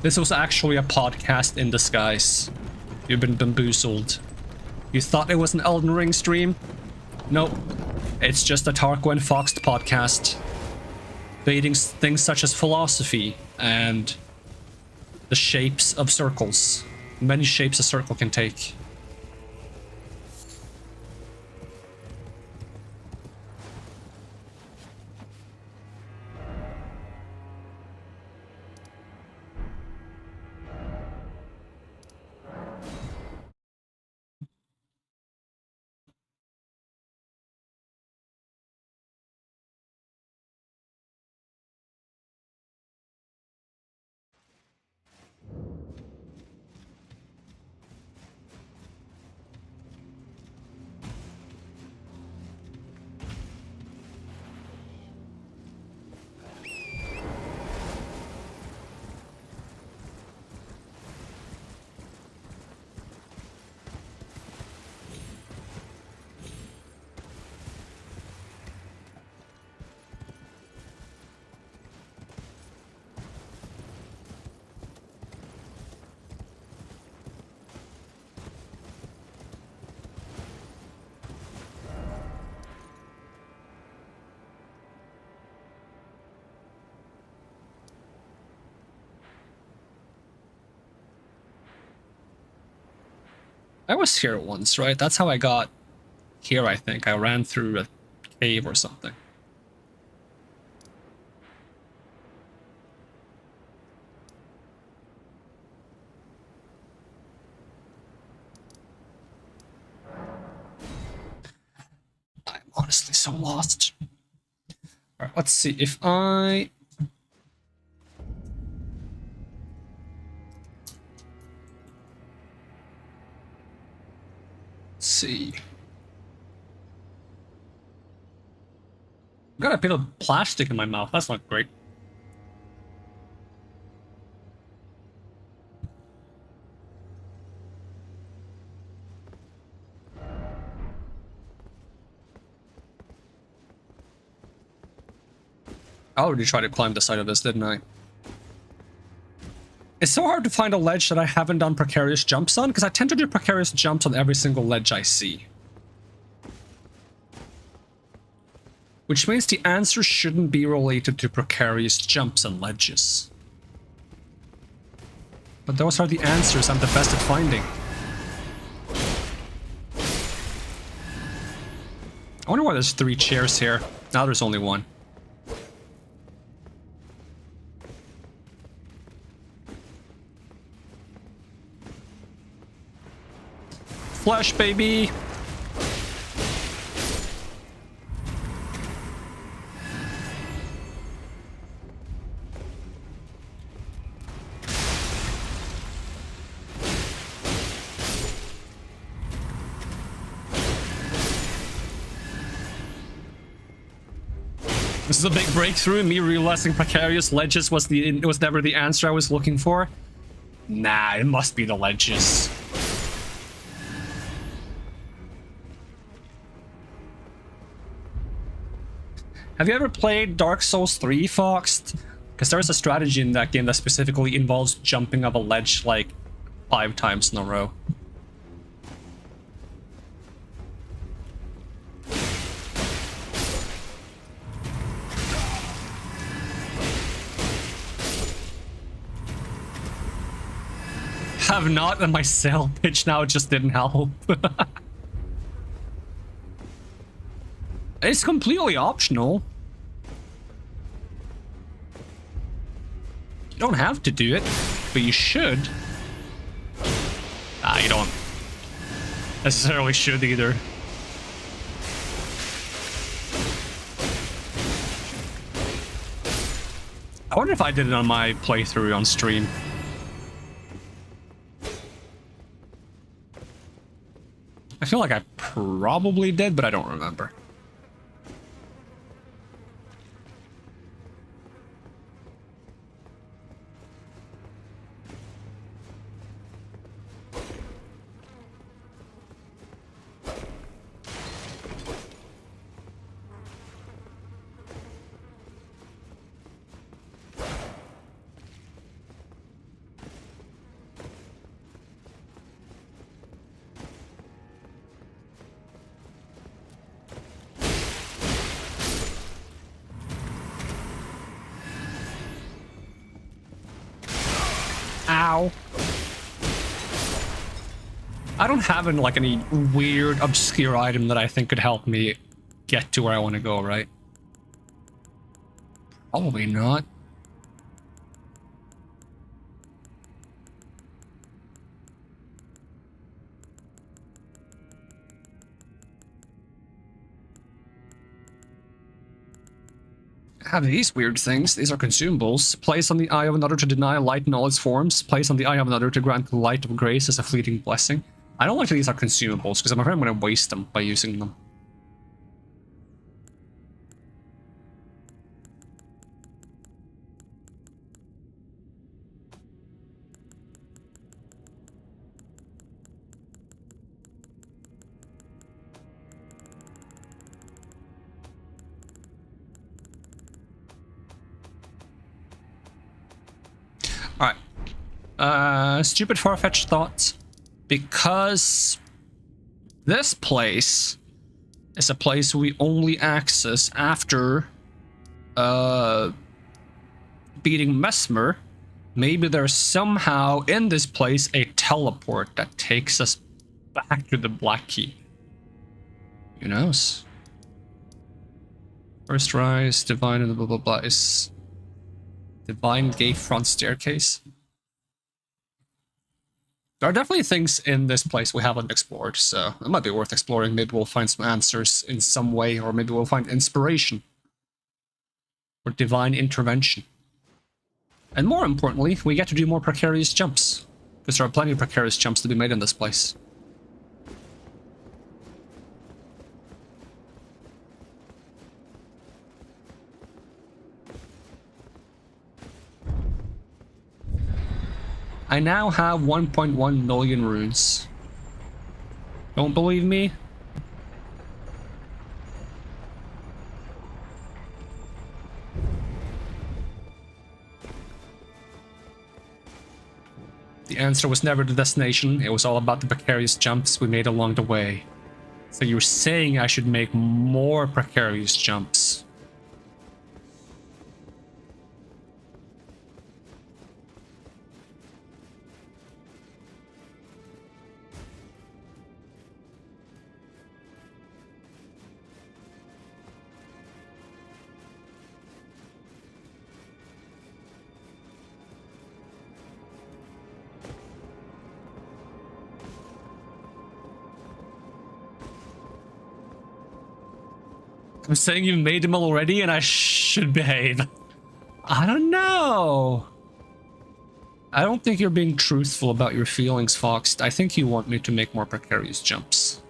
This was actually a podcast in disguise. You've been bamboozled. You thought it was an Elden Ring stream? Nope. It's just a Tarko and Foxed podcast. Debating things such as philosophy and the shapes of circles. Many shapes a circle can take. I was here once, right? That's how I got here, I think. I ran through a cave or something. I'm honestly so lost. Alright, let's see. If I... see. Got a bit of plastic in my mouth. That's not great. I already tried to climb the side of this, didn't I? It's so hard to find a ledge that I haven't done precarious jumps on, because I tend to do precarious jumps on every single ledge I see. Which means the answer shouldn't be related to precarious jumps and ledges. But those are the answers I'm the best at finding. I wonder why there's 3 chairs here. Now there's only 1. Flash, baby! This is a big breakthrough, me realizing precarious ledges was never the answer I was looking for. Nah, it must be the ledges. Have you ever played Dark Souls 3, Fox? Because there's a strategy in that game that specifically involves jumping off a ledge like 5 times in a row. Have not, and my sale pitch now just didn't help. It's completely optional. You don't have to do it, but you should. You don't necessarily should either. I wonder if I did it on my playthrough on stream. I feel like I probably did, but I don't remember. Ow. I don't have any weird, obscure item that I think could help me get to where I want to go, right? Probably not. Have these weird things. These are consumables. Place on the eye of another to deny light in all its forms. Place on the eye of another to grant the light of grace as a fleeting blessing. I don't like that these are consumables, because I'm afraid I'm going to waste them by using them. Alright. Stupid far-fetched thoughts. Because this place is a place we only access after beating Mesmer. Maybe there's somehow in this place a teleport that takes us back to the Black Keep. Who knows? First rise, divine, and blah blah blah is divine gate front staircase. There are definitely things in this place we haven't explored, so it might be worth exploring. Maybe we'll find some answers in some way, or maybe we'll find inspiration or divine intervention. And more importantly, we get to do more precarious jumps, because there are plenty of precarious jumps to be made in this place. I now have 1.1 million runes. Don't believe me? The answer was never the destination. It was all about the precarious jumps we made along the way. So you're saying I should make more precarious jumps? I'm saying you've made them already and I should behave. I don't know. I don't think you're being truthful about your feelings, Fox. I think you want me to make more precarious jumps.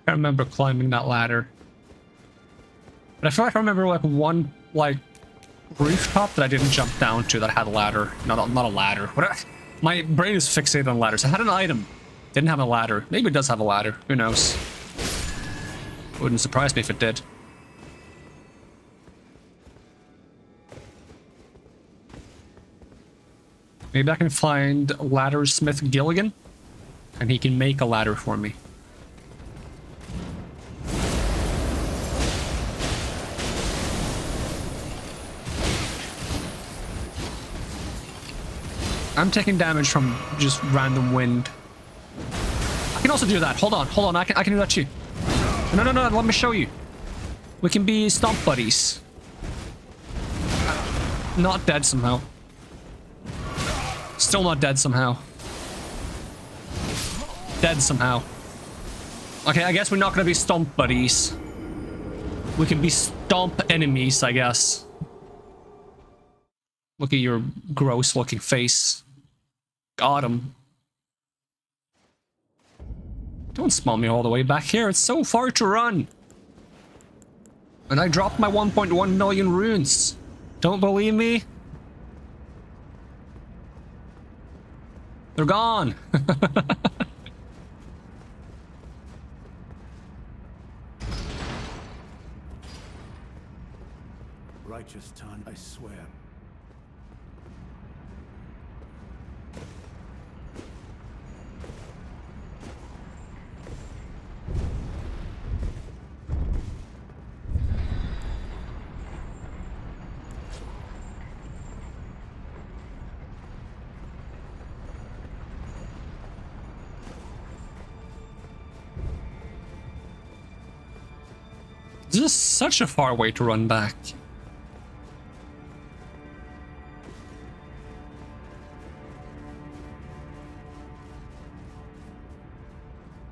I remember climbing that ladder. But I feel like I remember like one like rooftop that I didn't jump down to that had a ladder. Not a ladder. My brain is fixated on ladders. I had an item. Didn't have a ladder. Maybe it does have a ladder. Who knows? Wouldn't surprise me if it did. Maybe I can find Laddersmith Gilligan, and he can make a ladder for me. I'm taking damage from just random wind. I can also do that. Hold on. I can do that too. No, let me show you. We can be stomp buddies. Not dead somehow. Still not dead somehow. Dead somehow. Okay, I guess we're not gonna be stomp buddies. We can be stomp enemies, I guess. Look at your gross looking face. Got him. Don't smell me all the way back here. It's so far to run. And I dropped my 1.1 million runes. Don't believe me? They're gone. Righteous ton, I swear. This is such a far way to run back.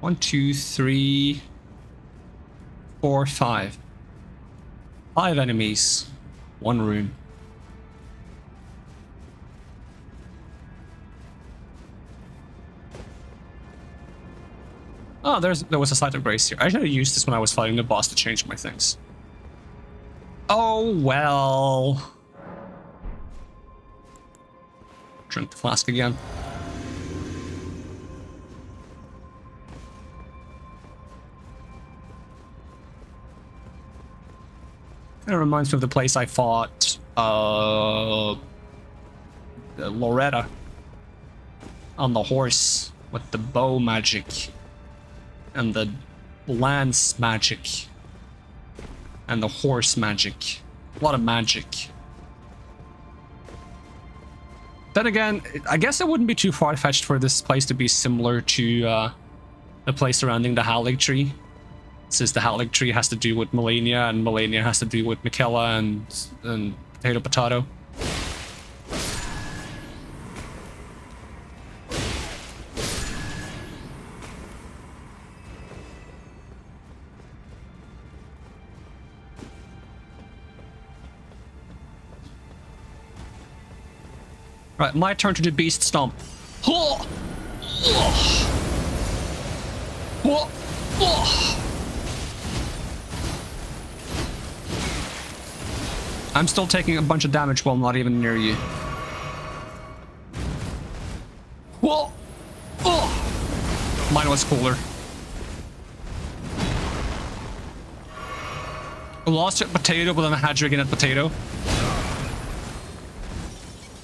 One, two, three, four, five. 5 enemies. 1 rune. Oh, there was a site of grace here. I should have used this when I was fighting the boss to change my things. Oh, well. Drink the flask again. It reminds me of the place I fought Loretta on the horse with the bow magic and the lance magic and the horse magic. A lot of magic. Then again, I guess it wouldn't be too far-fetched for this place to be similar to the place surrounding the Hidetaka, since the Hidetaka has to do with Melania, and Melania has to do with Mikela and Potato. Right, my turn to do Beast Stomp. I'm still taking a bunch of damage while I'm not even near you. Mine was cooler. I lost at Potato, but then I had to again at Potato.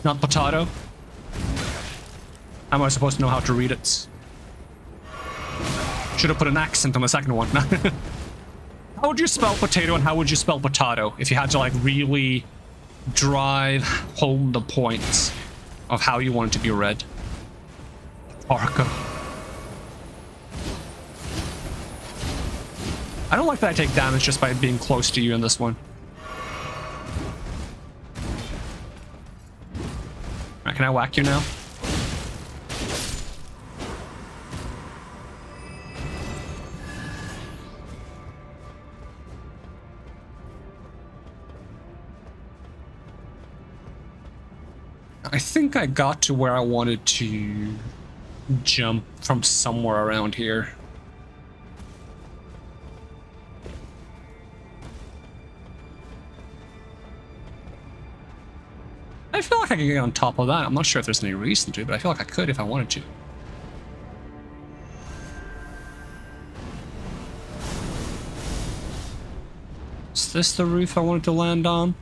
Not potato. How am I supposed to know how to read it? Should have put an accent on the second one. How would you spell potato and how would you spell potato if you had to like really drive home the point of how you want it to be read? Tarko. I don't like that I take damage just by being close to you in this one. Alright, can I whack you now? I think I got to where I wanted to jump from somewhere around here. I feel like I could get on top of that. I'm not sure if there's any reason to, but I feel like I could if I wanted to. Is this the roof I wanted to land on?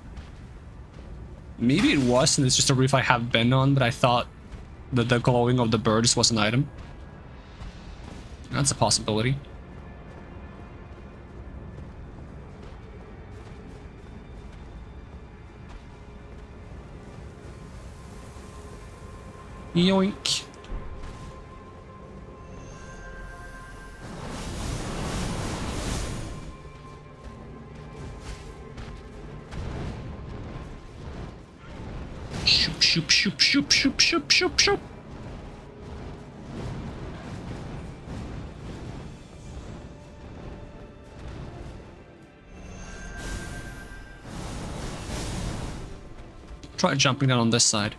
Maybe it was, and it's just a roof I have been on, but I thought that the glowing of the birds was an item. That's a possibility. Yoink. Shoop, shoop, shoop, shoop, shoop, shoop, shoop, shoop. Try jumping down on this side.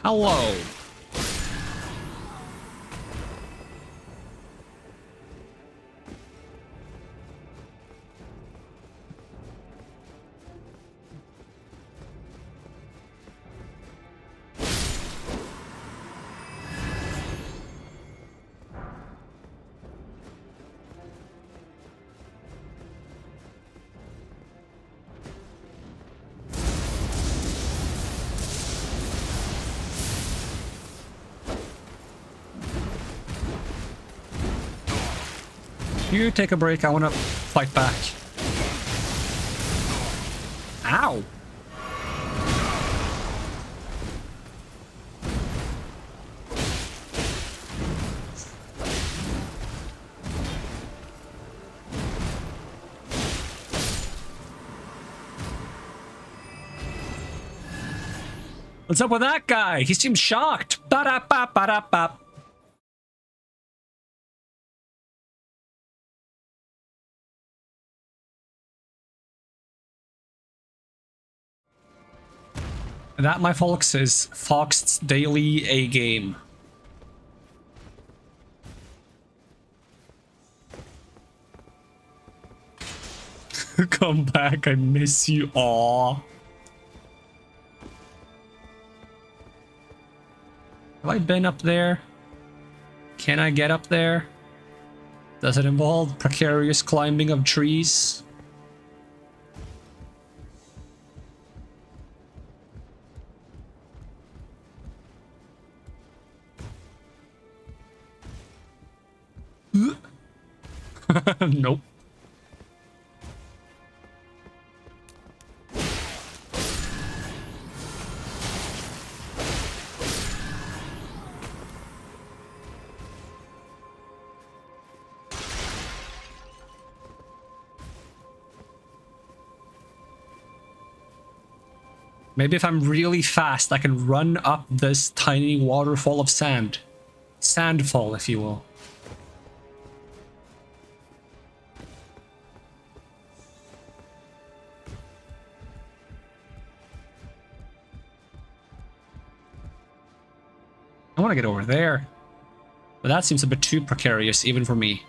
Hello. You take a break, I wanna fight back. Ow! What's up with that guy? He seems shocked. Ba-da-ba-ba-da-ba. That, my folks, is Fox's daily A game. Come back, I miss you. Aww. Have I been up there? Can I get up there? Does it involve precarious climbing of trees? Nope. Maybe if I'm really fast, I can run up this tiny waterfall of sand. Sandfall, if you will. I want to get over there, but that seems a bit too precarious even for me.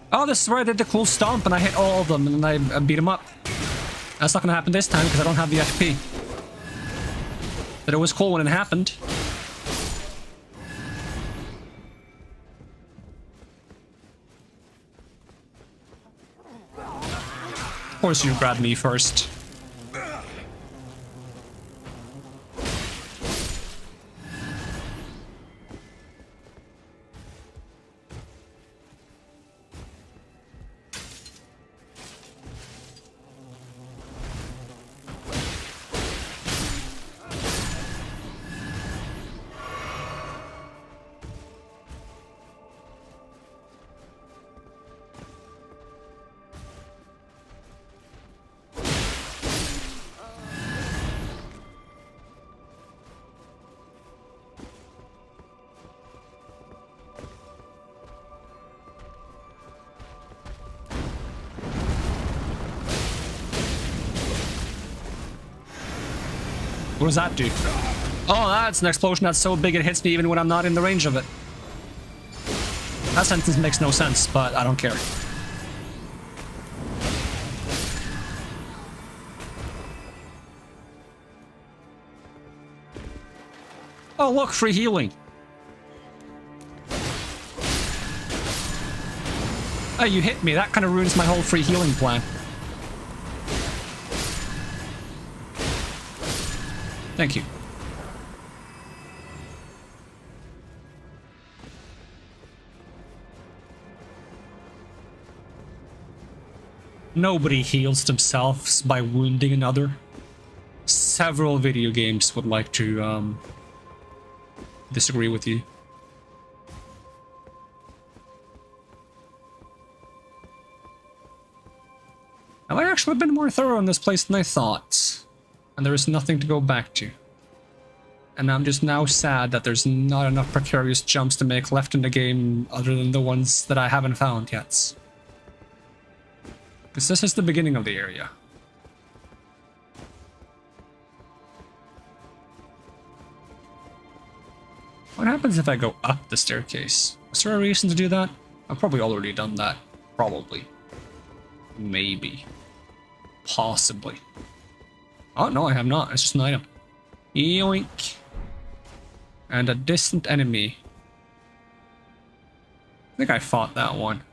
Oh, this is where I did the cool stomp and I hit all of them and then I beat them up. That's not gonna happen this time because I don't have the FP. But it was cool when it happened. Of course you grab me first. What does that do? Oh, that's an explosion that's so big it hits me even when I'm not in the range of it. That sentence makes no sense, but I don't care. Oh, look, free healing. Oh, you hit me. That kind of ruins my whole free healing plan. Thank you. Nobody heals themselves by wounding another. Several video games would like to disagree with you. Have I actually been more thorough in this place than I thought? And there is nothing to go back to. And I'm just now sad that there's not enough precarious jumps to make left in the game other than the ones that I haven't found yet. Because this is the beginning of the area. What happens if I go up the staircase? Is there a reason to do that? I've probably already done that. Probably. Maybe. Possibly. Oh, no, I have not. It's just an item. Yoink. And a distant enemy. I think I fought that one.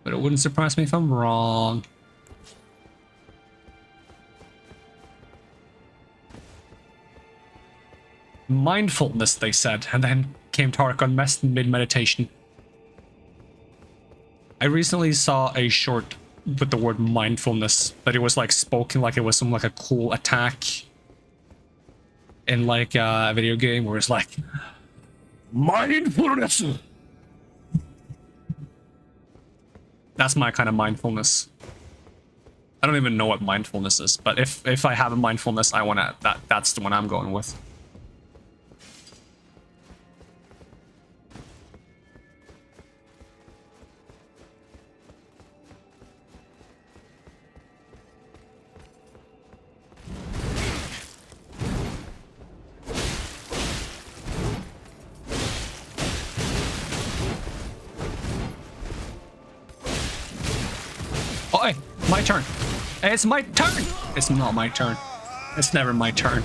But it wouldn't surprise me if I'm wrong. Mindfulness, they said, and then came Tarko and messed mid-meditation. I recently saw a short with the word mindfulness, but it was like spoken like it was some like a cool attack in like a video game where it's like mindfulness. That's my kind of mindfulness. I don't even know what mindfulness is, but if I have a mindfulness, I want to that's the one I'm going with. Oh, hey, my turn. It's my turn. It's not my turn. It's never my turn.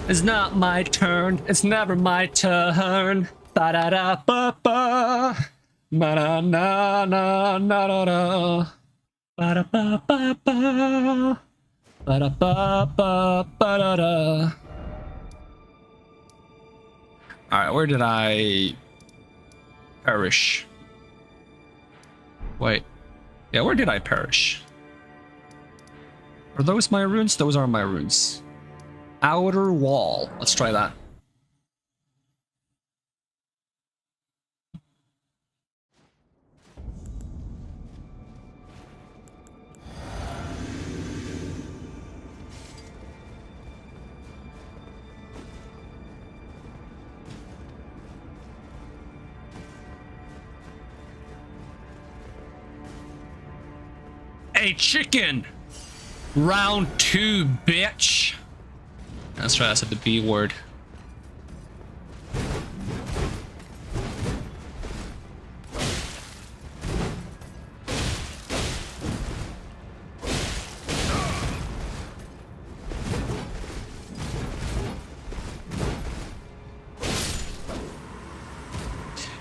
It's not my turn. It's never my turn. Ba da da ba ba. Ba da na na na da da. Ba da ba ba ba. Ba da ba ba ba da da. All right, where did I perish? Wait. Yeah, where did I perish? Are those my runes? Those are my runes. Outer wall. Let's try that. Hey, chicken! Round 2, bitch! That's right, I said the B word.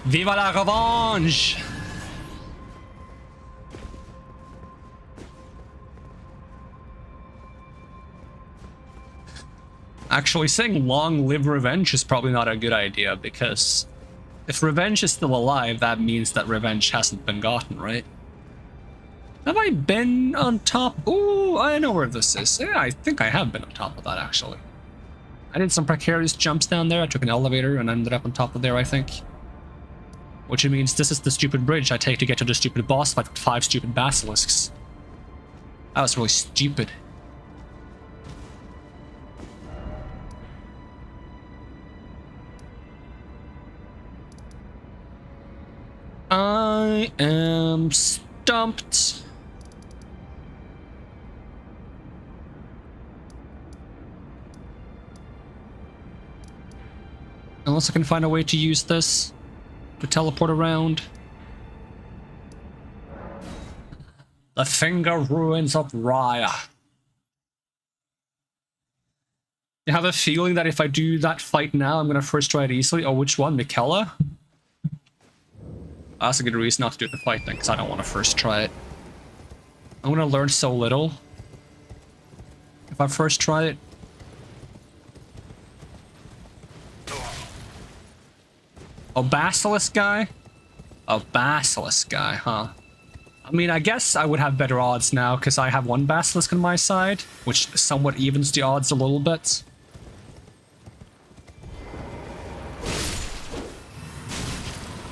Viva la revanche! Actually, saying long live Revenge is probably not a good idea, because if Revenge is still alive, that means that Revenge hasn't been gotten, right? Have I been on top? Ooh, I know where this is. Yeah, I think I have been on top of that, actually. I did some precarious jumps down there. I took an elevator and ended up on top of there, I think. Which means this is the stupid bridge I take to get to the stupid boss fight with 5 stupid basilisks. That was really stupid. I am stumped. Unless I can find a way to use this to teleport around. The Finger Ruins of Raya. I have a feeling that if I do that fight now, I'm gonna first try it easily. Oh, which one? Mikella? That's a good reason not to do the fight then, because I don't want to first try it. I'm gonna learn so little if I first try it. A basilisk guy? A basilisk guy, huh? I mean, I guess I would have better odds now because I have 1 basilisk on my side, which somewhat evens the odds a little bit.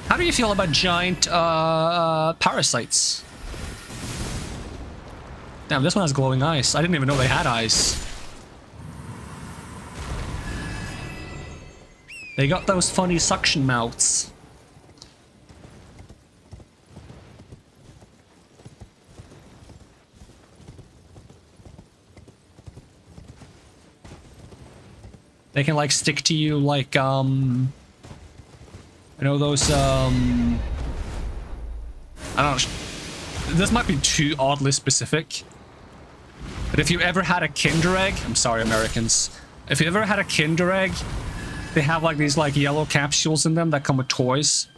How do you feel about giant parasites? Damn, this one has glowing eyes. I didn't even know they had eyes. They got those funny suction mouths. They can like stick to you like you know those I don't know. This might be too oddly specific. But if you ever had a Kinder Egg, I'm sorry Americans. If you ever had a Kinder Egg, they have like these like yellow capsules in them that come with toys.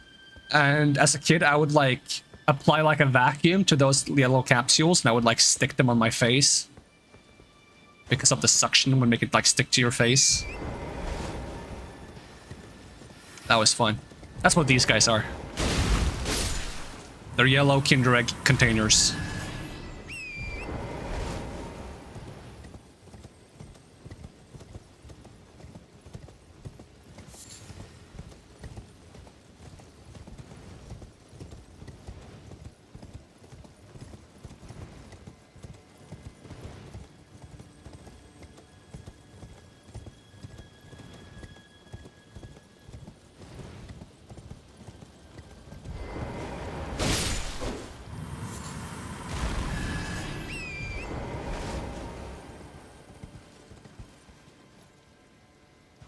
And as a kid, I would like apply like a vacuum to those yellow capsules and I would like stick them on my face. Because of the suction would make it like stick to your face. That was fun. That's what these guys are. They're yellow Kinder Egg containers.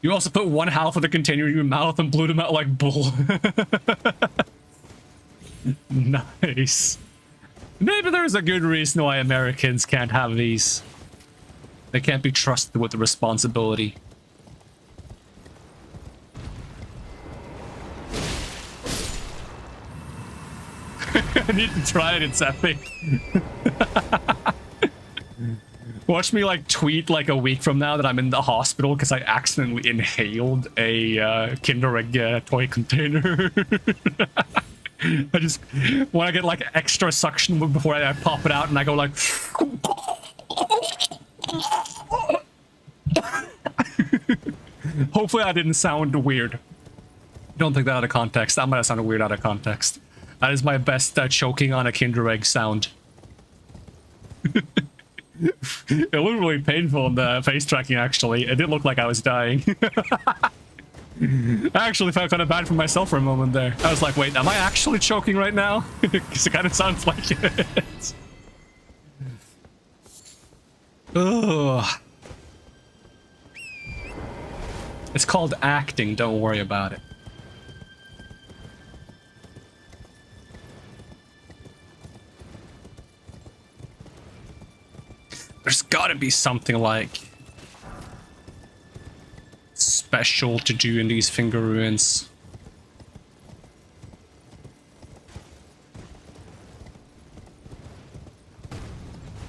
You also put 1 half of the container in your mouth and blew them out like bull. Nice. Maybe there's a good reason why Americans can't have these. They can't be trusted with the responsibility. I need to try it, it's epic. Watch me like tweet like a week from now that I'm in the hospital because I accidentally inhaled a Kinder Egg toy container. I just when I get like extra suction before I pop it out and I go like hopefully that didn't sound weird. Don't take that out of context. That might have sounded weird out of context. That is my best choking on a Kinder Egg sound. It looked really painful in the face tracking, actually. It did look like I was dying. I actually felt kind of bad for myself for a moment there. I was like, wait, am I actually choking right now? Because it kind of sounds like it. Ugh. It's called acting, don't worry about it. There's gotta be something like special to do in these finger ruins.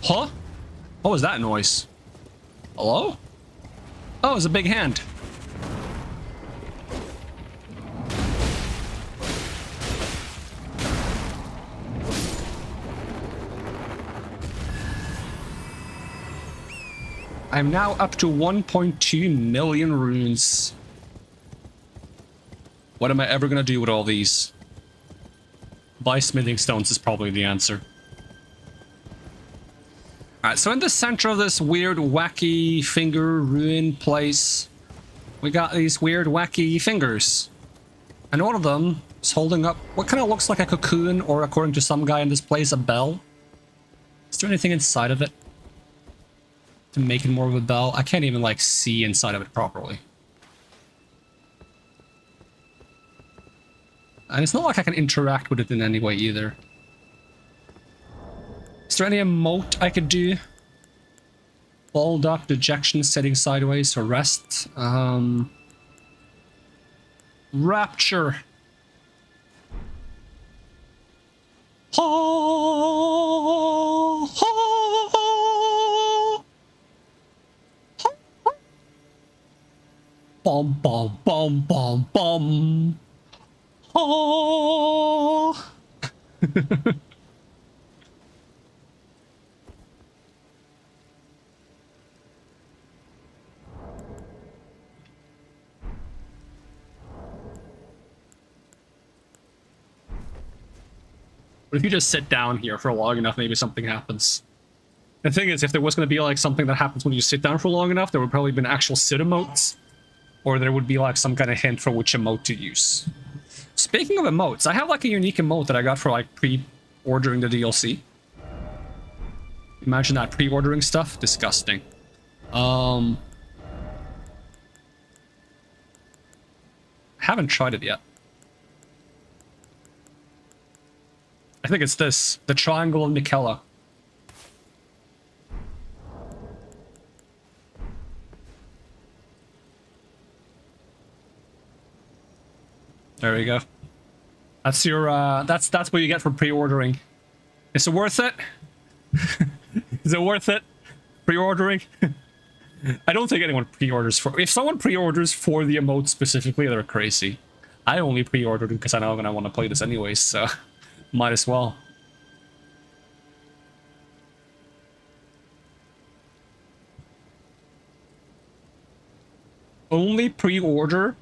Huh? What was that noise? Hello? Oh, it's a big hand. I'm now up to 1.2 million runes. What am I ever gonna do with all these? Buy smithing stones is probably the answer. Alright, so in the center of this weird, wacky finger ruin place, we got these weird, wacky fingers. And one of them is holding up what kind of looks like a cocoon, or according to some guy in this place, a bell. Is there anything inside of it to make it more of a bell? I can't even, like, see inside of it properly. And it's not like I can interact with it in any way either. Is there any emote I could do? Balled up, dejection, sitting sideways, or rest? Rapture. Ha, ha, ha. Bum, bum, bum, bum, bum. Oh. But if you just sit down here for long enough, maybe something happens. The thing is, if there was going to be like something that happens when you sit down for long enough, there would probably be actual sit emotes, or there would be like some kind of hint for which emote to use. Speaking of emotes, I have like a unique emote that I got for like pre-ordering the DLC. Imagine that, pre-ordering stuff. Disgusting. I haven't tried it yet. I think it's this, the Triangle of Mikella. There we go. That's your, that's what you get for pre-ordering. Is it worth it? Is it worth it? Pre-ordering? I don't think anyone pre-orders for... If someone pre-orders for the emote specifically, they're crazy. I only pre-ordered because I know I'm gonna want to play this anyways, so... Might as well. Only pre-order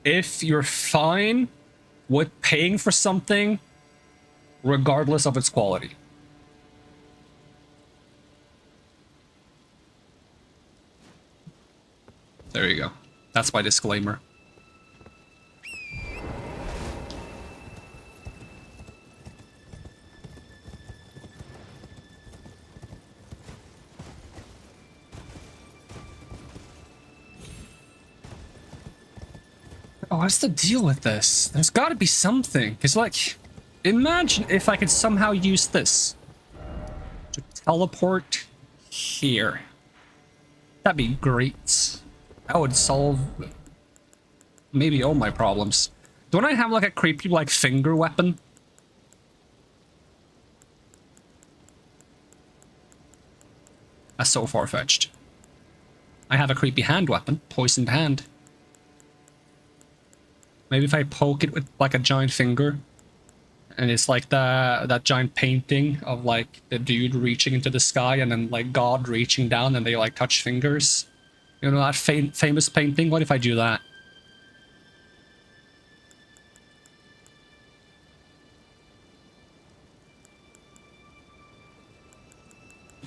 if you're fine with paying for something regardless of its quality. There you go. That's my disclaimer. Oh, what's the deal with this? There's got to be something. Because, like, imagine if I could somehow use this to teleport here. That'd be great. That would solve maybe all my problems. Don't I have, like, a creepy, like, finger weapon? That's so far-fetched. I have a creepy hand weapon. Poisoned hand. Maybe if I poke it with like a giant finger, and it's like that giant painting of like the dude reaching into the sky and then like God reaching down and they like touch fingers. You know that famous painting? What if I do that?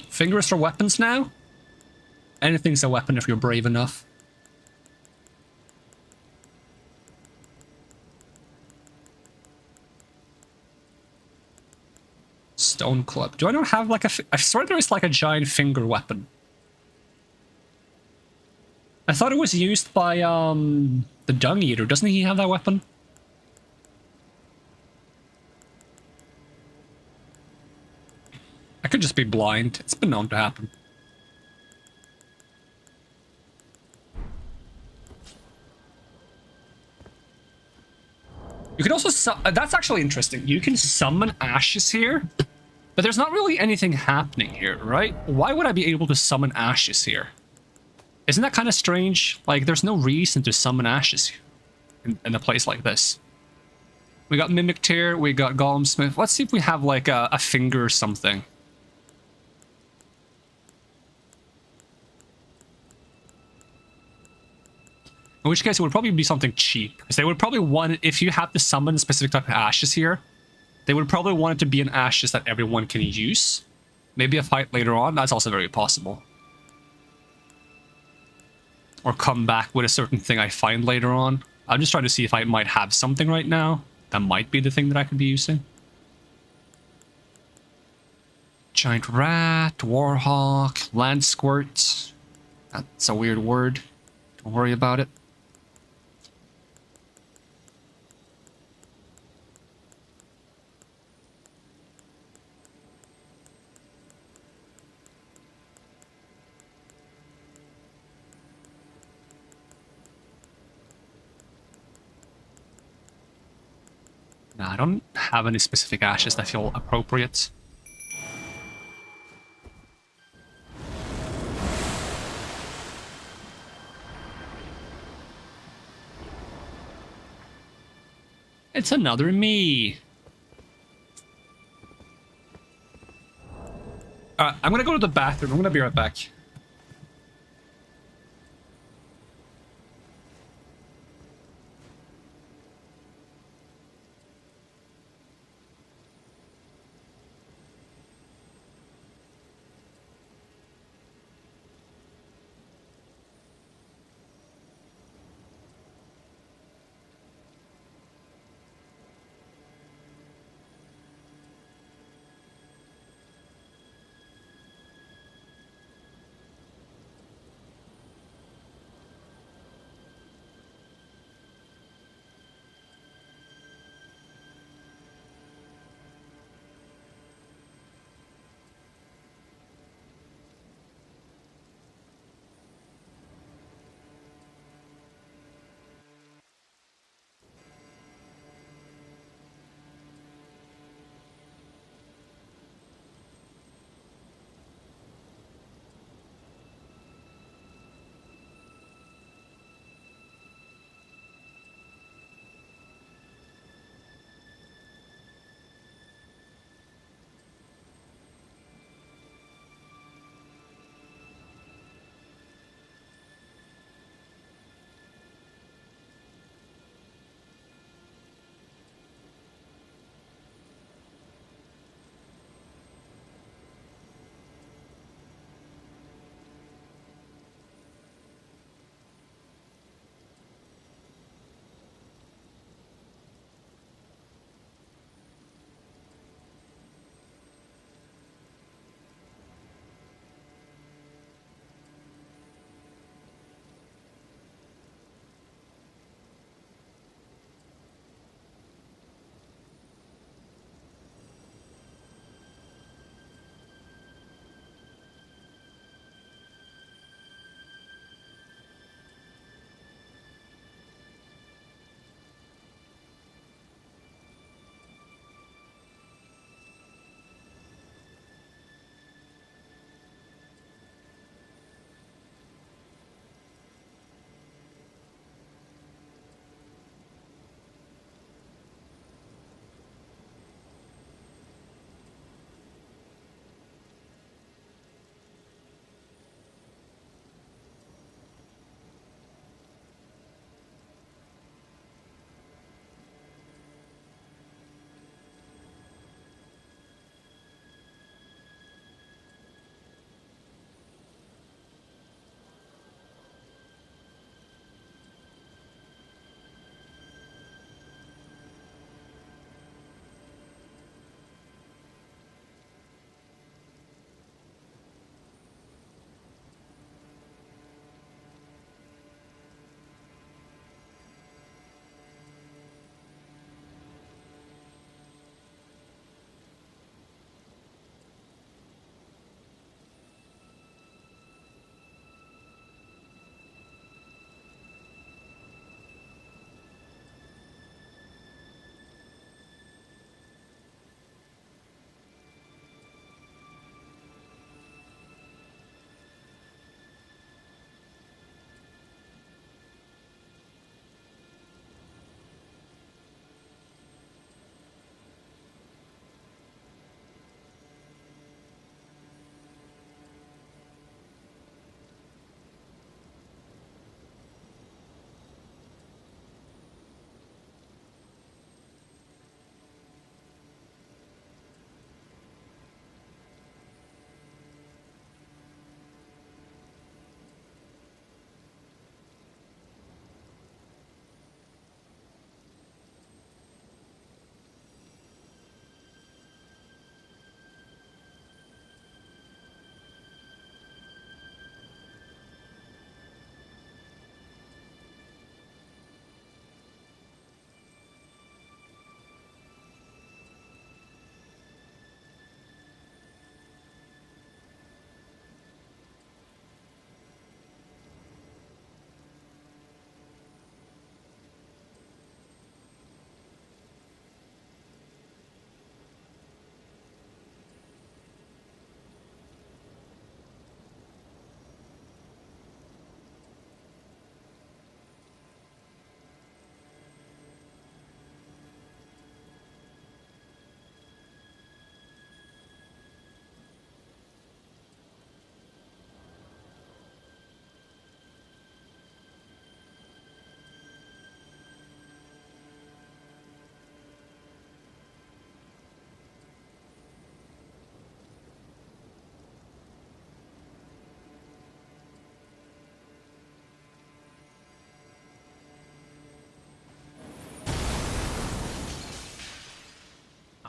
Fingers are weapons now? Anything's a weapon if you're brave enough. Stone club. Do I not have like a... I swear there is like a giant finger weapon. I thought it was used by the Dung Eater. Doesn't he have that weapon? I could just be blind. It's been known to happen. You can also... that's actually interesting. You can summon ashes here, but there's not really anything happening here, right? Why would I be able to summon ashes here? Isn't that kind of strange? Like, there's no reason to summon ashes in a place like this. We got Mimic Tear, we got Golem Smith. Let's see if we have, like, a finger or something. In which case, it would probably be something cheap. Because they would probably want it, if you have to summon a specific type of ashes here, they would probably want it to be an ashes that everyone can use. Maybe a fight later on, that's also very possible. Or come back with a certain thing I find later on. I'm just trying to see if I might have something right now. That might be the thing that I could be using. Giant Rat, Warhawk, Land Squirt. That's a weird word. Don't worry about it. Nah, I don't have any specific ashes that feel appropriate. It's another me. I'm gonna go to the bathroom. I'm gonna be right back.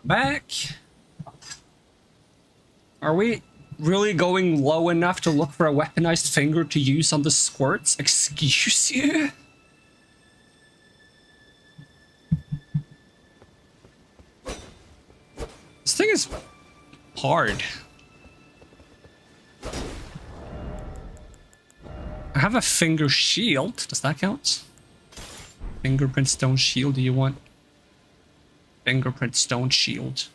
Back. Are we really going low enough to look for a weaponized finger to use on the squirts? Excuse you? This thing is hard. I have a finger shield. Does that count? Fingerprint stone shield. Do you want fingerprint stone shield?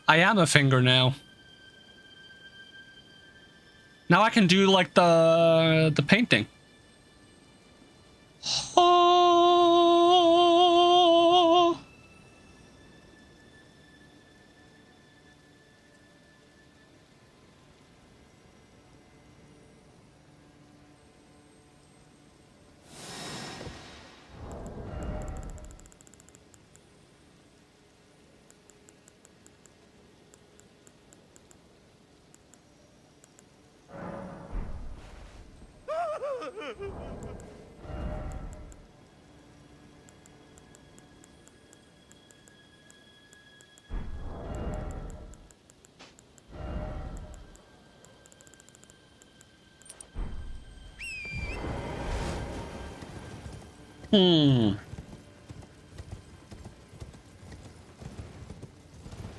I am a finger now. Now I can do like the painting. Oh.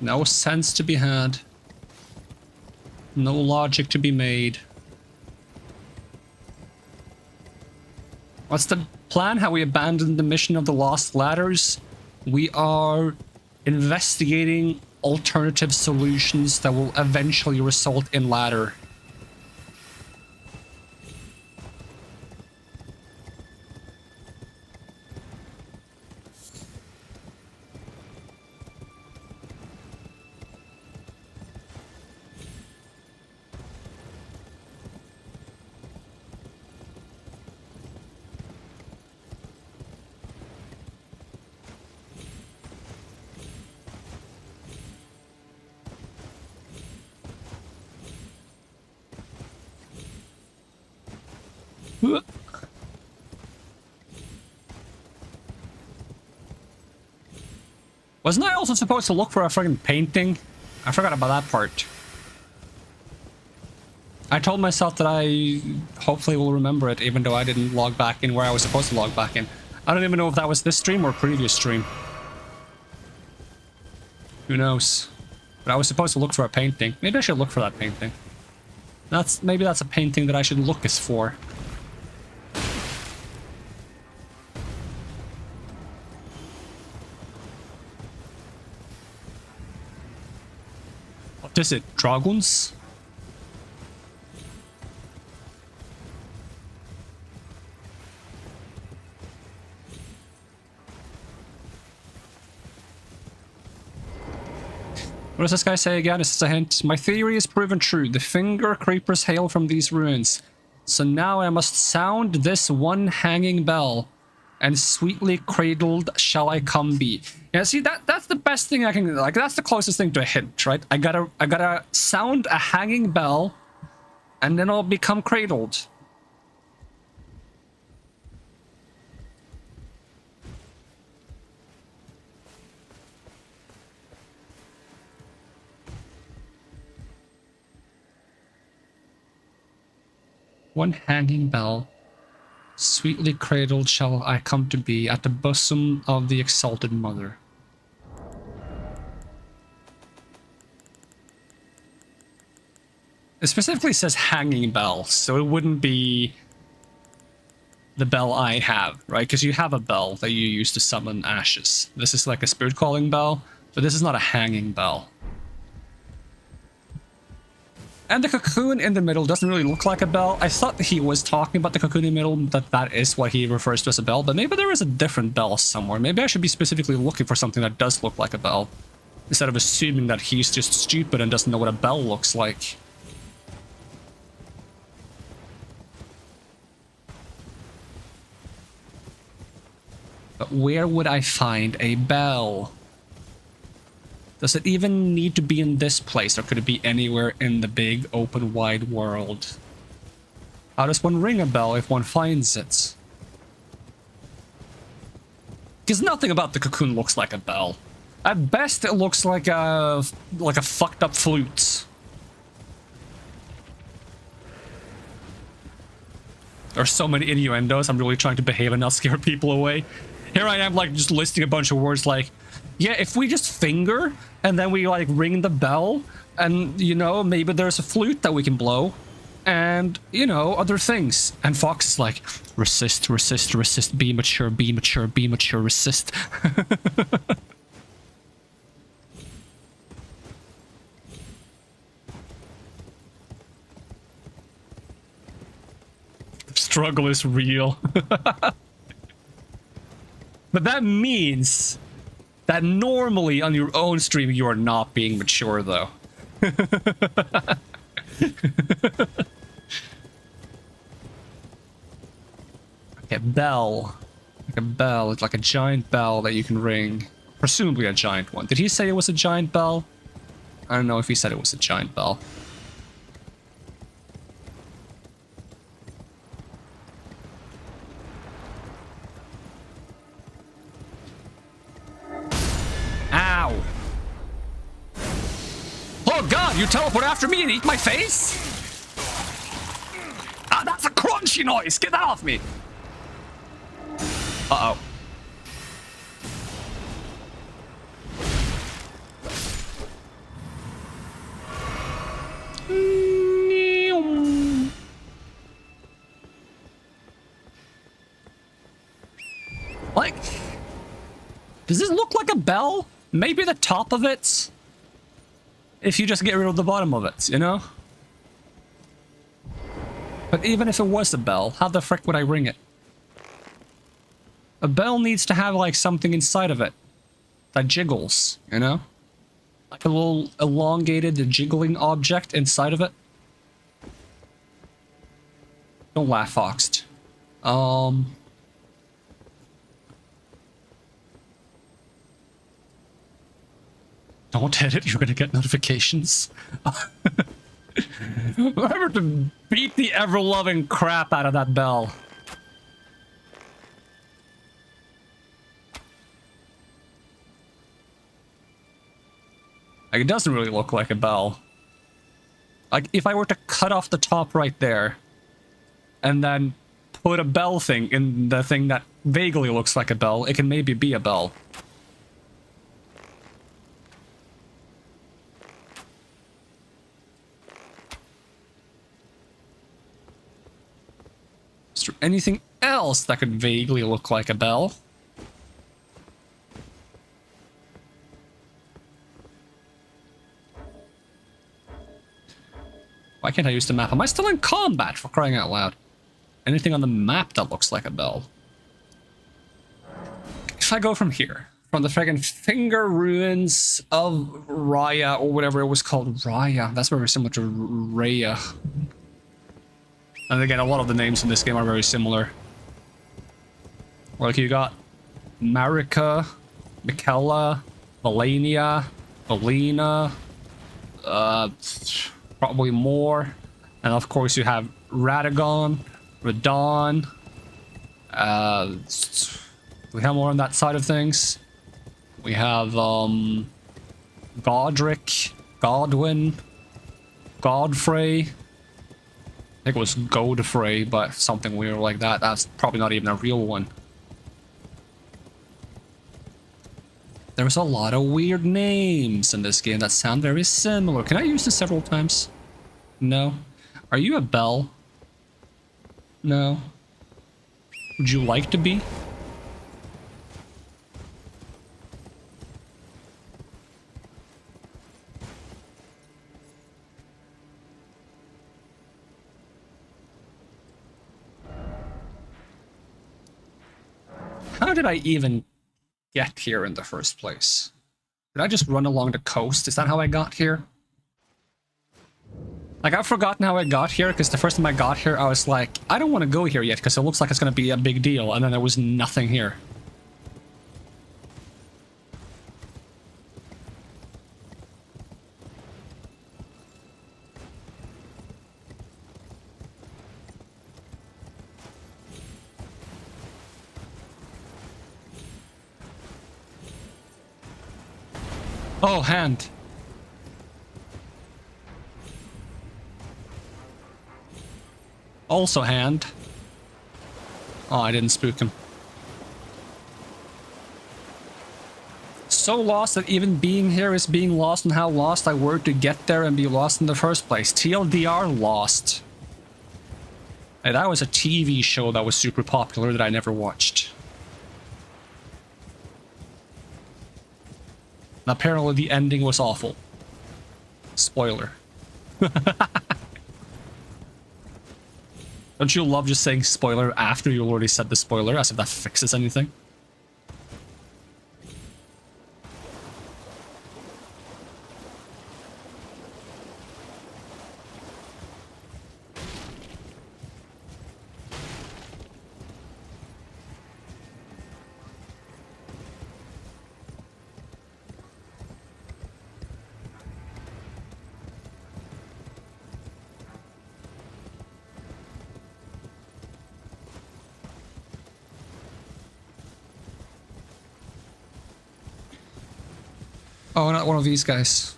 No sense to be had. No logic to be made. What's the plan? How we abandoned the mission of the Lost Ladders? We are investigating alternative solutions that will eventually result in ladder. Wasn't I also supposed to look for a friggin' painting? I forgot about that part. I told myself that I hopefully will remember it, even though I didn't log back in where I was supposed to log back in. I don't even know if that was this stream or previous stream. Who knows? But I was supposed to look for a painting. Maybe I should look for that painting. Maybe that's a painting that I should look as for. What is it? Dragons? What does this guy say again? Is this a hint? My theory is proven true. The finger creepers hail from these ruins. So now I must sound this one hanging bell, and sweetly cradled shall I come be. Yeah, see, that's the best thing I can, like, that's the closest thing to a hint, right? I gotta sound a hanging bell, and then I'll become cradled. One hanging bell, sweetly cradled shall I come to be at the bosom of the exalted mother. It specifically says hanging bell, so it wouldn't be the bell I have, right? Because you have a bell that you use to summon ashes. This is like a spirit calling bell, but this is not a hanging bell. And the cocoon in the middle doesn't really look like a bell. I thought he was talking about the cocoon in the middle, that is what he refers to as a bell, but maybe there is a different bell somewhere. Maybe I should be specifically looking for something that does look like a bell, instead of assuming that he's just stupid and doesn't know what a bell looks like. But where would I find a bell? Does it even need to be in this place, or could it be anywhere in the big, open, wide world? How does one ring a bell if one finds it? Because nothing about the cocoon looks like a bell. At best, it looks like a fucked up flute. There's so many innuendos. I'm really trying to behave and not scare people away. Here I am, like, just listing a bunch of words like, yeah, if we just finger and then we, like, ring the bell and, you know, maybe there's a flute that we can blow and, you know, other things. And Fox is like, resist, resist, resist, be mature, be mature, be mature, resist. The struggle is real. But that means that normally on your own stream you are not being mature, though. Okay, bell. Like a bell. It's like a giant bell that you can ring. Presumably a giant one. Did he say it was a giant bell? I don't know if he said it was a giant bell. Ow! Oh god, you teleport after me and eat my face? Ah, that's a crunchy noise! Get that off me! Uh-oh. Like, does this look like a bell? Maybe the top of it? If you just get rid of the bottom of it, you know? But even if it was a bell, how the frick would I ring it? A bell needs to have, like, something inside of it that jiggles, you know? Like a little elongated jiggling object inside of it. Don't laugh, Foxed. Don't hit it, you're gonna get notifications. Remember to beat the ever-loving crap out of that bell. Like, it doesn't really look like a bell. Like, if I were to cut off the top right there, and then put a bell thing in the thing that vaguely looks like a bell, it can maybe be a bell. Is there anything else that could vaguely look like a bell? Why can't I use the map? Am I still in combat, for crying out loud? Anything on the map that looks like a bell? If I go from here, from the friggin' finger ruins of Raya, or whatever it was called, Raya. That's very similar to Raya. And again, a lot of the names in this game are very similar. Like, you got Marika, Michaela, Melania, Melina, probably more. And of course you have Radagon, Radon. We have more on that side of things. We have Godric, Godwin, Godfrey. I think it was Godfrey, but something weird like that. That's probably not even a real one. There's a lot of weird names in this game that sound very similar. Can I use this several times? No. Are you a bell? No. Would you like to be? How did I even get here in the first place? Did I just run along the coast? Is that how I got here? Like, I've forgotten how I got here, because the first time I got here, I was like, I don't want to go here yet, because it looks like it's going to be a big deal, and then there was nothing here. Oh, hand. Also hand. Oh, I didn't spook him. So lost that even being here is being lost, and how lost I were to get there and be lost in the first place. TLDR, lost. Hey, that was a TV show that was super popular that I never watched. And apparently the ending was awful. Spoiler. Don't you love just saying spoiler after you already said the spoiler, as if that fixes anything? Oh, not one of these guys.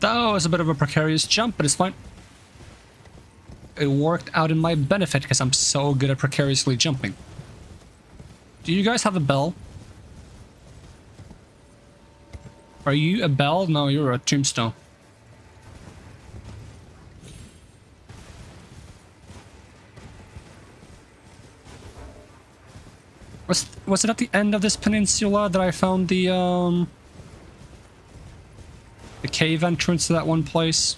That was a bit of a precarious jump, but it's fine. It worked out in my benefit because I'm so good at precariously jumping. Do you guys have a bell? Are you a bell? No, you're a tombstone. Was it at the end of this peninsula that I found the cave entrance to that one place?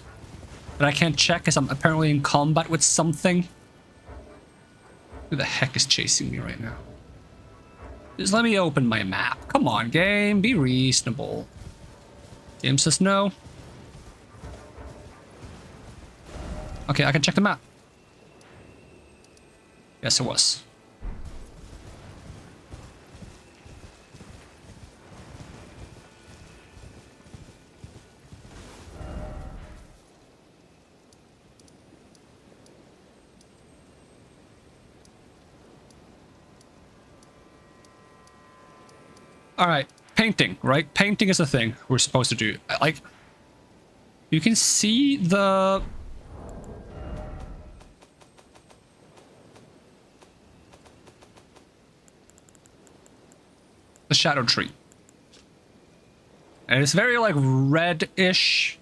But I can't check because I'm apparently in combat with something. Who the heck is chasing me right now? Just let me open my map. Come on, game, be reasonable. Game says no. Okay, I can check the map. Yes, it was. All right, painting, right? Painting is a thing we're supposed to do. Like, you can see the shadow tree. And it's very like reddish,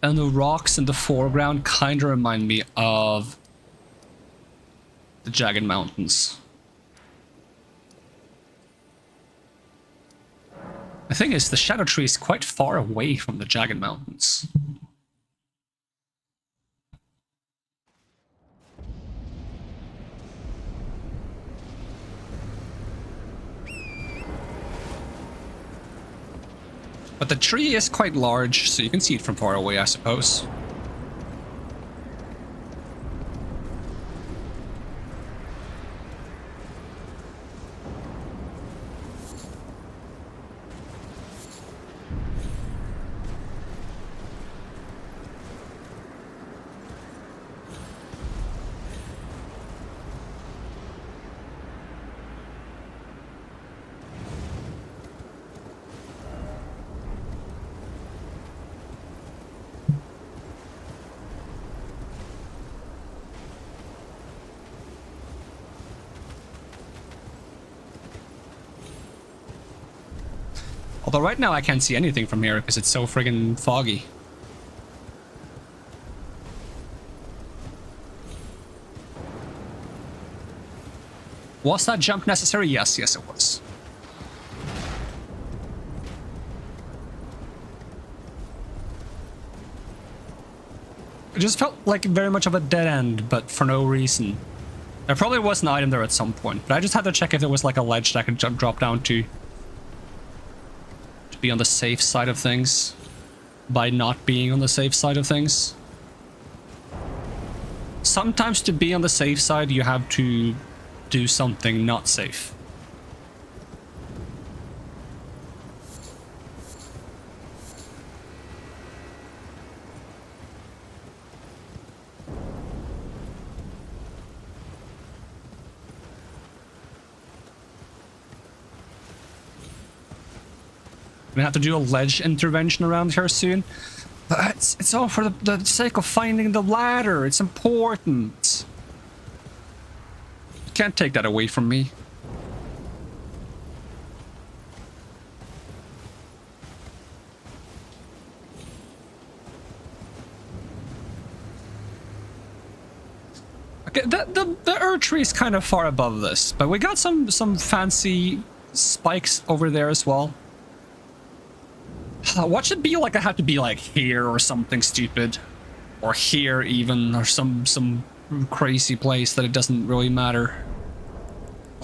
and the rocks in the foreground kind of remind me of the Jagged Mountains. The thing is, the shadow tree is quite far away from the Jagged Mountains. But the tree is quite large, so you can see it from far away, I suppose. Although right now I can't see anything from here because it's so friggin' foggy. Was that jump necessary? Yes, yes it was. It just felt like very much of a dead end, but for no reason. There probably was an item there at some point, but I just had to check if there was like a ledge that I could drop down to be on the safe side of things by not being on the safe side of things. Sometimes to be on the safe side, you have to do something not safe. We have to do a ledge intervention around here soon. But it's all for the sake of finding the ladder. It's important. You can't take that away from me. Okay, the Erdtree is kind of far above this, but we got some fancy spikes over there as well. What should be like? I have to be like here or something stupid, or here even, or some crazy place that it doesn't really matter.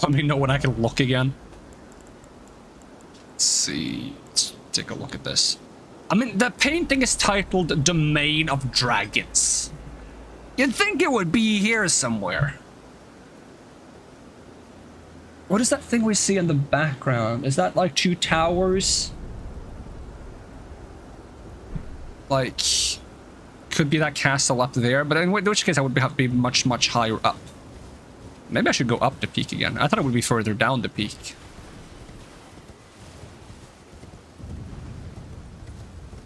Let me know when I can look again. Let's see. Let's take a look at this. I mean, the painting is titled "Domain of Dragons." You'd think it would be here somewhere. What is that thing we see in the background? Is that like two towers? Like, could be that castle up there, but in which case I would have to be much higher up. Maybe I should go up the peak again. I thought it would be further down the peak.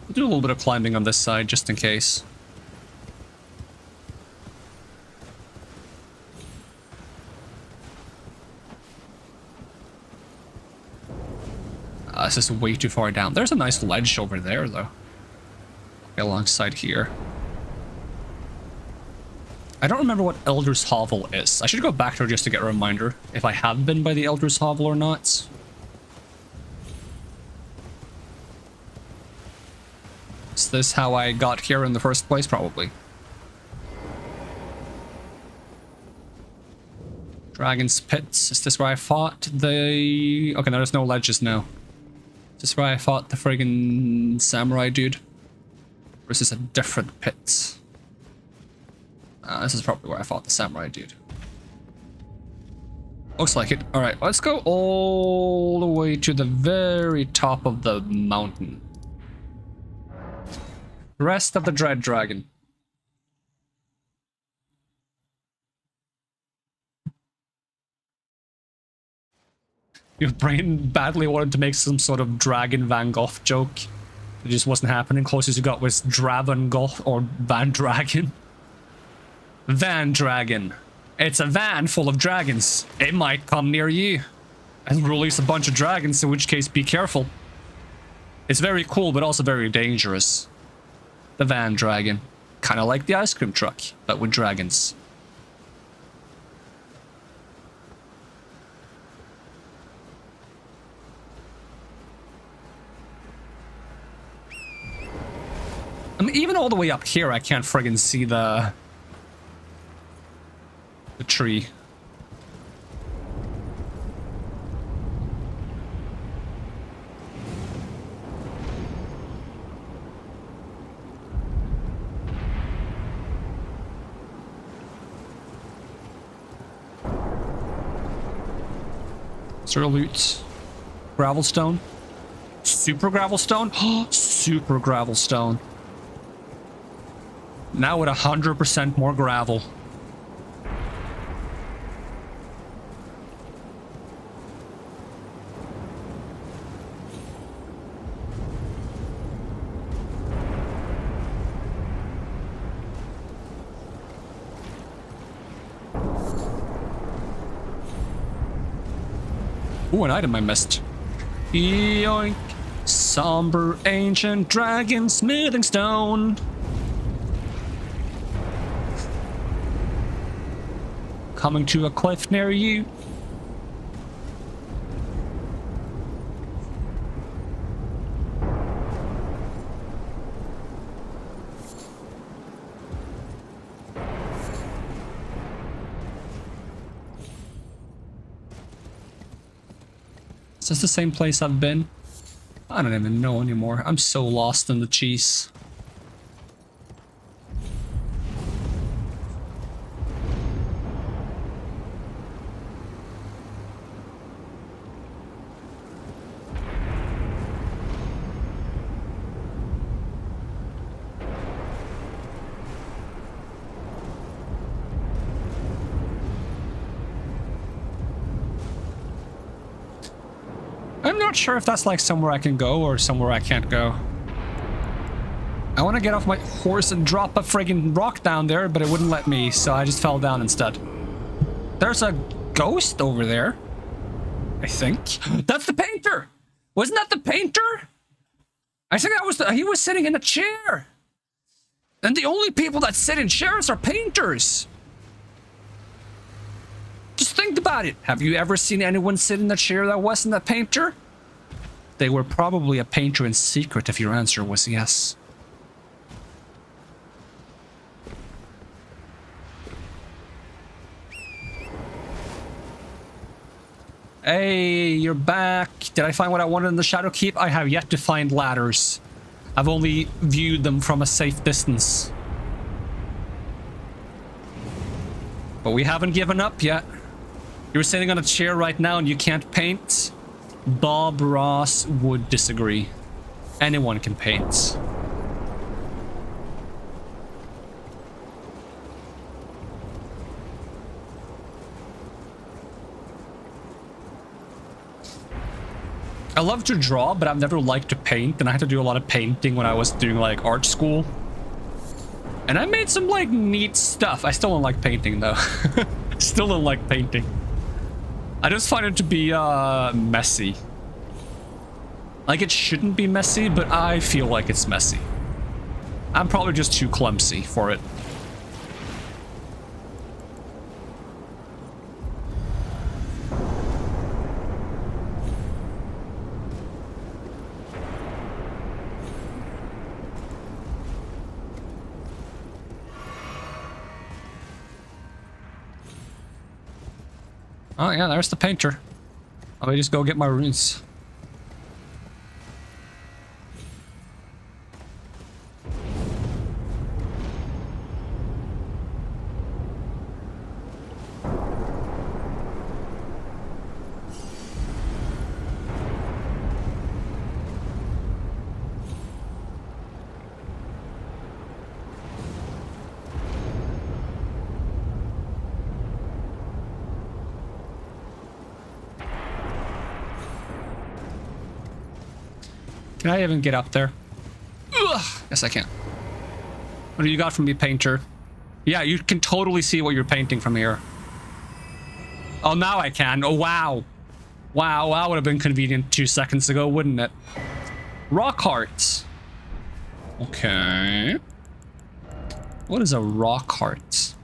We'll do a little bit of climbing on this side just in case. This is way too far down. There's a nice ledge over there though. Alongside here. I don't remember what Elder's Hovel is. I should go back there just to get a reminder if I have been by the Elder's Hovel or not. Is this how I got here in the first place? Probably. Dragon's Pits. Is this where I fought the... Okay, no, there's no ledges now. Is this where I fought the friggin' samurai dude? Or is this a different pit? This is probably where I fought the samurai dude. Looks like it. Alright, let's go all the way to the very top of the mountain. Rest of the Dread Dragon. Your brain badly wanted to make some sort of Dragon Van Gogh joke. It just wasn't happening. Closest you got was Draven Gogh or Van Dragon. Van Dragon. It's a van full of dragons. It might come near you and release a bunch of dragons, in which case be careful. It's very cool, but also very dangerous. The Van Dragon. Kind of like the ice cream truck, but with dragons. I mean, even all the way up here, I can't friggin' see the tree. Zero loot. Gravelstone. Super Gravelstone? Super Gravelstone. Now with 100% more gravel. Ooh, an item I missed. Yoink. Somber ancient dragon smithing stone. Coming to a cliff near you. Is this the same place I've been? I don't even know anymore. I'm so lost in the cheese. I'm not sure if that's like somewhere I can go or somewhere I can't go. I want to get off my horse and drop a friggin' rock down there, but it wouldn't let me, so I just fell down instead. There's a ghost over there, I think. That's the painter! Wasn't that the painter? I think that was he was sitting in a chair. And the only people that sit in chairs are painters. Just think about it. Have you ever seen anyone sit in a chair that wasn't a painter? They were probably a painter in secret if your answer was yes. Hey, you're back. Did I find what I wanted in the Shadow Keep? I have yet to find ladders. I've only viewed them from a safe distance. But we haven't given up yet. You're sitting on a chair right now and you can't paint? Bob Ross would disagree. Anyone can paint. I love to draw, but I've never liked to paint, and I had to do a lot of painting when I was doing like art school. And I made some like neat stuff. I still don't like painting though. Still don't like painting. I just find it to be messy. Like it shouldn't be messy, but I feel like it's messy. I'm probably just too clumsy for it. Oh yeah, there's the painter. Let me just go get my runes. Can I even get up there? Ugh. Yes, I can. What do you got from me, painter? Yeah, you can totally see what you're painting from here. Oh, now I can. Oh, wow. Wow, that would have been convenient 2 seconds ago, wouldn't it? Rock hearts. Okay. What is a rock heart?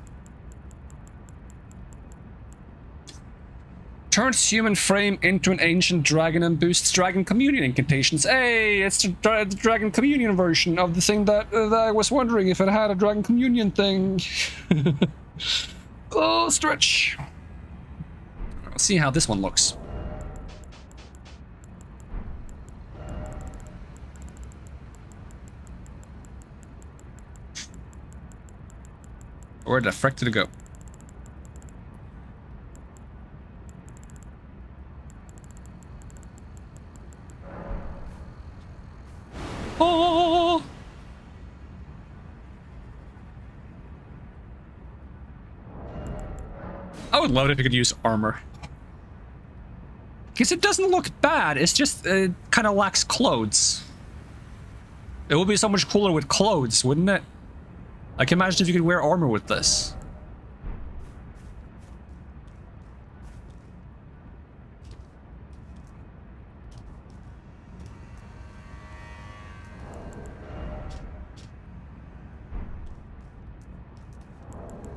Turns human frame into an ancient dragon and boosts dragon communion incantations. Hey, it's the dragon communion version of the thing that I was wondering if it had a dragon communion thing. Oh, stretch. Let's see how this one looks. Where the frick did it go? Oh! I would love it if you could use armor. Because it doesn't look bad, it's just kind of lacks clothes. It would be so much cooler with clothes, wouldn't it? I can imagine if you could wear armor with this.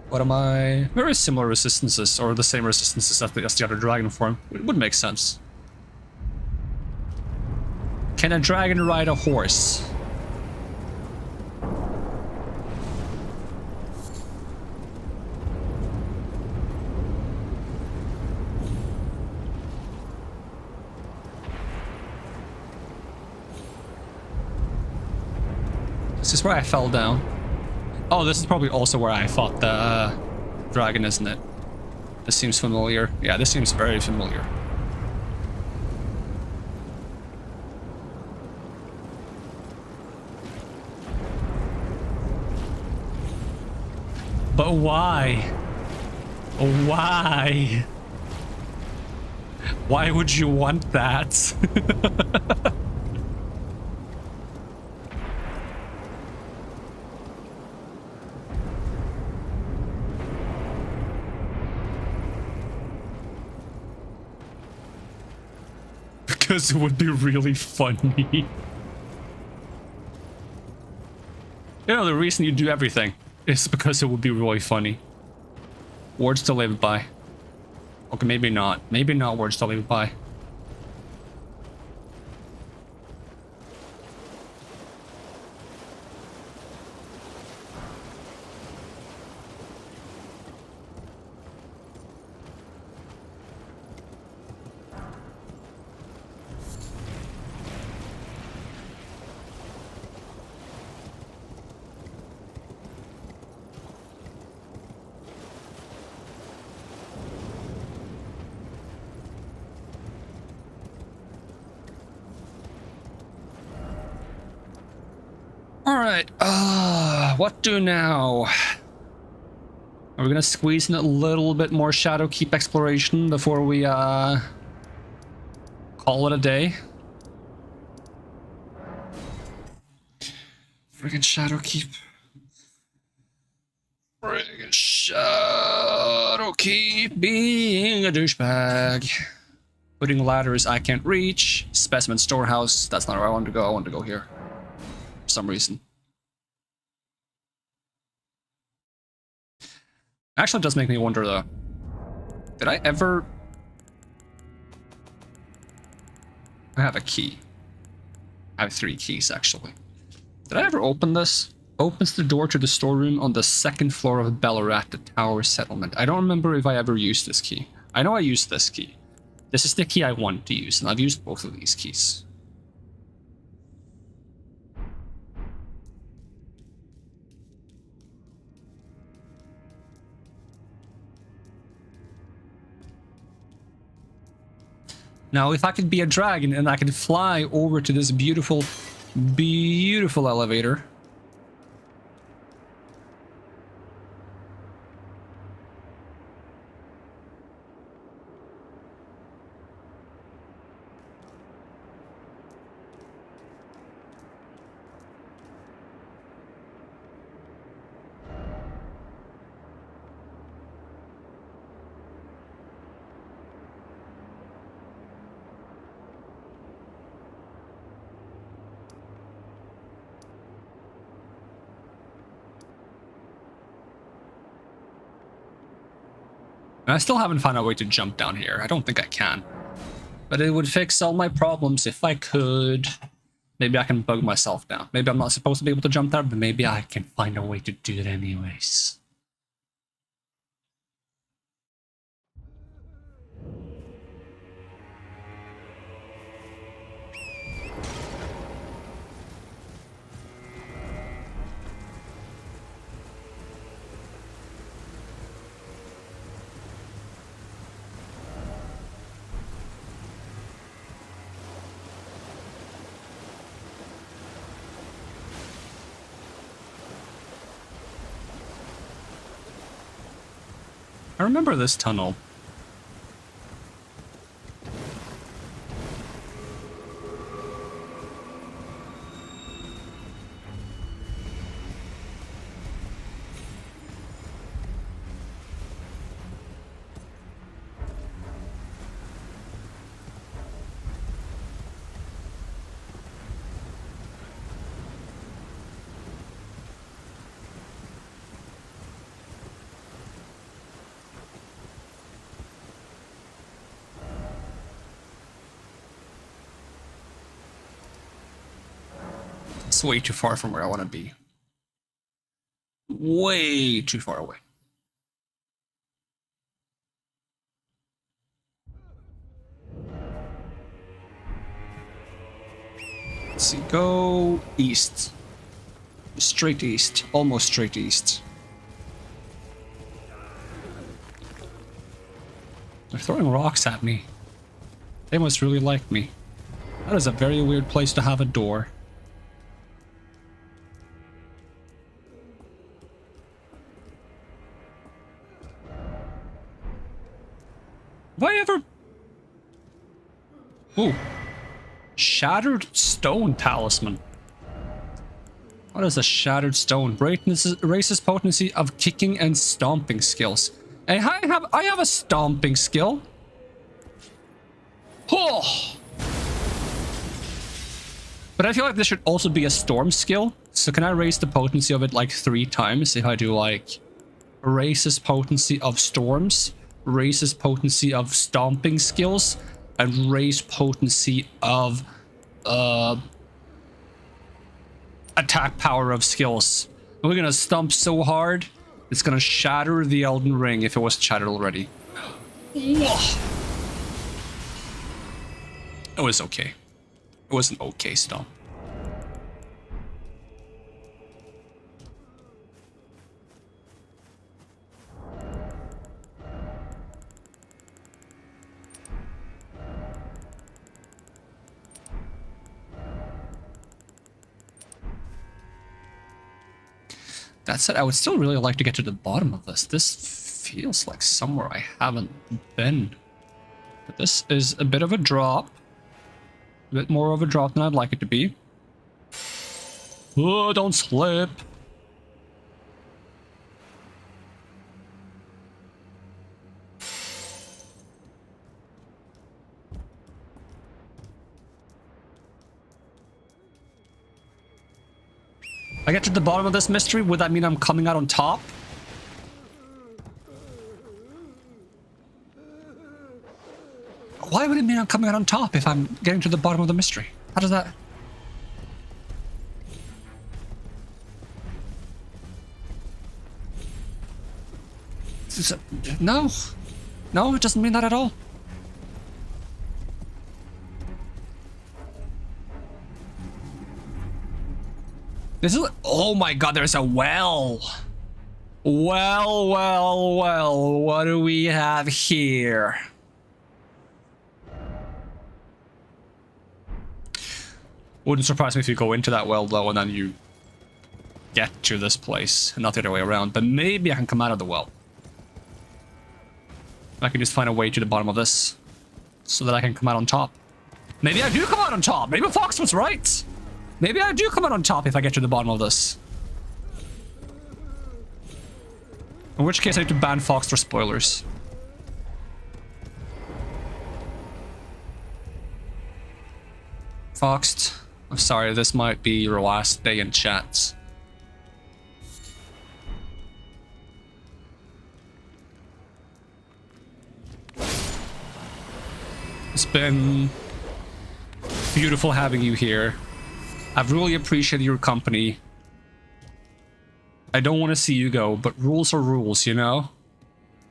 What am I? Very similar resistances, or the same resistances as the other dragon form. It would make sense. Can a dragon ride a horse? this where I fell down? Oh, this is probably also where I fought the dragon, isn't it? This seems familiar. Yeah, this seems very familiar. But why? Why? Why would you want that? Because it would be really funny. You know, the reason you do everything is because it would be really funny. Words to live by. Okay, maybe not. Maybe not words to live by. Alright, what do now? Are we gonna squeeze in a little bit more Shadow Keep exploration before we, call it a day? Friggin' Shadow Keep. Friggin' Shadow Keep being a douchebag. Putting ladders I can't reach. Specimen storehouse, that's not where I want to go, I want to go here. For some reason. Actually, it does make me wonder though. Did I ever... I have a key. I have 3 keys actually. Did I ever open this? Opens the door to the storeroom on the 2nd floor of Ballarat, the Tower Settlement. I don't remember if I ever used this key. I know I used this key. This is the key I want to use, and I've used both of these keys. Now, if I could be a dragon and I could fly over to this beautiful, beautiful elevator. And I still haven't found a way to jump down here. I don't think I can. But it would fix all my problems if I could. Maybe I can bug myself down. Maybe I'm not supposed to be able to jump there, but maybe I can find a way to do it anyways. I remember this tunnel. It's way too far from where I want to be. Way too far away. Let's see, go east. Straight east. Almost straight east. They're throwing rocks at me. They must really like me. That is a very weird place to have a door. Have I ever... Ooh. Shattered stone talisman. What is a shattered stone? Raises potency of kicking and stomping skills. Hey, I have a stomping skill. Oh. But I feel like this should also be a storm skill. So can I raise the potency of it like 3 times if I do like raises potency of storms, raises potency of stomping skills, and raise potency of attack power of skills. And we're gonna stomp so hard it's gonna shatter the Elden Ring if it wasn't shattered already. It was okay. It was an okay stomp. That said, I would still really like to get to the bottom of this. This feels like somewhere I haven't been. But this is a bit of a drop. A bit more of a drop than I'd like it to be. Oh, don't slip. I get to the bottom of this mystery, would that mean I'm coming out on top? Why would it mean I'm coming out on top if I'm getting to the bottom of the mystery? How does that... No. No, it doesn't mean that at all. This is... Oh my god, there's a well. Well, well, well. What do we have here? Wouldn't surprise me if you go into that well, though, and then you get to this place, and not the other way around. But maybe I can come out of the well. I can just find a way to the bottom of this, so that I can come out on top. Maybe I do come out on top. Maybe Fox was right. Maybe I do come out on top if I get to the bottom of this. In which case I need to ban Fox for spoilers. Foxed, I'm sorry, this might be your last day in chats. It's been beautiful having you here. I've really appreciated your company. I don't want to see you go, but rules are rules, you know?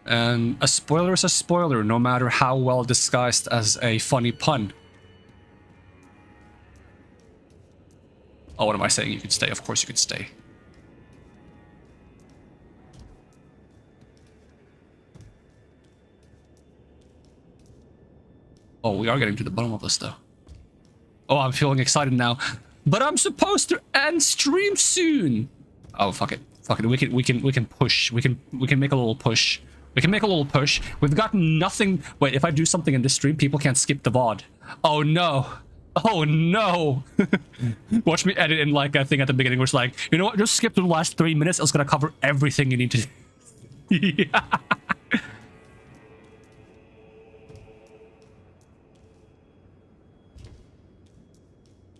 And a spoiler is a spoiler, no matter how well disguised as a funny pun. Oh, what am I saying? You could stay. Of course you could stay. Oh, we are getting to the bottom of this, though. Oh, I'm feeling excited now. But I'm supposed to end stream soon. Oh, fuck it. Fuck it. We can push. We can make a little push. We can make a little push. We've got nothing. Wait, if I do something in this stream, people can't skip the VOD. Oh no. Oh no. Watch me edit in like a thing at the beginning where it's like, you know what? Just skip to the last 3 minutes. It's gonna cover everything you need to. Yeah.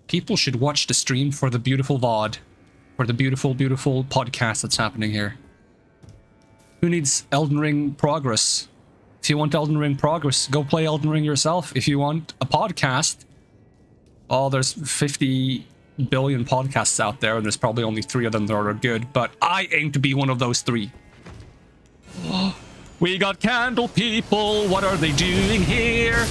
People should watch the stream for the beautiful VOD. For the beautiful, beautiful podcast that's happening here. Who needs Elden Ring progress? If you want Elden Ring progress, go play Elden Ring yourself. If you want a podcast, oh, there's 50 billion podcasts out there, and there's probably only 3 of them that are good, but I aim to be one of those 3. We got candle people, what are they doing here?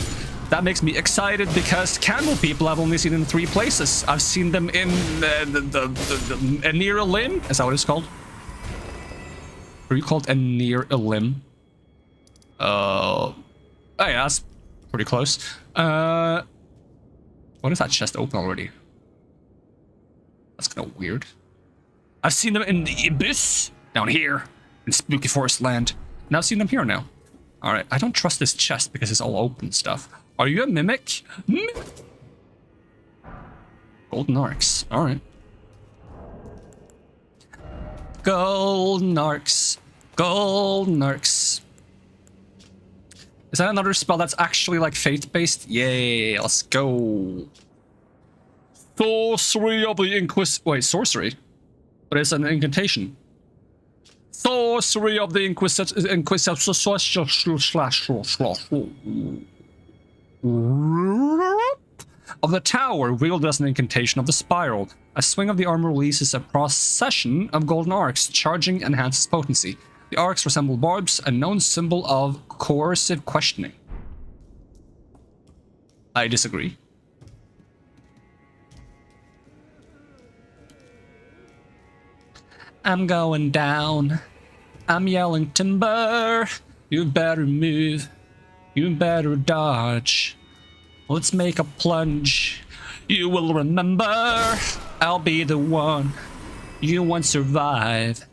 That makes me excited because candle people I've only seen in 3 places. I've seen them in the near a limb. Is that what it's called? Are you called a near a limb? Oh yeah, that's pretty close. What is that chest open already? That's kind of weird. I've seen them in the abyss down here in Spooky Forest Land. And I've seen them here now. All right, I don't trust this chest because it's all open stuff. Are you a mimic? Golden arcs. All right. Golden arcs. Golden arcs. Is that another spell that's actually like fate-based? Yay, let's go. Sorcery of the Wait, sorcery? But it's an incantation. Sorcery of the of the tower, wielded as an incantation of the spiral. A swing of the armor releases a procession of golden arcs, charging enhances potency. The arcs resemble barbs, a known symbol of coercive questioning. I disagree. I'm going down. I'm yelling timber. You better move. You better dodge. Let's make a plunge. You will remember. I'll be the one. You won't survive.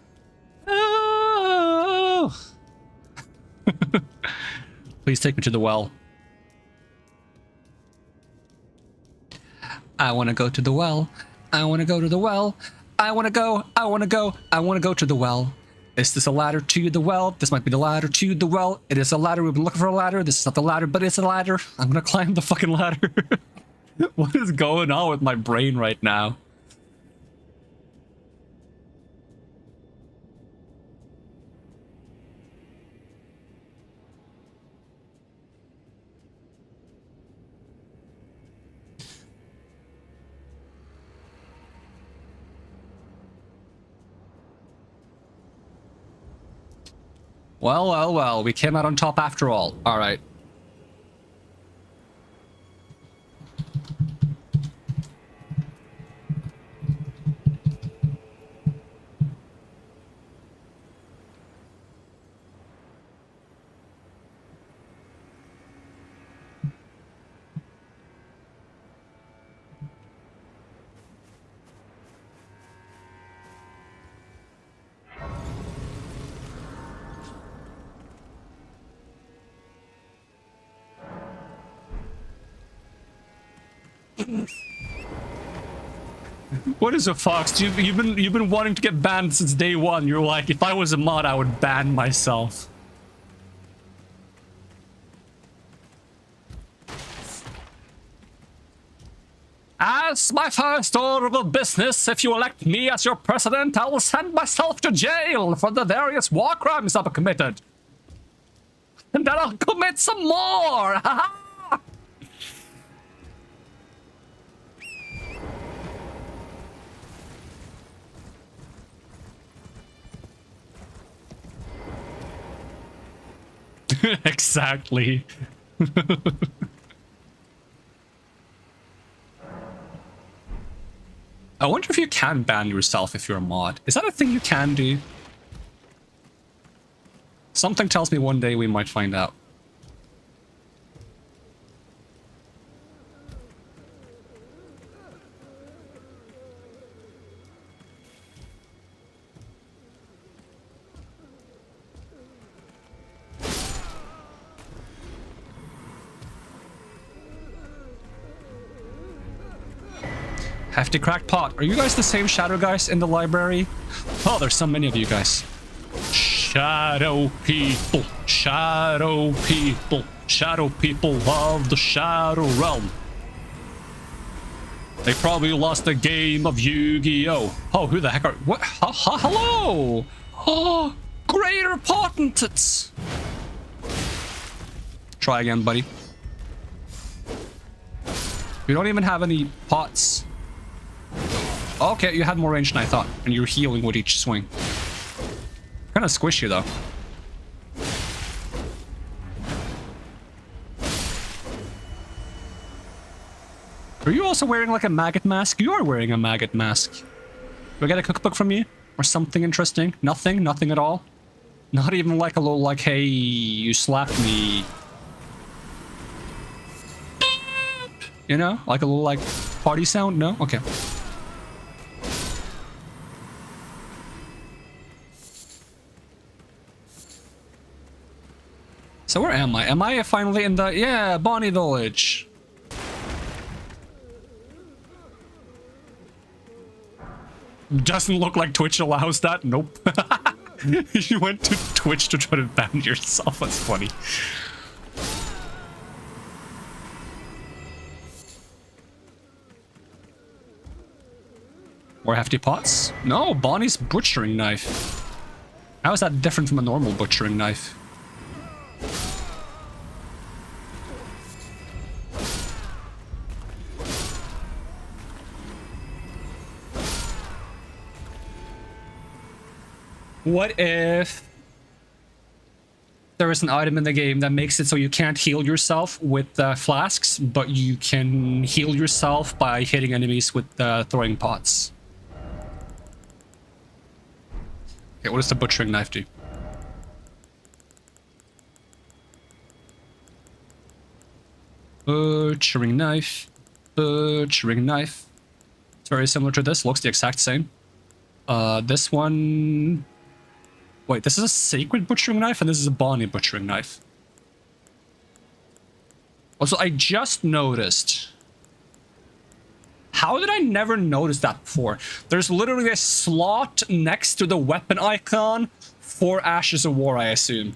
Oh. Please take me to the well. I want to go to the well. I want to go to the well. I want to go. I want to go. I want to go to the well. Is this a ladder to the well? This might be the ladder to the well. It is a ladder. We've been looking for a ladder. This is not the ladder, but it's a ladder. I'm gonna climb the fucking ladder. What is going on with my brain right now? Well, well, well, we came out on top after all. All right. What is a fox? You've been wanting to get banned since day one. You're like, if I was a mod, I would ban myself. As my first order of business, if you elect me as your president, I will send myself to jail for the various war crimes I've committed. And then I'll commit some more! Haha! Exactly. I wonder if you can ban yourself if you're a mod. Is that a thing you can do? Something tells me one day we might find out. Hefty cracked pot. Are you guys the same shadow guys in the library? Oh, there's so many of you guys. Shadow people. Shadow people. Shadow people of the Shadow Realm. They probably lost a game of Yu-Gi-Oh! Oh, who the heck are... What? Hello! Oh, greater potentates! Try again, buddy. You don't even have any pots. Okay, you had more range than I thought, and you're healing with each swing. Kind of squishy, though. Are you also wearing like a maggot mask? You are wearing a maggot mask. Do I get a cookbook from you? Or something interesting? Nothing? Nothing at all? Not even like a little like, hey, you slapped me. You know? Like a little like party sound? No? Okay. So where am I? Am I finally in the... Yeah, Bonnie Village. Doesn't look like Twitch allows that. Nope. You went to Twitch to try to ban yourself. That's funny. More hefty pots? No, Bonnie's butchering knife. How is that different from a normal butchering knife? What if there is an item in the game that makes it so you can't heal yourself with flasks, but you can heal yourself by hitting enemies with throwing pots? Okay, what does the butchering knife do? Butchering knife. Butchering knife. It's very similar to this. Looks the exact same. This one... Wait, this is a sacred butchering knife, and this is a Bonnie butchering knife. Also, I just noticed... How did I never notice that before? There's literally a slot next to the weapon icon for Ashes of War, I assume.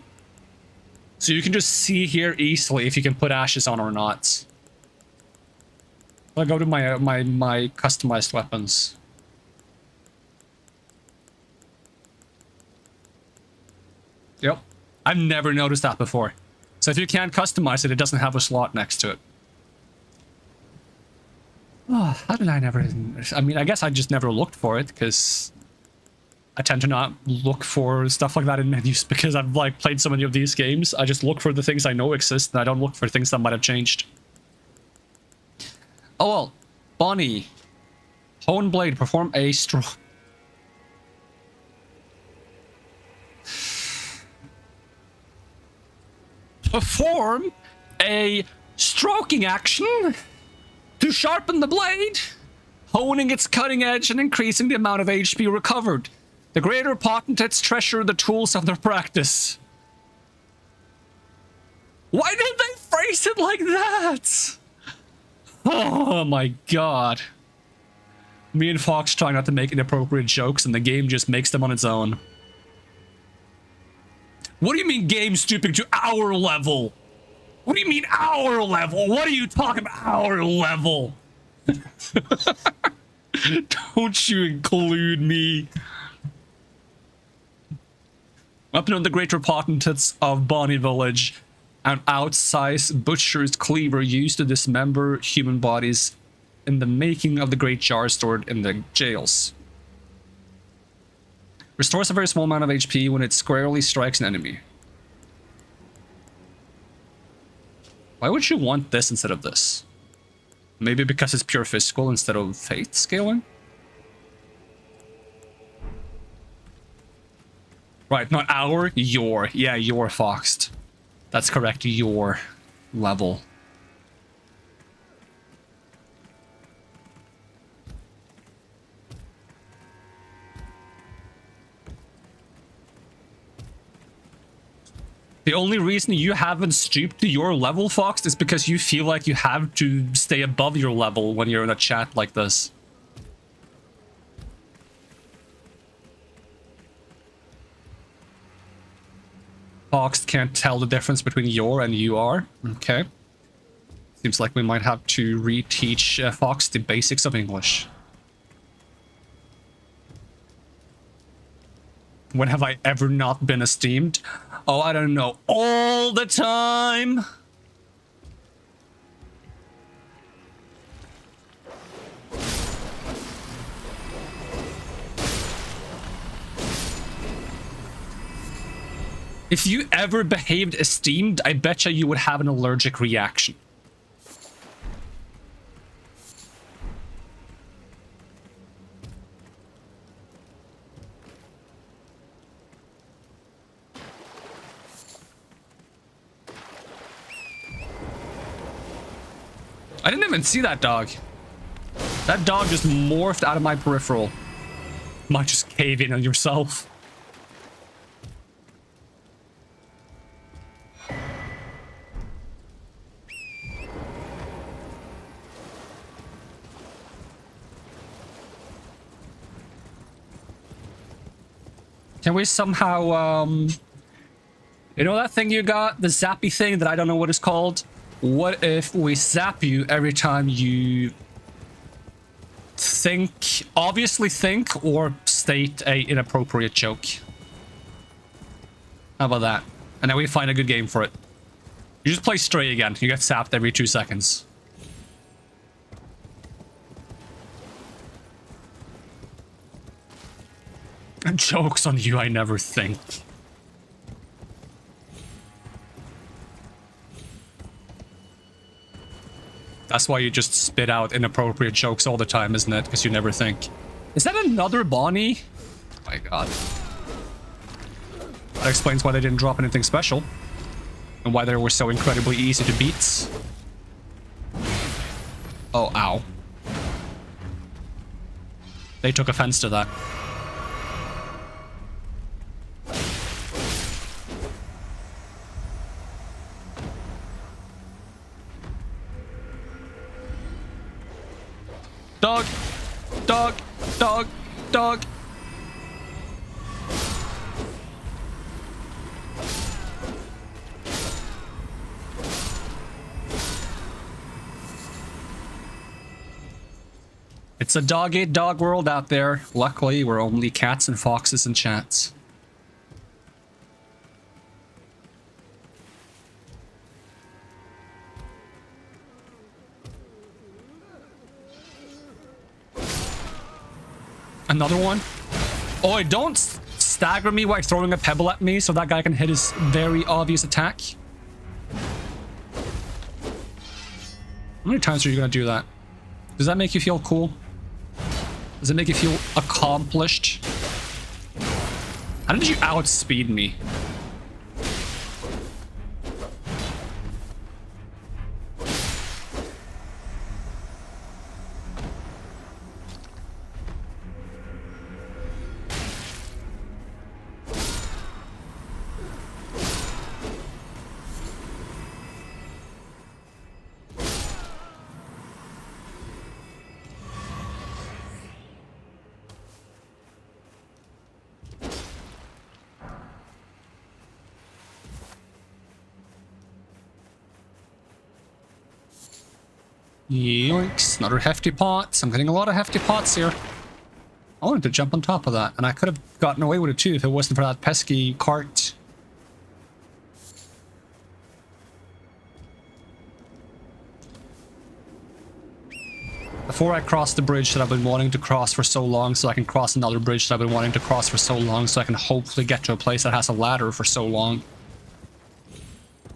So you can just see here easily if you can put ashes on or not. I'll go to my my customized weapons. Yep. I've never noticed that before. So if you can't customize it, it doesn't have a slot next to it. Oh, how did I never... I mean, I guess I just never looked for it, because I tend to not look for stuff like that in menus, because I've, like, played so many of these games. I just look for the things I know exist, and I don't look for things that might have changed. Oh, well. Bonnie. Hone Blade. Perform a strong... Perform a stroking action to sharpen the blade, honing its cutting edge and increasing the amount of HP recovered. The greater potentates treasure the tools of their practice. Why did they phrase it like that? Oh my god. Me and Fox try not to make inappropriate jokes, and the game just makes them on its own. What do you mean game stooping to our level? What do you mean our level? What are you talking about, our level? Don't you include me. Weapon of the greater potentates of Bonnie Village. An outsized butcher's cleaver used to dismember human bodies in the making of the great jar stored in the jails. Restores a very small amount of HP when it squarely strikes an enemy. Why would you want this instead of this? Maybe because it's pure physical instead of fate scaling? Right, not our, your. Yeah, your, Foxed. That's correct, your level. The only reason you haven't stooped to your level, Fox, is because you feel like you have to stay above your level when you're in a chat like this. Fox can't tell the difference between your and you are. Okay. Seems like we might have to reteach Fox the basics of English. When have I ever not been esteemed? Oh, I don't know. All the time! If you ever behaved esteemed, I betcha you would have an allergic reaction. I didn't even see that dog. That dog just morphed out of my peripheral. Might just cave in on yourself. Can we somehow, you know that thing you got? The zappy thing that I don't know what it's called? What if we zap you every time you think, obviously think, or state a inappropriate joke? How about that? And then we find a good game for it. You just play Stray again. You get zapped every 2 seconds. And jokes on you, I never think. That's why you just spit out inappropriate jokes all the time, isn't it? Because you never think. Is that another Bonnie? Oh my god. That explains why they didn't drop anything special. And why they were so incredibly easy to beat. Oh, ow. They took offense to that. Dog! Dog! Dog! Dog! It's a dog-eat-dog world out there. Luckily, we're only cats and foxes and chats. Another one? Oh, don't stagger me while throwing a pebble at me so that guy can hit his very obvious attack. How many times are you gonna do that? Does that make you feel cool? Does it make you feel accomplished? How did you outspeed me? Yoinks, another hefty pot. I'm getting a lot of hefty pots here. I wanted to jump on top of that, and I could have gotten away with it too if it wasn't for that pesky cart. Before I cross the bridge that I've been wanting to cross for so long, so I can cross another bridge that I've been wanting to cross for so long, so I can hopefully get to a place that has a ladder for so long.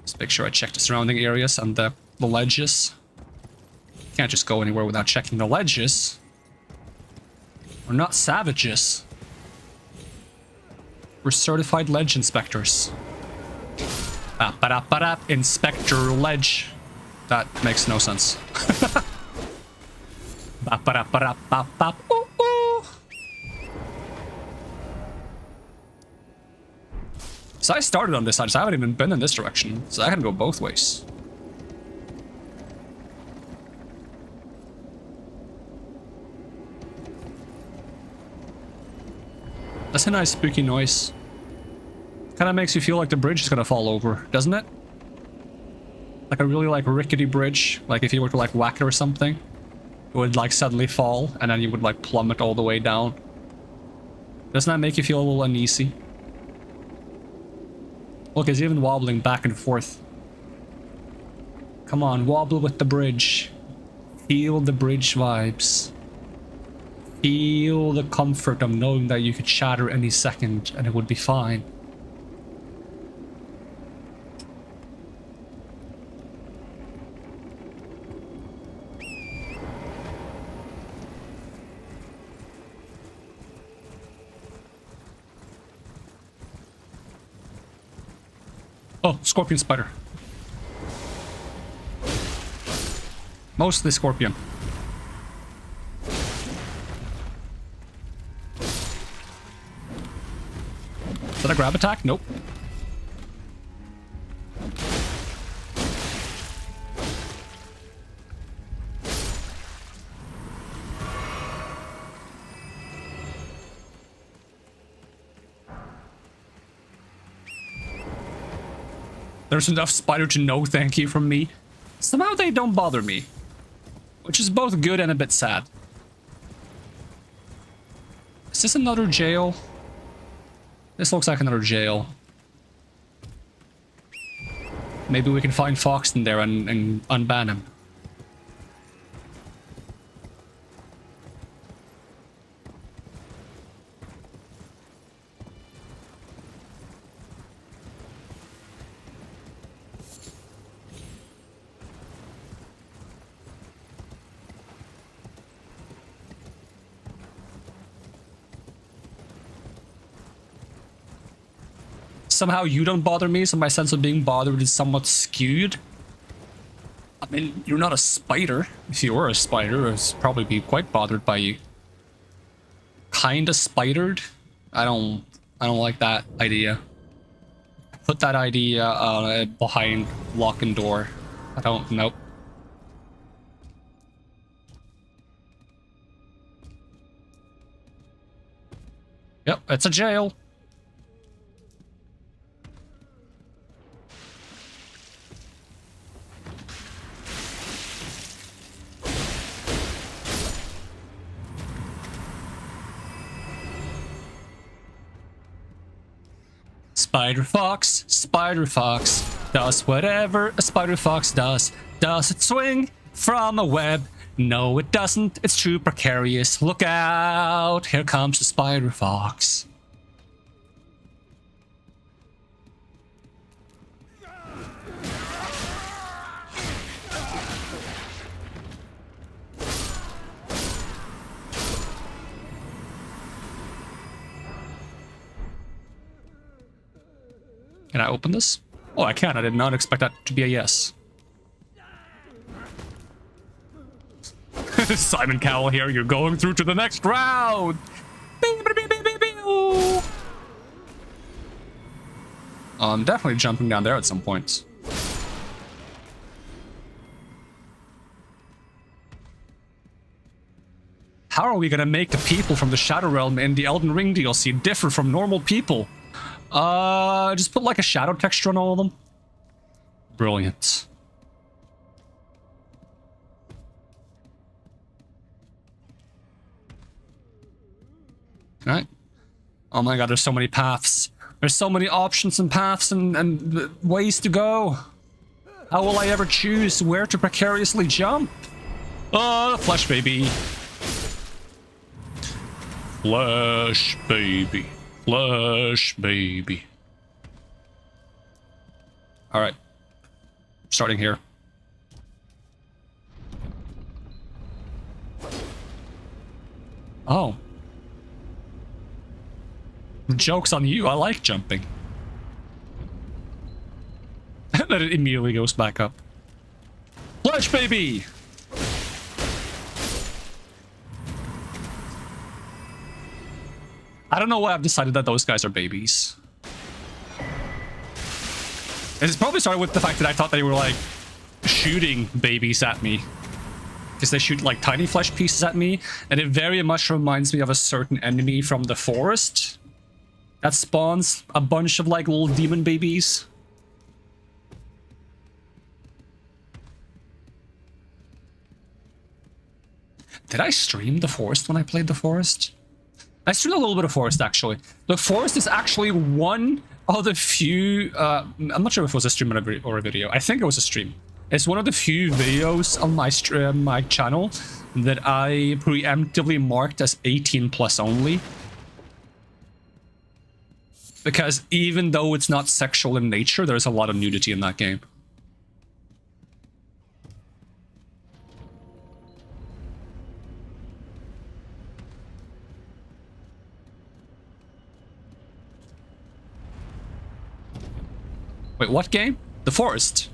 Just make sure I check the surrounding areas and the ledges. Can't just go anywhere without checking the ledges. We're not savages. We're certified ledge inspectors. Inspector ledge. That makes no sense. So I started on this side, so I haven't even been in this direction. So I can go both ways. That's a nice spooky noise. Kind of makes you feel like the bridge is gonna fall over, doesn't it? Like a really rickety bridge. Like if you were to whack it or something, it would suddenly fall and then you would plummet all the way down. Doesn't that make you feel a little uneasy? Look, it's even wobbling back and forth. Come on, wobble with the bridge. Feel the bridge vibes. Feel the comfort of knowing that you could shatter any second and it would be fine. Oh, scorpion spider. Mostly Scorpion. Is that a grab attack? Nope. There's enough spider to no thank you from me. Somehow they don't bother me. Which is both good and a bit sad. Is this another jail? This looks like another jail. Maybe we can find Fox in there and unban him. Somehow you don't bother me, so my sense of being bothered is somewhat skewed. I mean, you're not a spider. If you were a spider, I'd probably be quite bothered by you. Kinda spidered? I don't like that idea. Put that idea behind lock and door. I don't, nope. Yep, it's a jail. Spider Fox does whatever a Spider Fox does. Does it swing from a web? No, it doesn't. It's too precarious. Look out! Here comes the Spider Fox. Can I open this? Oh, I can. I did not expect that to be a yes. Simon Cowell here. You're going through to the next round. I'm definitely jumping down there at some point. How are we gonna make the people from the Shadow Realm in the Elden Ring DLC differ from normal people? Just put like a shadow texture on all of them. Brilliant. Alright. Oh my god, there's so many paths. There's so many options and paths and ways to go. How will I ever choose where to precariously jump? Oh, flesh baby. Flesh baby. Flesh baby. Alright. Starting here. Oh. Joke's on you, I like jumping. And then it immediately goes back up. Flesh baby! I don't know why I've decided that those guys are babies. It's probably started with the fact that I thought they were like shooting babies at me. Because they shoot like tiny flesh pieces at me. And it very much reminds me of a certain enemy from the forest that spawns a bunch of like little demon babies. Did I stream the forest when I played the forest? I streamed a little bit of forest actually. The forest is actually one of the few, I'm not sure if it was a stream or a video. I think it was a stream. It's one of the few videos on my channel that I preemptively marked as 18 plus only. Because even though it's not sexual in nature, there's a lot of nudity in that game. Wait, what game? The Forest.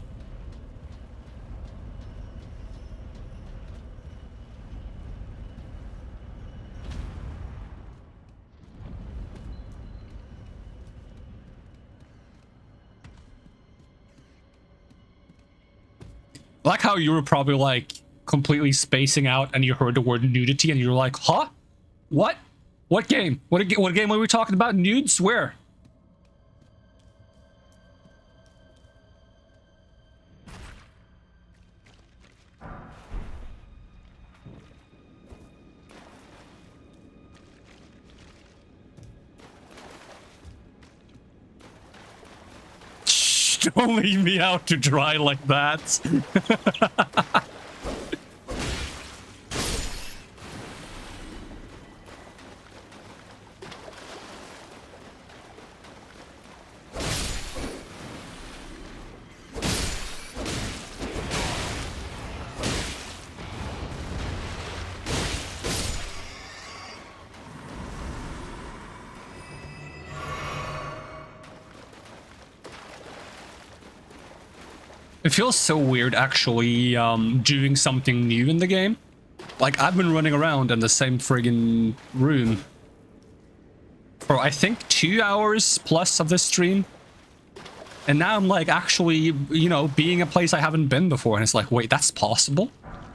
Like how you were probably like completely spacing out and you heard the word nudity and you were like, huh? What? What game? What game were we talking about? Nudes? Where? Shh, don't leave me out to dry like that. It feels so weird actually doing something new in the game. Like, I've been running around in the same friggin' room for, I think, 2 hours plus of this stream. And now I'm like actually, you know, being a place I haven't been before. And it's like, wait, that's possible?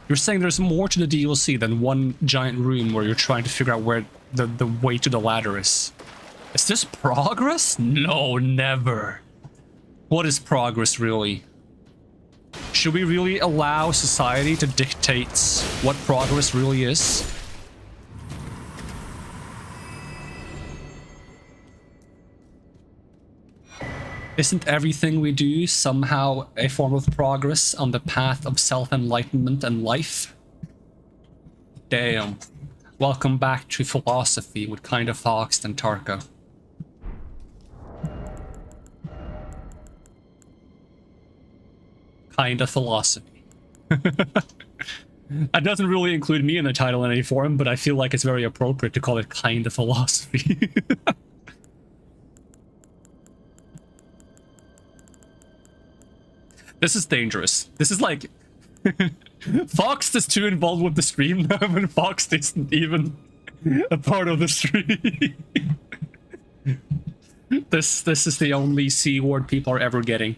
You're saying there's more to the DLC than one giant room where you're trying to figure out where the way to the ladder is. Is this progress? No, never. What is progress really? Should we really allow society to dictate what progress really is? Isn't everything we do somehow a form of progress on the path of self-enlightenment and life? Damn. Welcome back to philosophy with Kinda Foxed and Tarko. Kinda philosophy. That doesn't really include me in the title in any form, but I feel like it's very appropriate to call it kinda philosophy. This is dangerous. This is like... Fox is too involved with the stream now, and Fox isn't even a part of the stream. This is the only C word people are ever getting.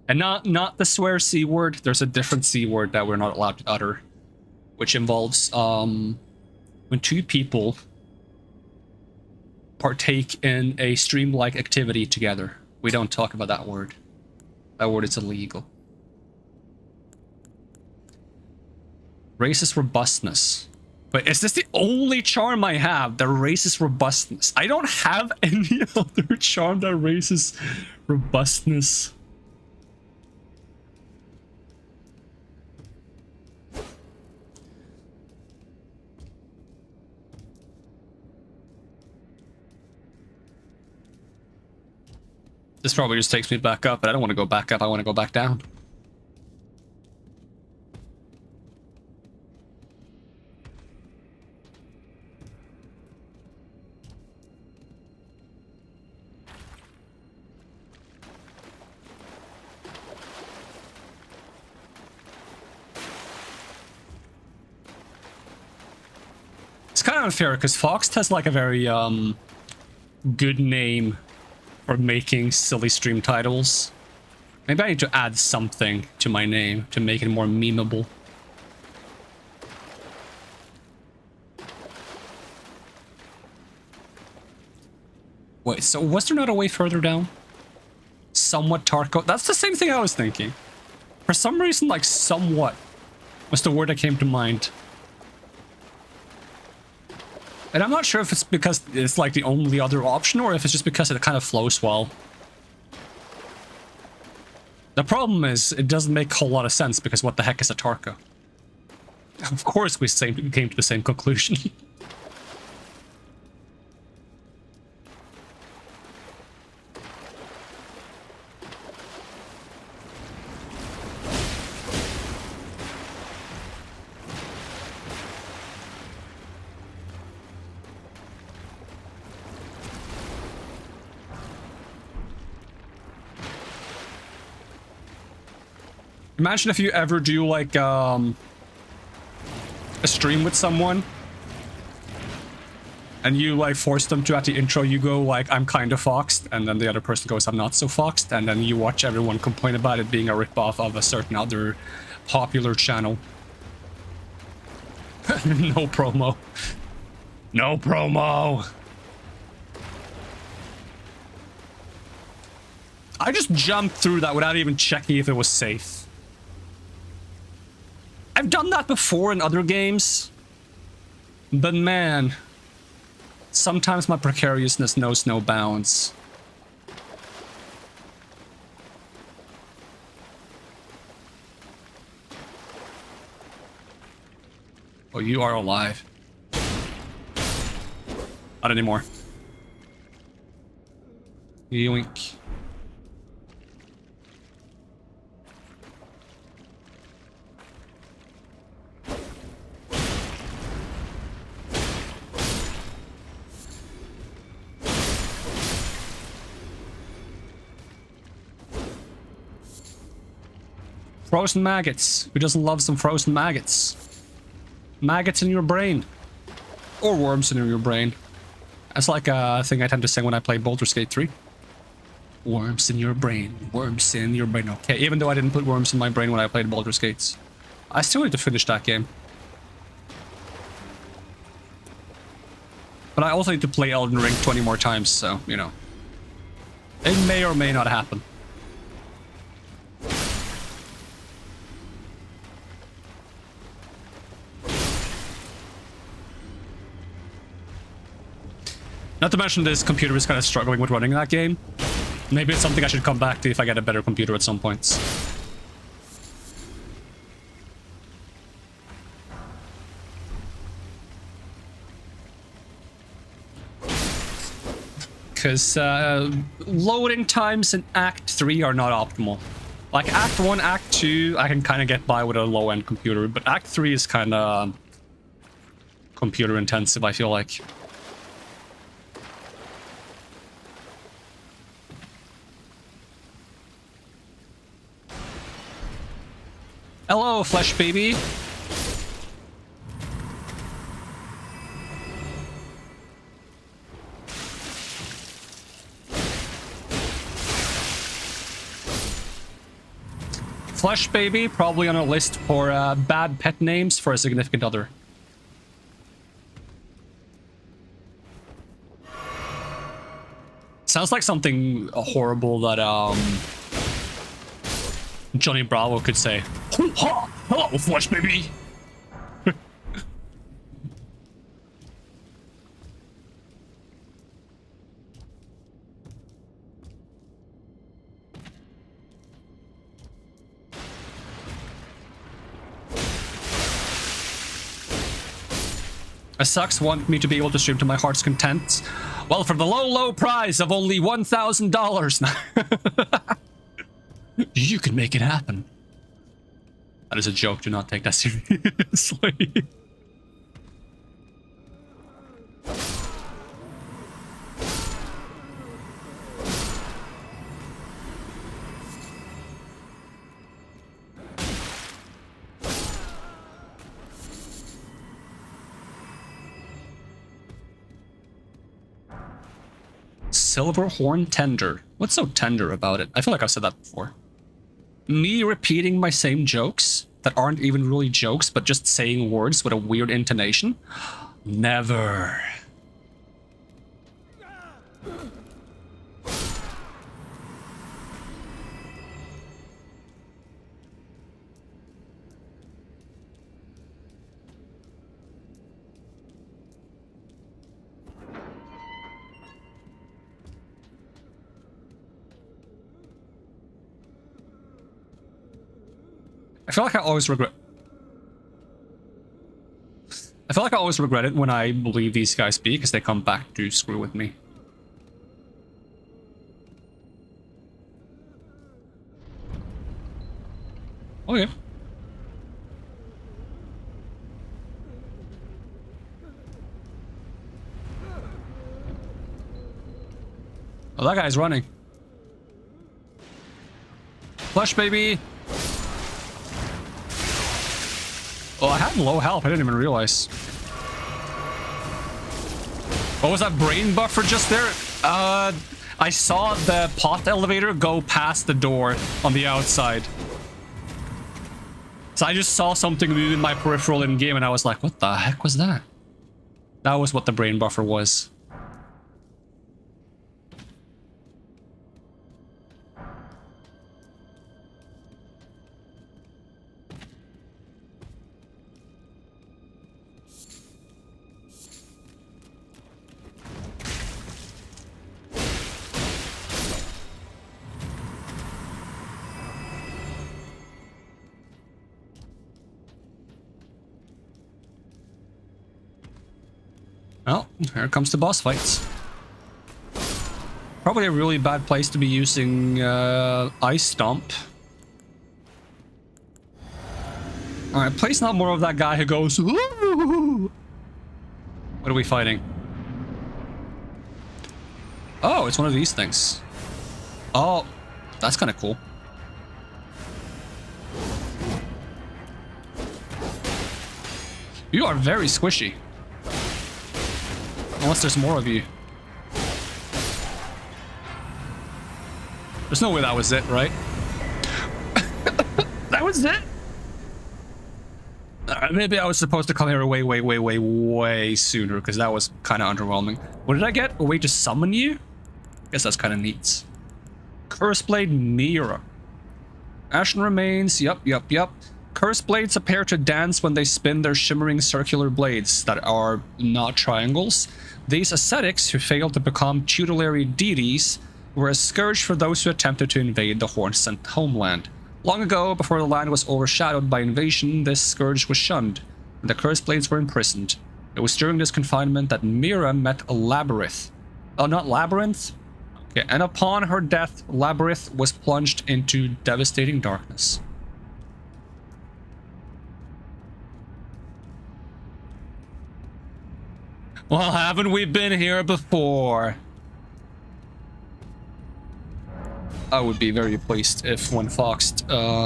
And not the swear C word, there's a different C word that we're not allowed to utter. Which involves, when two people partake in a stream-like activity together. We don't talk about that word. That word is illegal. Racist robustness. Wait, is this the only charm I have? The racist robustness. I don't have any other charm that raises robustness. This probably just takes me back up, but I don't want to go back up. I want to go back down. It's kind of unfair because Fox has like a very good name for making silly stream titles. Maybe I need to add something to my name to make it more memeable. Wait, so was there not a way further down? Somewhat Tarko? That's the same thing I was thinking. For some reason, like, somewhat was the word that came to mind. And I'm not sure if it's because it's like the only other option or if it's just because it kind of flows well. The problem is, it doesn't make a whole lot of sense because what the heck is a Tarko? Of course we came to the same conclusion. Imagine if you ever do like a stream with someone and you like force them to, at the intro, you go like, I'm kind of foxed, and then the other person goes, I'm not so foxed, and then you watch everyone complain about it being a ripoff of a certain other popular channel. No promo. No promo. I just jumped through that without even checking if it was safe. I've done that before in other games. But man, sometimes my precariousness knows no bounds. Oh, you are alive. Not anymore. Yoink. Frozen maggots. Who doesn't love some frozen maggots? Maggots in your brain. Or worms in your brain. That's like a thing I tend to sing when I play Baldur's Gate 3. Worms in your brain. Worms in your brain. Okay, even though I didn't put worms in my brain when I played Baldur's Gates. I still need to finish that game. But I also need to play Elden Ring 20 more times, so, you know. It may or may not happen. Not to mention this computer is kind of struggling with running that game. Maybe it's something I should come back to if I get a better computer at some points. Because loading times in Act 3 are not optimal. Like Act 1, Act 2, I can kind of get by with a low-end computer, but Act 3 is kind of computer intensive, I feel like. Hello, flesh baby. Flesh baby, probably on a list for bad pet names for a significant other. Sounds like something horrible that Johnny Bravo could say. Hello, flesh baby. Sucks want me to be able to stream to my heart's content. Well, for the low price of only $1,000. You can make it happen. That is a joke. Do not take that seriously. Silverhorn tender. What's so tender about it? I feel like I've said that before. Me repeating my same jokes that aren't even really jokes, but just saying words with a weird intonation? Never. I feel like I always regret it when I leave these guys be, because they come back to screw with me. Oh yeah. Oh, that guy's running. Flesh baby! Oh, I had low health. I didn't even realize. What was that brain buffer just there? I saw the pot elevator go past the door on the outside. So So I just saw something move in my peripheral in game and I was like, what the heck was that? That was what the brain buffer was. Well, here comes the boss fights. Probably a really bad place to be using Ice Stomp. Alright, place not more of that guy who goes, "Ooh." What are we fighting? Oh, it's one of these things. Oh, that's kind of cool. You are very squishy. Unless there's more of you. There's no way that was it, right? That was it? Maybe I was supposed to come here way sooner, because that was kind of underwhelming. What did I get? A way to summon you? Guess that's kind of neat. Curse Blade Mira. Ashen Remains, yup. Curse blades appear to dance when they spin their shimmering circular blades that are not triangles. These ascetics who failed to become tutelary deities were a scourge for those who attempted to invade the Horn-sent homeland. Long ago, before the land was overshadowed by invasion, this scourge was shunned, and the curse blades were imprisoned. It was during this confinement that Mira met a Labyrinth. Oh, not Labyrinth? Okay, and upon her death, Labyrinth was plunged into devastating darkness. Well, haven't we been here before? I would be very pleased if when Fox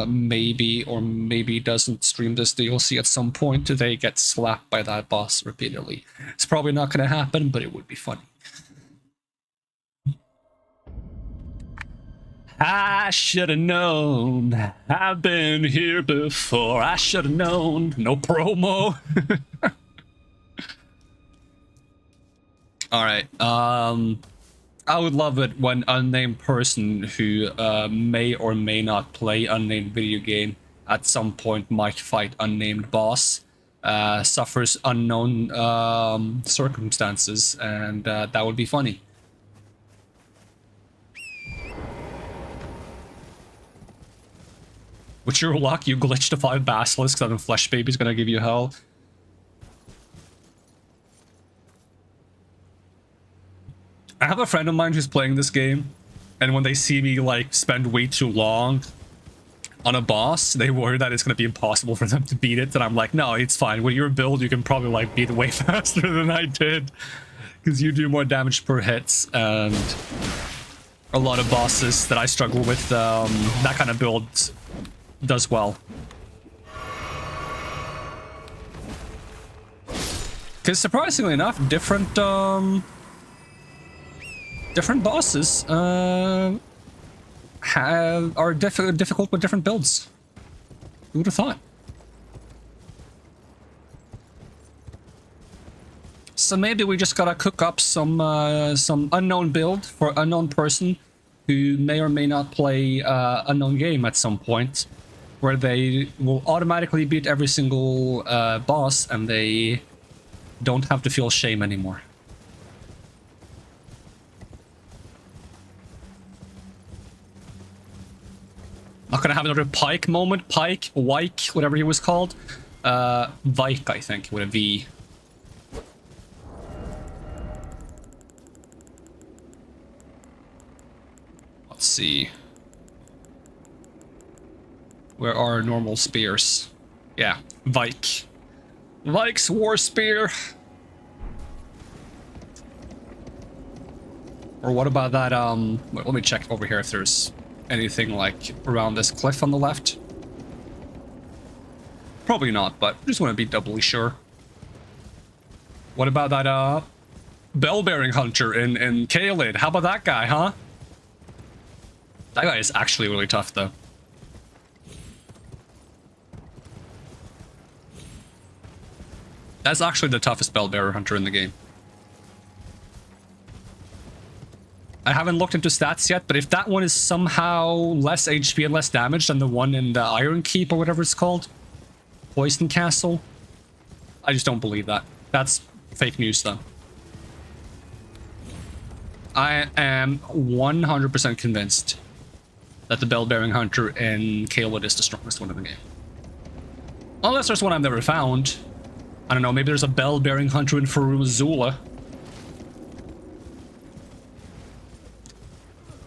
maybe or maybe doesn't stream this DLC at some point, they get slapped by that boss repeatedly. It's probably not going to happen, but it would be funny. I should have known. I've been here before. I should have known. No promo. All right. I would love it when unnamed person who may or may not play unnamed video game at some point might fight unnamed boss, suffers unknown circumstances, and that would be funny. With your luck, you glitch to 5 basilisks, and then Flesh Baby's gonna give you hell. I have a friend of mine who's playing this game, and when they see me like spend way too long on a boss, they worry that it's going to be impossible for them to beat it, and I'm like, no, it's fine. With your build, you can probably like beat it way faster than I did, because you do more damage per hits, and a lot of bosses that I struggle with, that kind of build does well. Because surprisingly enough, different bosses are difficult with different builds. Who would have thought? So maybe we just gotta cook up some unknown build for unknown person who may or may not play unknown game at some point, where they will automatically beat every single boss and they don't have to feel shame anymore. Not gonna have another Pike moment. Pike, Wyke, whatever he was called. Vyke, I think, with a V. Let's see. Where are normal spears? Yeah, Vyke. Vyke's War Spear. Or what about that, wait, let me check over here if there's anything like around this cliff on the left. Probably not, but just want to be doubly sure. What about that bell-bearing hunter in Caelid? How about that guy, huh? That guy is actually really tough though. That's actually the toughest Bellbearer Hunter in the game. I haven't looked into stats yet, but if that one is somehow less HP and less damage than the one in the Iron Keep or whatever it's called, Poison Castle, I just don't believe that. That's fake news, though. I am 100% convinced that the Bell-Bearing Hunter in Caelwood is the strongest one in the game. Unless there's one I've never found. I don't know, maybe there's a Bell-Bearing Hunter in Faruzula.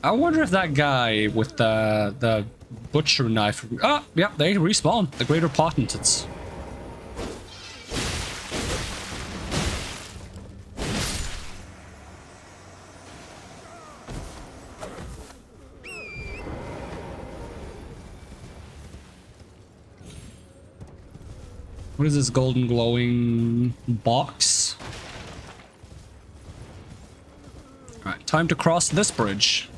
I wonder if that guy with the butcher knife... Ah, yeah, they respawn. The Greater Potentates. What is this golden glowing box? Alright, time to cross this bridge.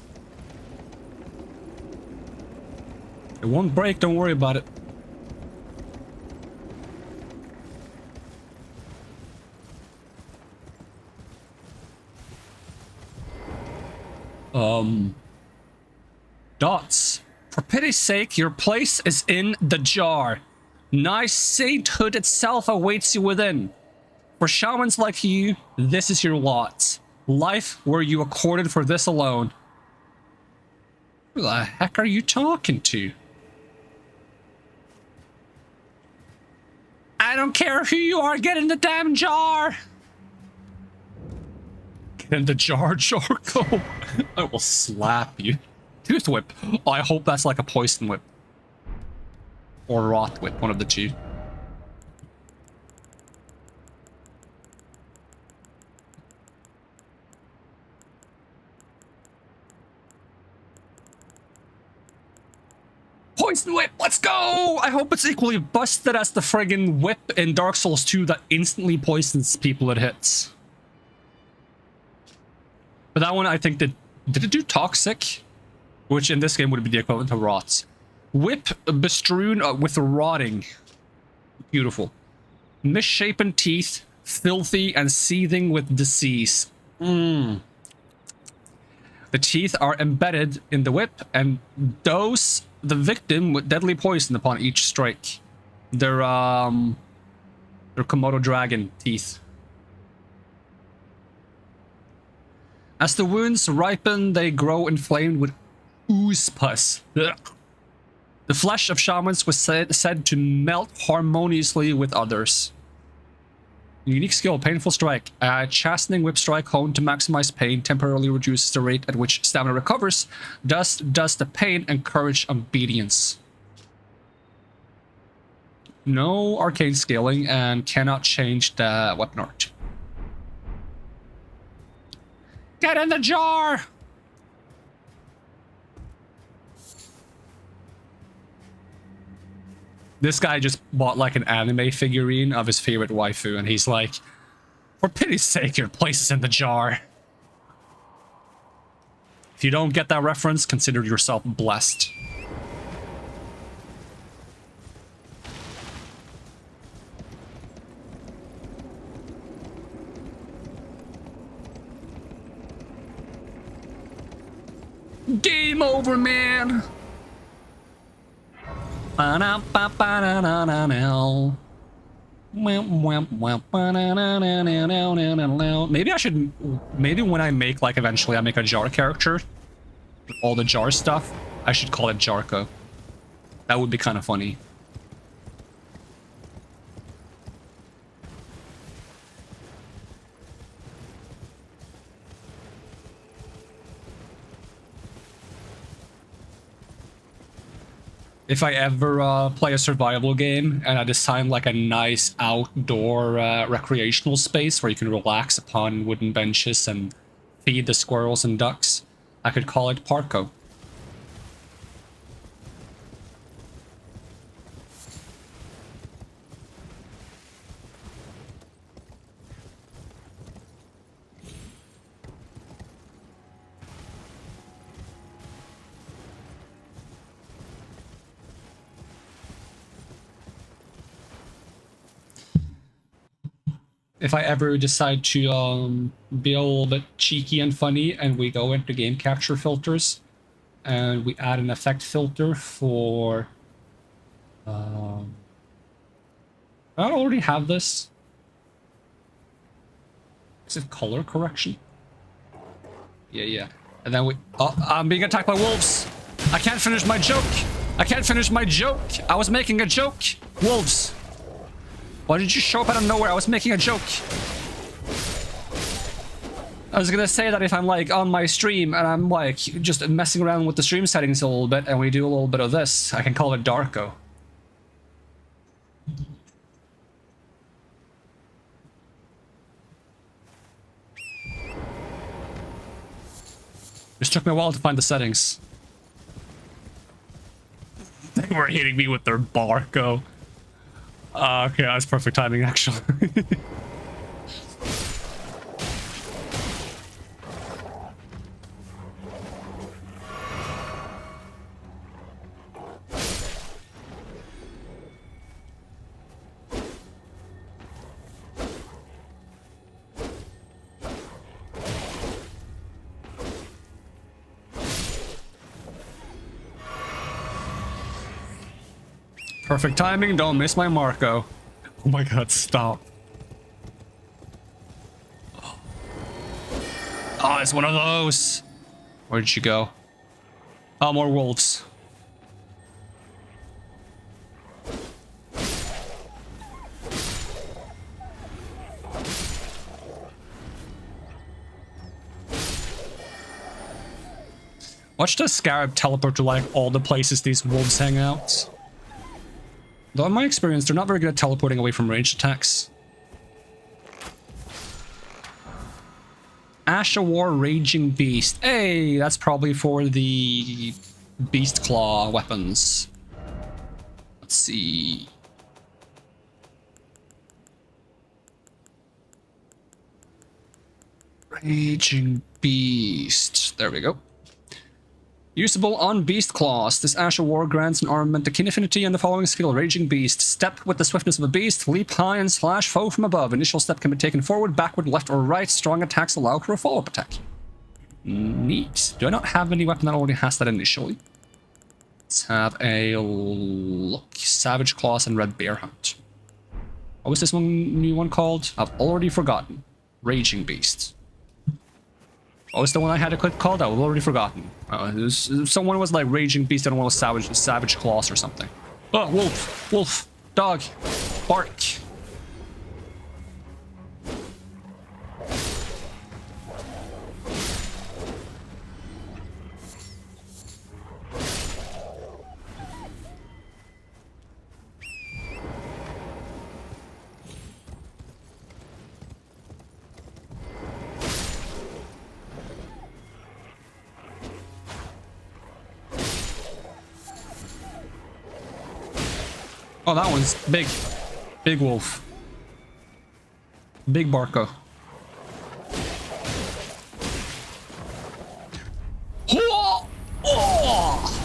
It won't break, don't worry about it. Dots. For pity's sake, your place is in the jar. Nice sainthood itself awaits you within. For shamans like you, this is your lot. Life were you accorded for this alone. Who the heck are you talking to? I don't care who you are, get in the damn jar! Get in the jar, Jarko. I will slap you. Tooth whip. Oh, I hope that's like a poison whip. Or rot whip, one of the two. Poison whip, let's go! I hope it's equally busted as the friggin' whip in Dark Souls 2 that instantly poisons people it hits. But that one, I think, did it do toxic? Which in this game would be the equivalent to rot. Whip bestrewn with rotting. Beautiful. Misshapen teeth, filthy and seething with disease. The teeth are embedded in the whip and dose the victim with deadly poison upon each strike. They're Komodo dragon teeth. As the wounds ripen, they grow inflamed with ooze pus. Ugh. The flesh of shamans was said to melt harmoniously with others. Unique skill, painful strike. Chastening whip strike honed to maximize pain temporarily reduces the rate at which stamina recovers. Does the pain encourage obedience? No arcane scaling and cannot change the weapon art. Get in the jar! This guy just bought like an anime figurine of his favorite waifu, and he's like, for pity's sake, your place is in the jar. If you don't get that reference, consider yourself blessed. Game over, man! Maybe I should... Maybe when I make, like, eventually I make a jar character, with all the jar stuff, I should call it Jarko. That would be kind of funny. If I ever play a survival game and I design like a nice outdoor recreational space where you can relax upon wooden benches and feed the squirrels and ducks, I could call it Tarko. if I ever decide to be a little bit cheeky and funny, and we go into game capture filters, and we add an effect filter for... I already have this. Is it color correction? Yeah. And then we... Oh, I'm being attacked by wolves. I can't finish my joke. I can't finish my joke. I was making a joke. Wolves. Why did you show up out of nowhere? I was making a joke. I was gonna say that if I'm like on my stream and I'm like just messing around with the stream settings a little bit and we do a little bit of this, I can call it Tarko. It took me a while to find the settings. They were hitting me with their Barco. Okay, that's perfect timing, actually. Perfect timing, don't miss my Marco. Oh my god, stop. Oh, it's one of those. Where did you go? Oh, more wolves. Watch the scarab teleport to like all the places these wolves hang out. Though in my experience, they're not very good at teleporting away from ranged attacks. Ash of War Raging Beast. Hey, that's probably for the Beast Claw weapons. Let's see. Raging Beast. There we go. Usable on Beast Claws. This Ash of War grants an armament akin affinity and the following skill: Raging Beast. Step with the swiftness of a beast, leap high and slash foe from above. Initial step can be taken forward, backward, left, or right. Strong attacks allow for a follow-up attack. Neat. Do I not have any weapon that already has that initially? Let's have a look. Savage Claws and Red Bear Hunt. What was this new one called? I've already forgotten. Raging Beast. What was the one I had to click called? I've already forgotten. Someone was like Raging Beast and one was Savage Claws or something. Oh, wolf, wolf, dog, bark. Oh, that one's big. Big wolf. Big Barco. Oh! Oh!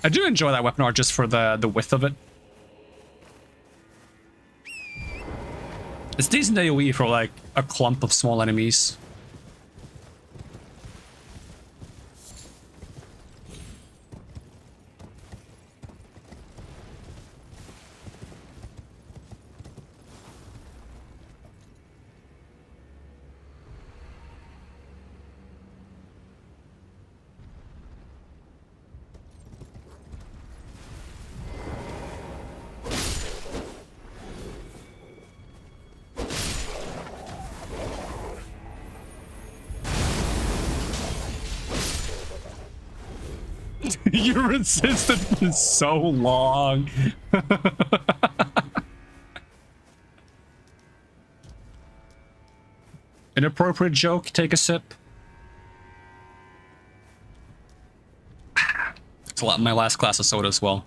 I do enjoy that weapon art just for the width of it. It's decent AoE for like a clump of small enemies. Your resistance is so long. Inappropriate joke, take a sip. It's a lot my last glass of soda as well.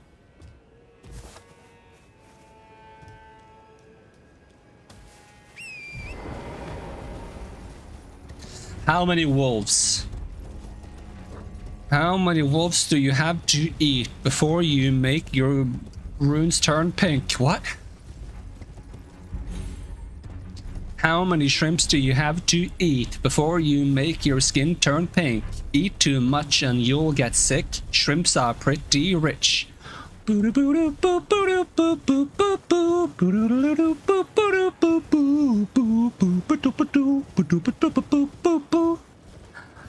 How many wolves? How many wolves do you have to eat before you make your Runes turn pink. What? How many shrimps do you have to eat before you make your skin turn pink? Eat too much and you'll get sick. Shrimps are pretty rich.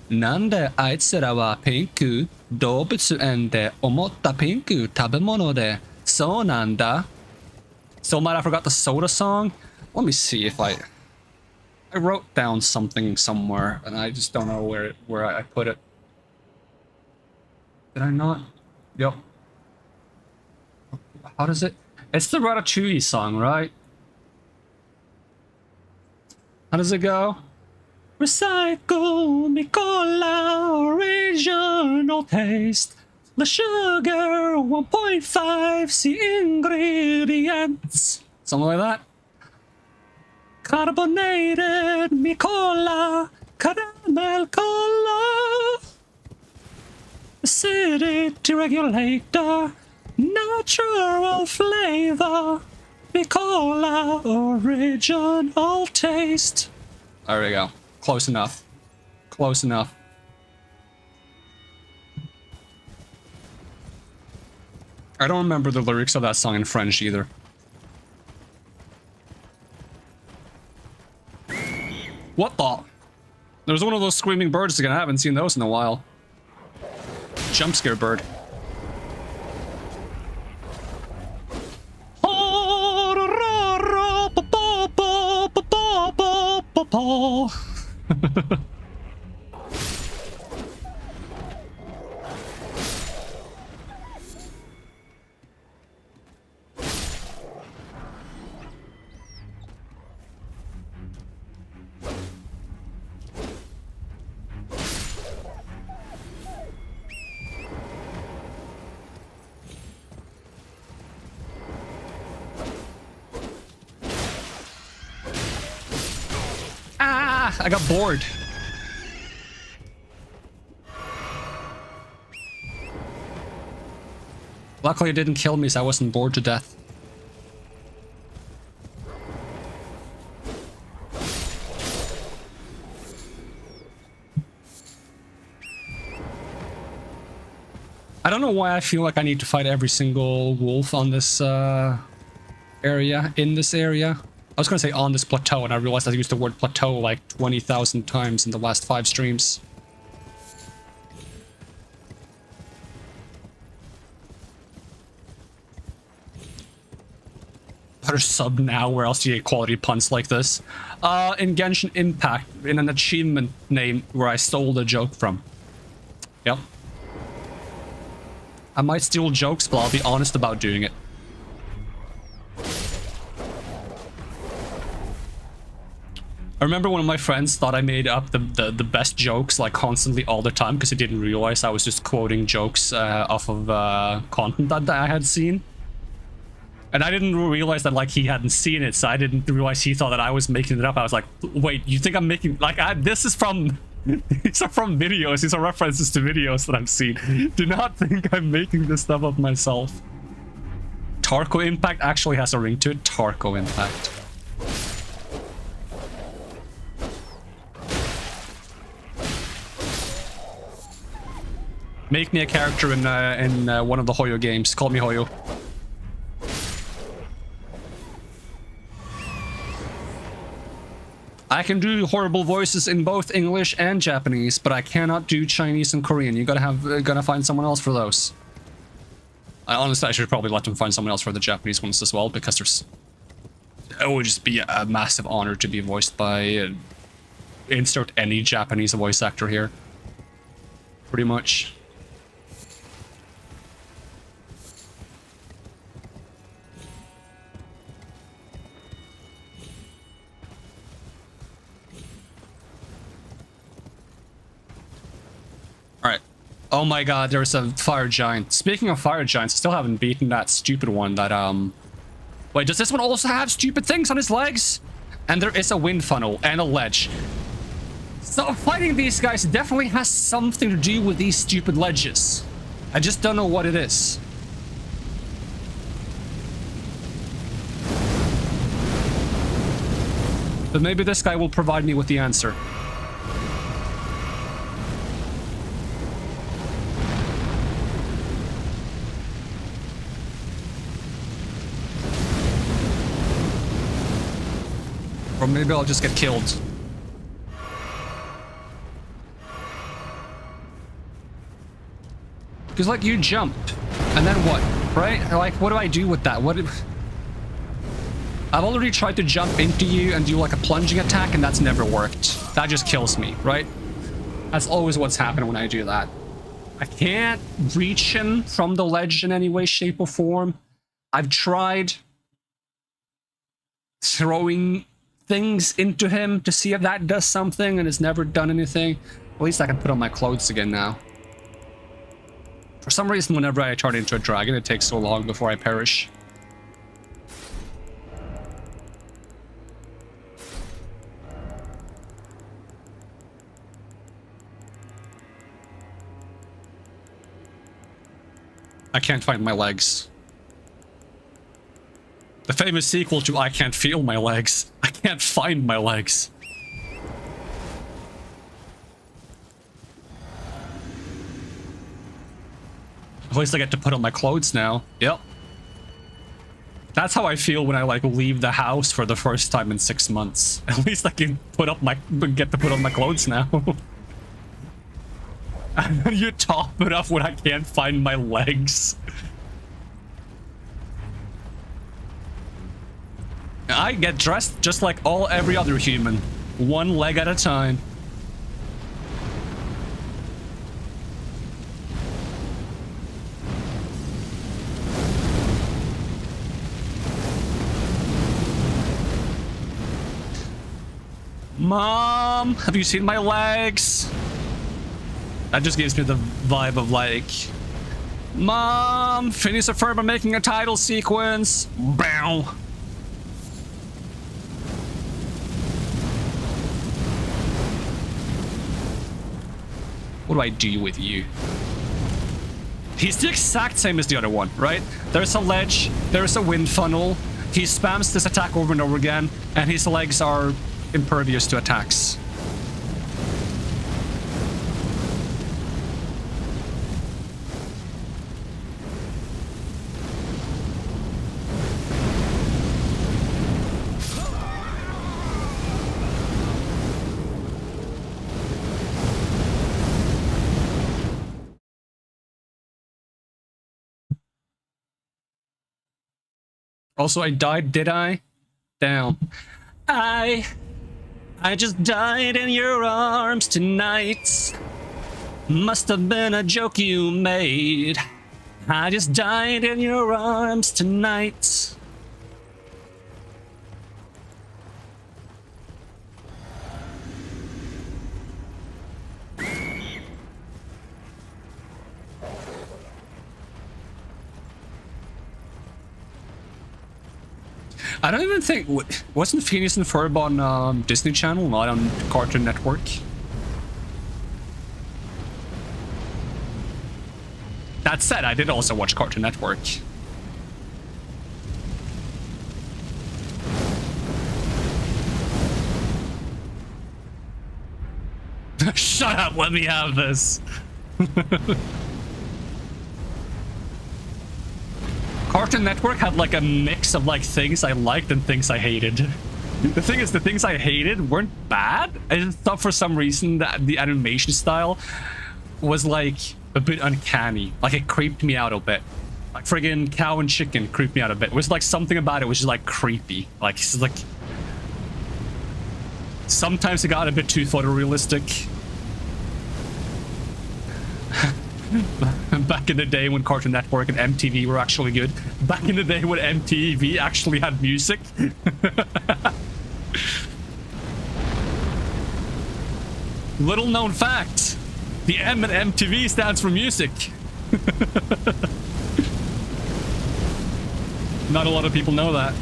Nande aitsura wa pinku doubutsu ende omotta pinku tabemono de so nanda. Still might I forgot the soda song. Let me see if I wrote down something somewhere and I just don't know where I put it. Did I not? Yep. How does it? It's the Ratatouille song, right? How does it go? Recycle mi cola, original taste. The sugar, 1.5 C ingredients. Something like that. Carbonated mi cola, caramel cola. Acidity regulator, natural flavor. Mi cola, original taste. There we go. Close enough. Close enough. I don't remember the lyrics of that song in French either. What the? There's one of those screaming birds again. I haven't seen those in a while. Jump scare bird. I got bored. Luckily it didn't kill me, so I wasn't bored to death. I don't know why I feel like I need to fight every single wolf on this area, in this area. I was gonna say on this plateau, and I realized I used the word plateau like 20,000 times in the last 5 streams. Better sub now, where else do you get quality puns like this? In Genshin Impact, in an achievement name where I stole the joke from. Yep. I might steal jokes, but I'll be honest about doing it. I remember one of my friends thought I made up the best jokes like constantly all the time because he didn't realize I was just quoting jokes off of content that I had seen. And I didn't realize that like he hadn't seen it, so I didn't realize he thought that I was making it up. I was like, wait, you think I'm making like this is from these are from videos, these are references to videos that I've seen. Do not think I'm making this stuff up myself. Tarko Impact actually has a ring to it. Tarko Impact. Make me a character in one of the Hoyo games. Call me Hoyo. I can do horrible voices in both English and Japanese, but I cannot do Chinese and Korean. You gotta find someone else for those. Honestly, I should probably let them find someone else for the Japanese ones as well, because it would just be a massive honor to be voiced by insert any Japanese voice actor here. Pretty much. Alright. Oh my god, there's a fire giant. Speaking of fire giants, I still haven't beaten that stupid one that, Wait, does this one also have stupid things on his legs? And there is a wind funnel and a ledge. So fighting these guys definitely has something to do with these stupid ledges. I just don't know what it is. But maybe this guy will provide me with the answer. Or maybe I'll just get killed. Because, like, you jump, and then what, right? Like, what do I do with that? I've already tried to jump into you and do, like, a plunging attack, and that's never worked. That just kills me, right? That's always what's happened when I do that. I can't reach him from the ledge in any way, shape, or form. I've tried throwing things into him to see if that does something, and it's never done anything. At least I can put on my clothes again now. For some reason, whenever I turn into a dragon, it takes so long before I perish. I can't find my legs. The famous sequel to I Can't Feel My Legs. I can't find my legs. At least I get to put on my clothes now. Yep. That's how I feel when I, like, leave the house for the first time in 6 months. At least I can get to put on my clothes now. And then you top it up when I can't find my legs. I get dressed just like every other human. One leg at a time. Mom, have you seen my legs? That just gives me the vibe of, like, Mom, Phineas and Ferb are making a title sequence. Bow. What do I do with you? He's the exact same as the other one, right? There's a ledge, there's a wind funnel. He spams this attack over and over again, and his legs are impervious to attacks. Also, I died, did I? Damn. I just died in your arms tonight. Must have been a joke you made. I just died in your arms tonight. I don't even think... Wasn't Phineas and Ferb on Disney Channel, not on Cartoon Network? That said, I did also watch Cartoon Network. Shut up, let me have this. Cartoon Network had, like, a mix of, like, things I liked and things I hated. The thing is, the things I hated weren't bad. I just thought for some reason that the animation style was, like, a bit uncanny. Like, it creeped me out a bit. Like, friggin' Cow and Chicken creeped me out a bit. It was, like, something about it was just, like, creepy. Like, it's just, like... Sometimes it got a bit too photorealistic. Back in the day when Cartoon Network and MTV were actually good. Back in the day when MTV actually had music. Little known fact. The M in MTV stands for music. Not a lot of people know that.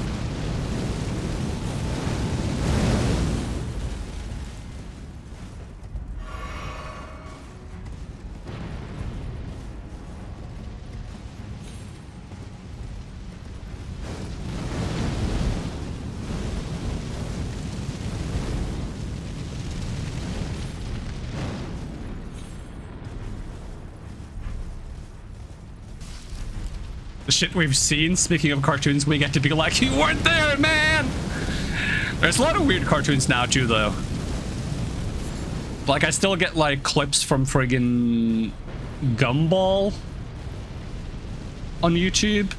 The shit we've seen, speaking of cartoons, we get to be like, you weren't there, man! There's a lot of weird cartoons now, too, though. Like, I still get, like, clips from friggin' Gumball on YouTube.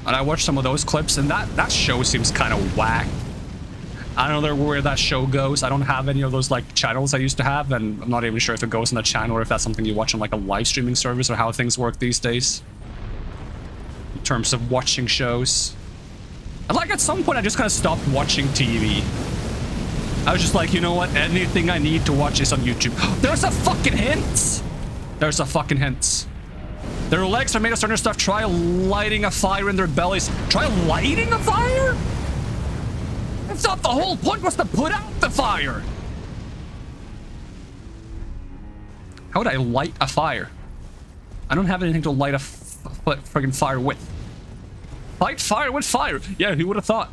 And I watch some of those clips, and that show seems kind of whack. I don't know where that show goes. I don't have any of those, like, channels I used to have, and I'm not even sure if it goes on the channel or if that's something you watch on, like, a live streaming service or how things work these days. In terms of watching shows. And, like, at some point, I just kind of stopped watching TV. I was just like, you know what? Anything I need to watch is on YouTube. There's a fucking hint! There's a fucking hint. Their legs are made of certain stuff. Try lighting a fire in their bellies. Try lighting a fire? I thought the whole point was to put out the fire. How would I light a fire? I don't have anything to light a friggin' fire with. Light fire with fire. Yeah, who would have thought?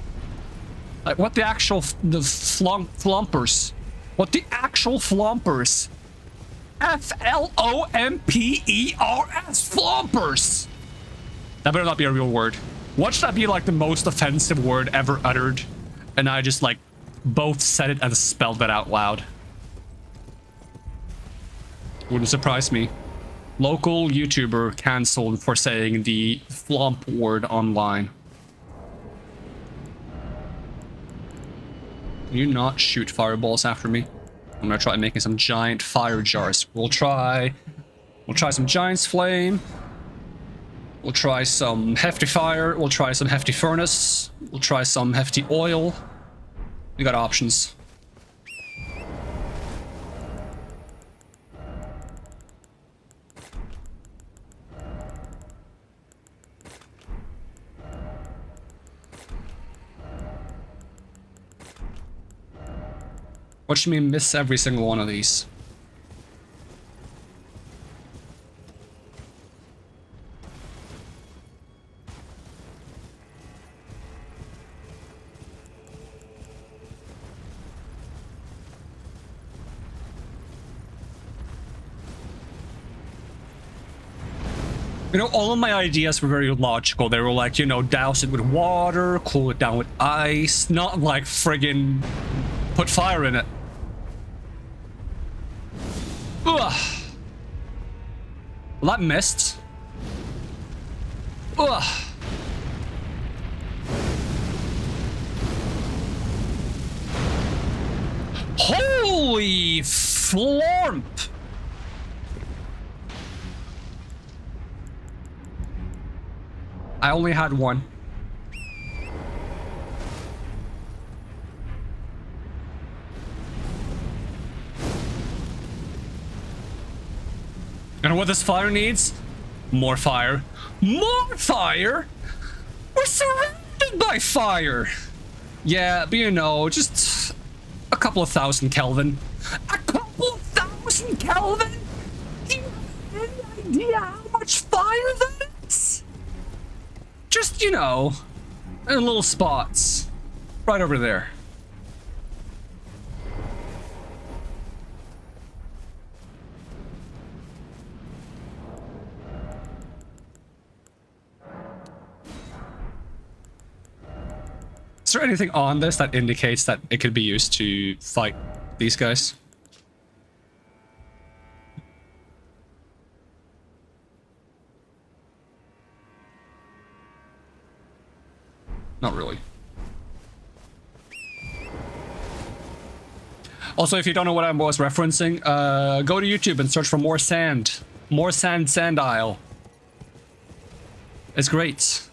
Like, what the actual flompers? What the actual flompers? F-L-O-M-P-E-R-S. Flompers. That better not be a real word. Watch that be like the most offensive word ever uttered. And I just like both said it and spelled it out loud. Wouldn't surprise me. Local YouTuber cancelled for saying the flomp word online. Can you not shoot fireballs after me? I'm gonna try making some giant fire jars. We'll try some giant's flame. We'll try some hefty fire. We'll try some hefty furnace. We'll try some hefty oil. We got options. Watch me miss every single one of these. You know, all of my ideas were very logical. They were like, you know, douse it with water, cool it down with ice, not like friggin' put fire in it. Ugh. Well, that missed. Ugh. Holy florp! I only had one. And what this fire needs? More fire. More fire? We're surrounded by fire! Yeah, but you know, just a couple of thousand Kelvin. A couple of thousand Kelvin? Do you have any idea how much fire that is? Just, you know, in little spots. Right over there. Is there anything on this that indicates that it could be used to fight these guys? Not really. Also, if you don't know what I was referencing, go to YouTube and search for more sand. More sand, sand isle. It's great.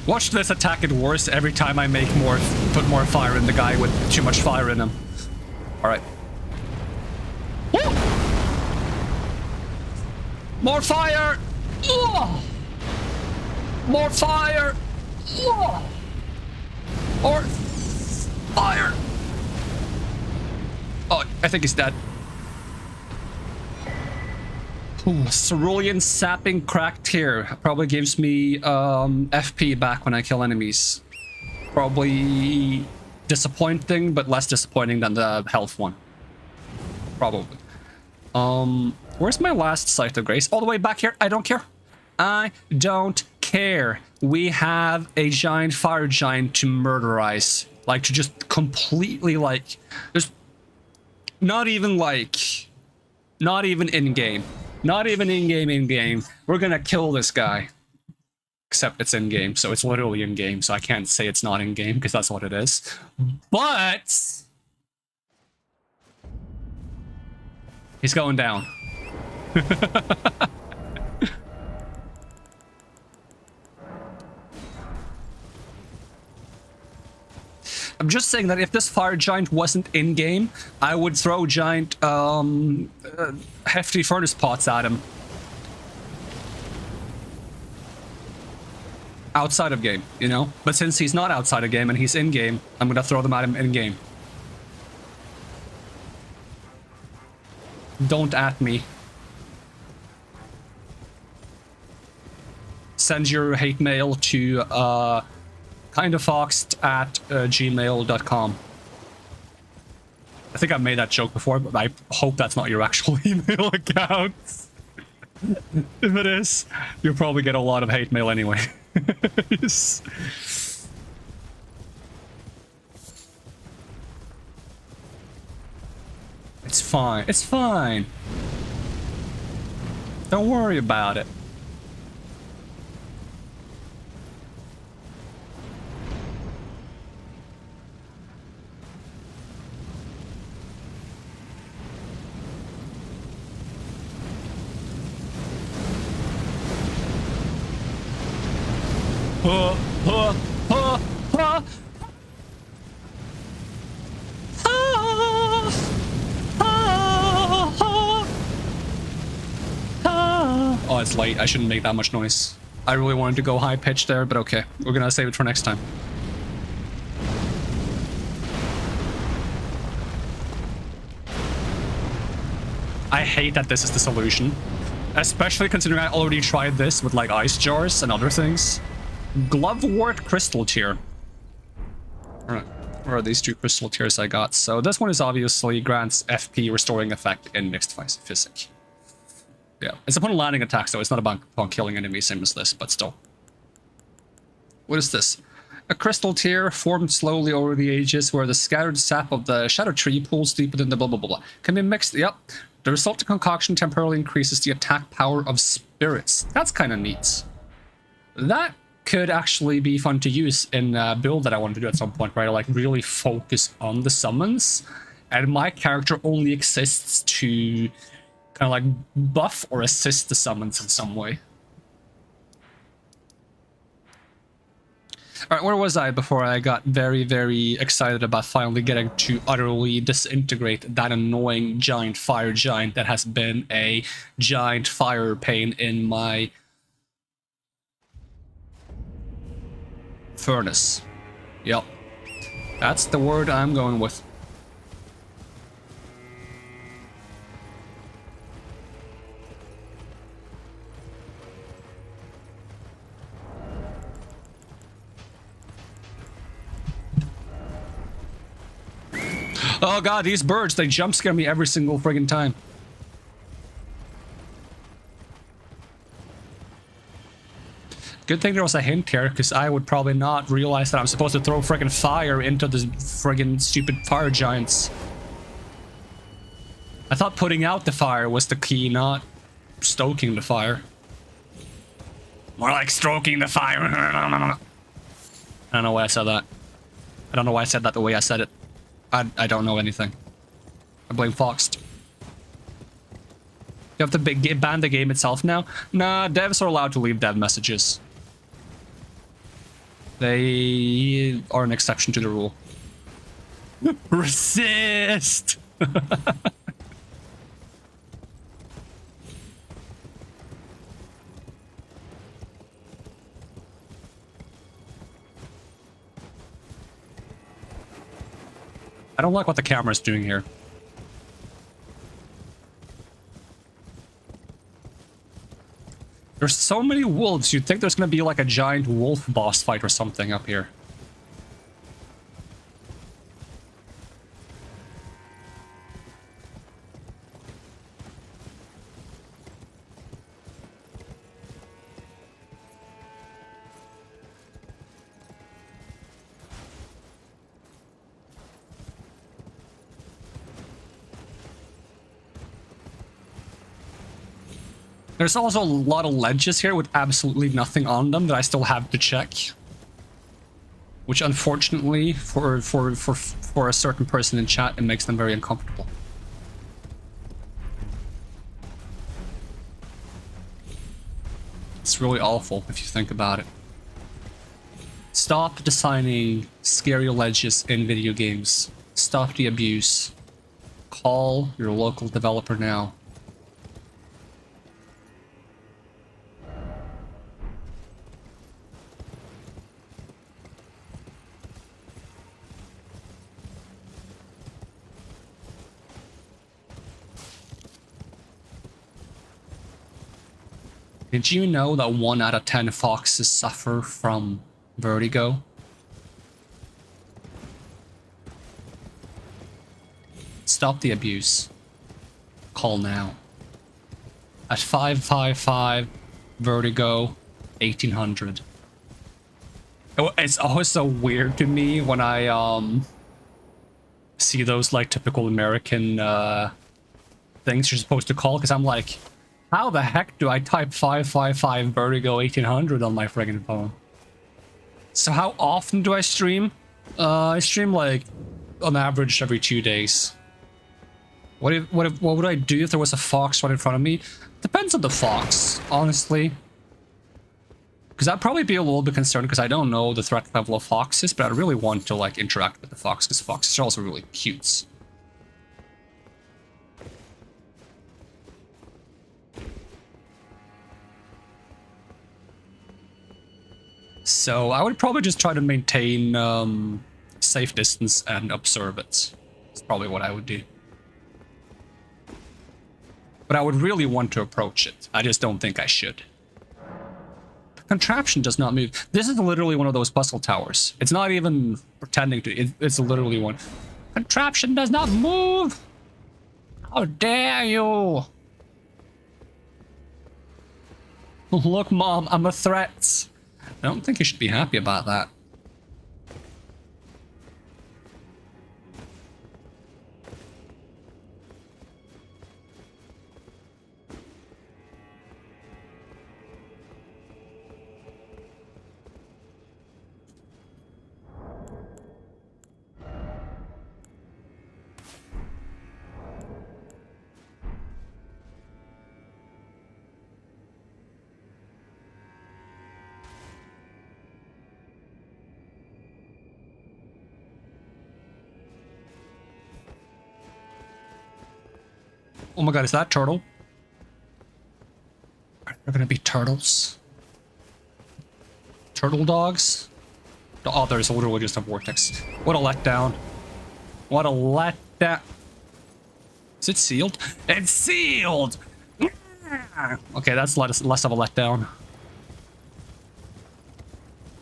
Watch this attack get worse every time I make put more fire in the guy with too much fire in him. Alright. More fire! Ugh! More fire! Ugh! More fire! Oh, I think he's dead. Ooh, cerulean sapping cracked here. Probably gives me FP back when I kill enemies. Probably disappointing, but less disappointing than the health one. Probably. Where's my last site of grace? All the way back here? I don't care. I don't care. We have a giant fire giant to murderize. Like, to just completely, like... There's... Not even in-game. Not even in-game. We're gonna kill this guy. Except it's in-game, so it's literally in-game, so I can't say it's not in-game, because that's what it is. But... He's going down. I'm just saying that if this fire giant wasn't in-game, I would throw giant, hefty furnace pots at him. Outside of game, you know? But since he's not outside of game and he's in-game, I'm gonna throw them at him in-game. Don't at me. Send your hate mail to, kindafoxed@gmail.com. I think I've made that joke before, but I hope that's not your actual email account. If it is, you'll probably get a lot of hate mail anyway. It's fine. It's fine. Don't worry about it. Oh, it's late. I shouldn't make that much noise. I really wanted to go high pitch there, but okay. We're gonna save it for next time. I hate that this is the solution. Especially considering I already tried this with like ice jars and other things. Glovewort crystal tier. Alright, where are these two crystal tiers I got? So this one is obviously grants FP restoring effect in mixed physics. Yeah, it's upon landing attacks though, it's not about upon killing enemies, same as this, but still. What is this? A crystal tier formed slowly over the ages where the scattered sap of the shadow tree pools deep within the blah blah blah blah. Can be mixed, yep. The resulting concoction temporarily increases the attack power of spirits. That's kind of neat. That could actually be fun to use in a build that I wanted to do at some point, right? Like really focus on the summons. And my character only exists to kind of like buff or assist the summons in some way. Alright, where was I before I got very, very excited about finally getting to utterly disintegrate that annoying giant fire giant that has been a giant fire pain in my furnace. Yep. That's the word I'm going with. Oh god, these birds, they jump scare me every single friggin' time. Good thing there was a hint here, because I would probably not realize that I'm supposed to throw friggin' fire into the friggin' stupid fire giants. I thought putting out the fire was the key, not stoking the fire. More like stroking the fire. I don't know why I said that. I don't know why I said that the way I said it. I don't know anything. I blame Foxed. You have to ban the game itself now? Nah, devs are allowed to leave dev messages. They are an exception to the rule. Resist! I don't like what the camera's doing here. There's so many wolves, you'd think there's gonna be like a giant wolf boss fight or something up here. There's also a lot of ledges here with absolutely nothing on them that I still have to check. Which unfortunately, for a certain person in chat, it makes them very uncomfortable. It's really awful if you think about it. Stop designing scary ledges in video games. Stop the abuse. Call your local developer now. Did you know that 1 out of 10 foxes suffer from vertigo? Stop the abuse. Call now. At 555 vertigo 1800. It's always so weird to me when I see those like typical American things you're supposed to call, because I'm like, how the heck do I type 555 vertigo 1800 on my friggin' phone? So how often do I stream? I stream like on average every 2 days. What would I do if there was a fox right in front of me? Depends on the fox, honestly. Because I'd probably be a little bit concerned because I don't know the threat level of foxes, but I really want to like interact with the fox because foxes are also really cute. So I would probably just try to maintain safe distance and observe it. That's probably what I would do. But I would really want to approach it. I just don't think I should. The contraption does not move. This is literally one of those puzzle towers. It's not even pretending to. It's literally one. Contraption does not move! How dare you! Look, Mom, I'm a threat. I don't think you should be happy about that. Oh my god, is that turtle? Are there gonna be turtles? Turtle dogs? Oh, there's literally just a vortex. What a letdown. What a letdown. Is it sealed? It's sealed! Okay, that's less of a letdown.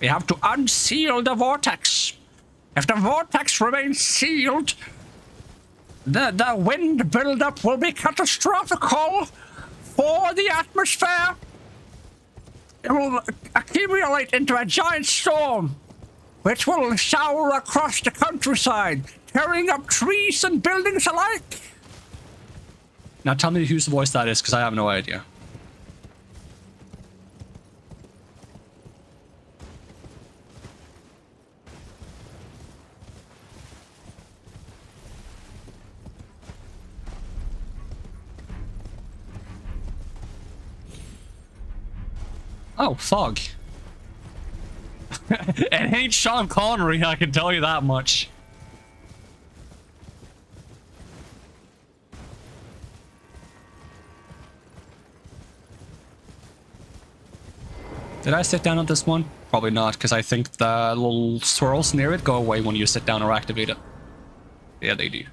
We have to unseal the vortex. If the vortex remains sealed, the wind buildup will be catastrophical for the atmosphere. It will accumulate into a giant storm, which will shower across the countryside, tearing up trees and buildings alike. Now tell me whose voice that is, because I have no idea. Oh, fog. It ain't Sean Connery, I can tell you that much. Did I sit down on this one? Probably not, because I think the little swirls near it go away when you sit down or activate it. Yeah, they do.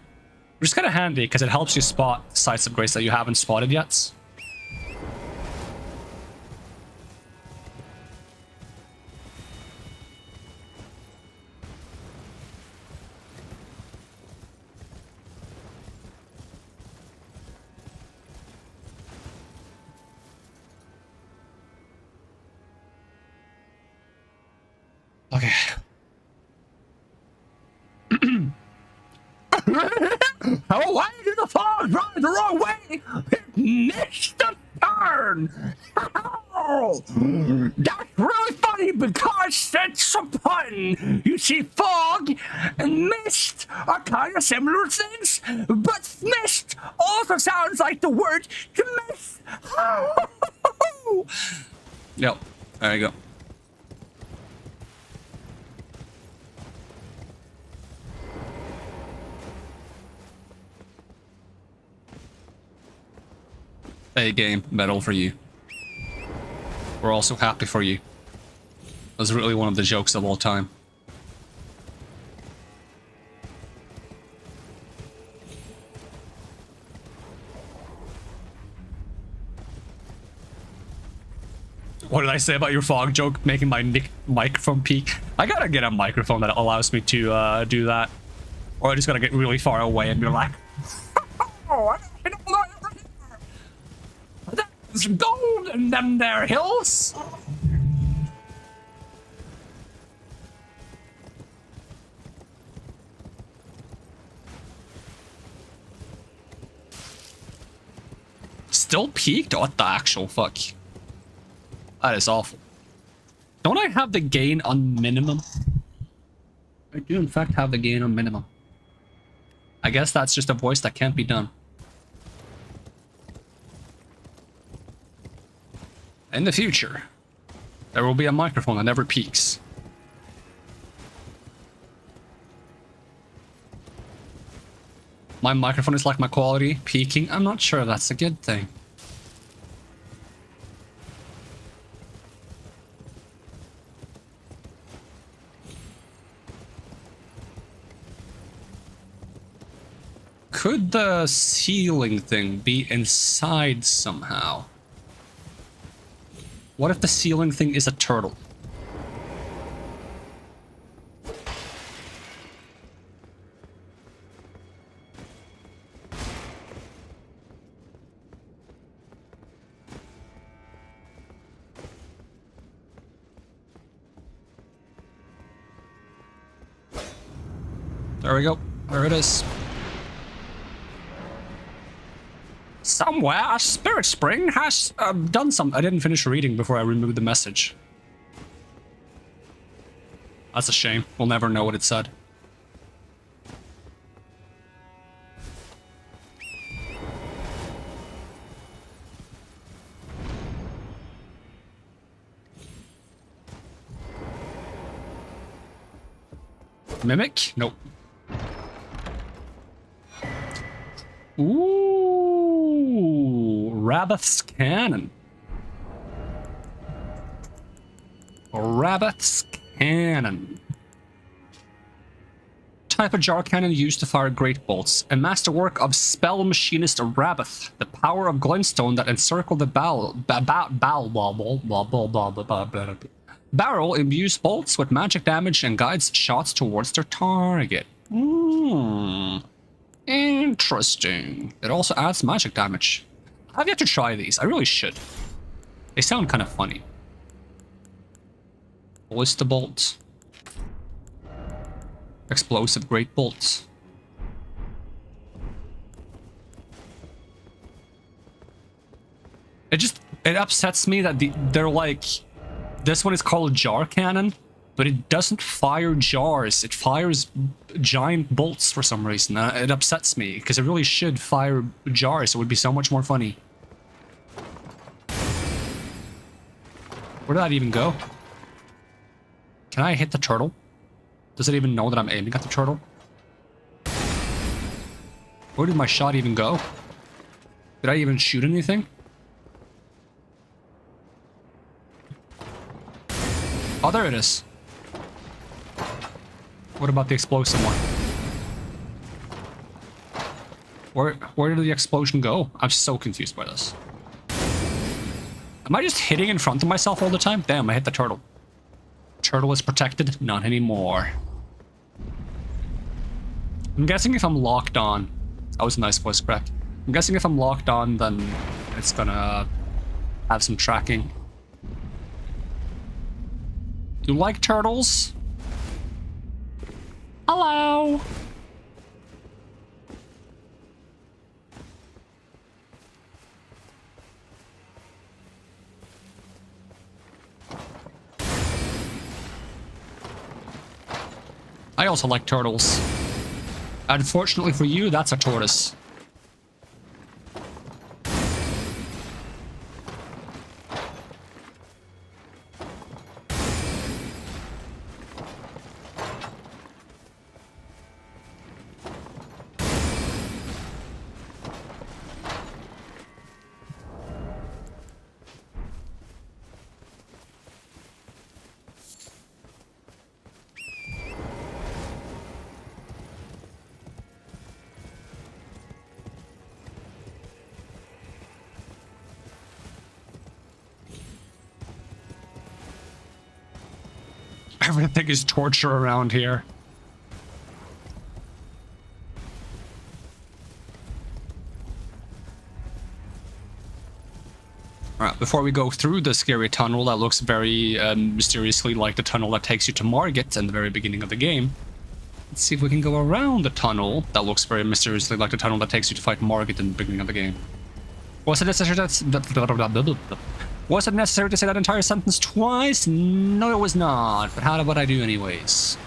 Which is kind of handy, because it helps you spot sites of grace that you haven't spotted yet. Oh, why did the fog drive the wrong way? It missed the turn. Oh, that's really funny because it's a pun. You see, fog and mist are kind of similar things, but mist also sounds like the word to miss. Yep. There you go. Hey game, medal for you. We're also happy for you. That's really one of the jokes of all time. What did I say about your fog joke making my microphone peak? I gotta get a microphone that allows me to do that. Or I just gotta get really far away and be like, Oh, I don't know everything. There's gold in them there hills. still peaked? What the actual fuck? That is awful. Don't I have the gain on minimum? I do in fact have the gain on minimum. I guess that's just a voice that can't be done. In the future, there will be a microphone that never peaks. My microphone is like my quality peaking. I'm not sure that's a good thing. Could the ceiling thing be inside somehow? What if the ceiling thing is a turtle? There we go. There it is. Somewhere a spirit spring has done some. I didn't finish reading before I removed the message. That's a shame. We'll never know what it said. Mimic? Nope. Ooh, Rabbith's Cannon. Rabbith's Cannon. Type of jar cannon used to fire great bolts. A masterwork of spell machinist Rabbith. The power of glintstone that encircle the barrel imbues bolts with magic damage and guides shots towards their target. Interesting. It also adds magic damage. I've yet to try these. I really should. They sound kind of funny. Ballista bolt. Explosive great bolts. It upsets me that they're like, this one is called jar cannon, but it doesn't fire jars. It fires giant bolts for some reason. It upsets me because it really should fire jars. It would be so much more funny. Where did that even go? Can I hit the turtle? Does it even know that I'm aiming at the turtle? Where did my shot even go? Did I even shoot anything? Oh, there it is. What about the explosive one? Where did the explosion go? I'm so confused by this. Am I just hitting in front of myself all the time? Damn, I hit the turtle. Turtle is protected? Not anymore. I'm guessing if I'm locked on... That was a nice voice crack. I'm guessing if I'm locked on, then it's gonna have some tracking. You like turtles? Hello. I also like turtles. Unfortunately for you, that's a tortoise. Everything is torture around here. Alright, before we go through the scary tunnel that looks very mysteriously like the tunnel that takes you to Margit in the very beginning of the game, let's see if we can go around the tunnel that looks very mysteriously like the tunnel that takes you to fight Margit in the beginning of the game. Was it necessary to say that entire sentence twice? No, it was not. But how would I do anyways?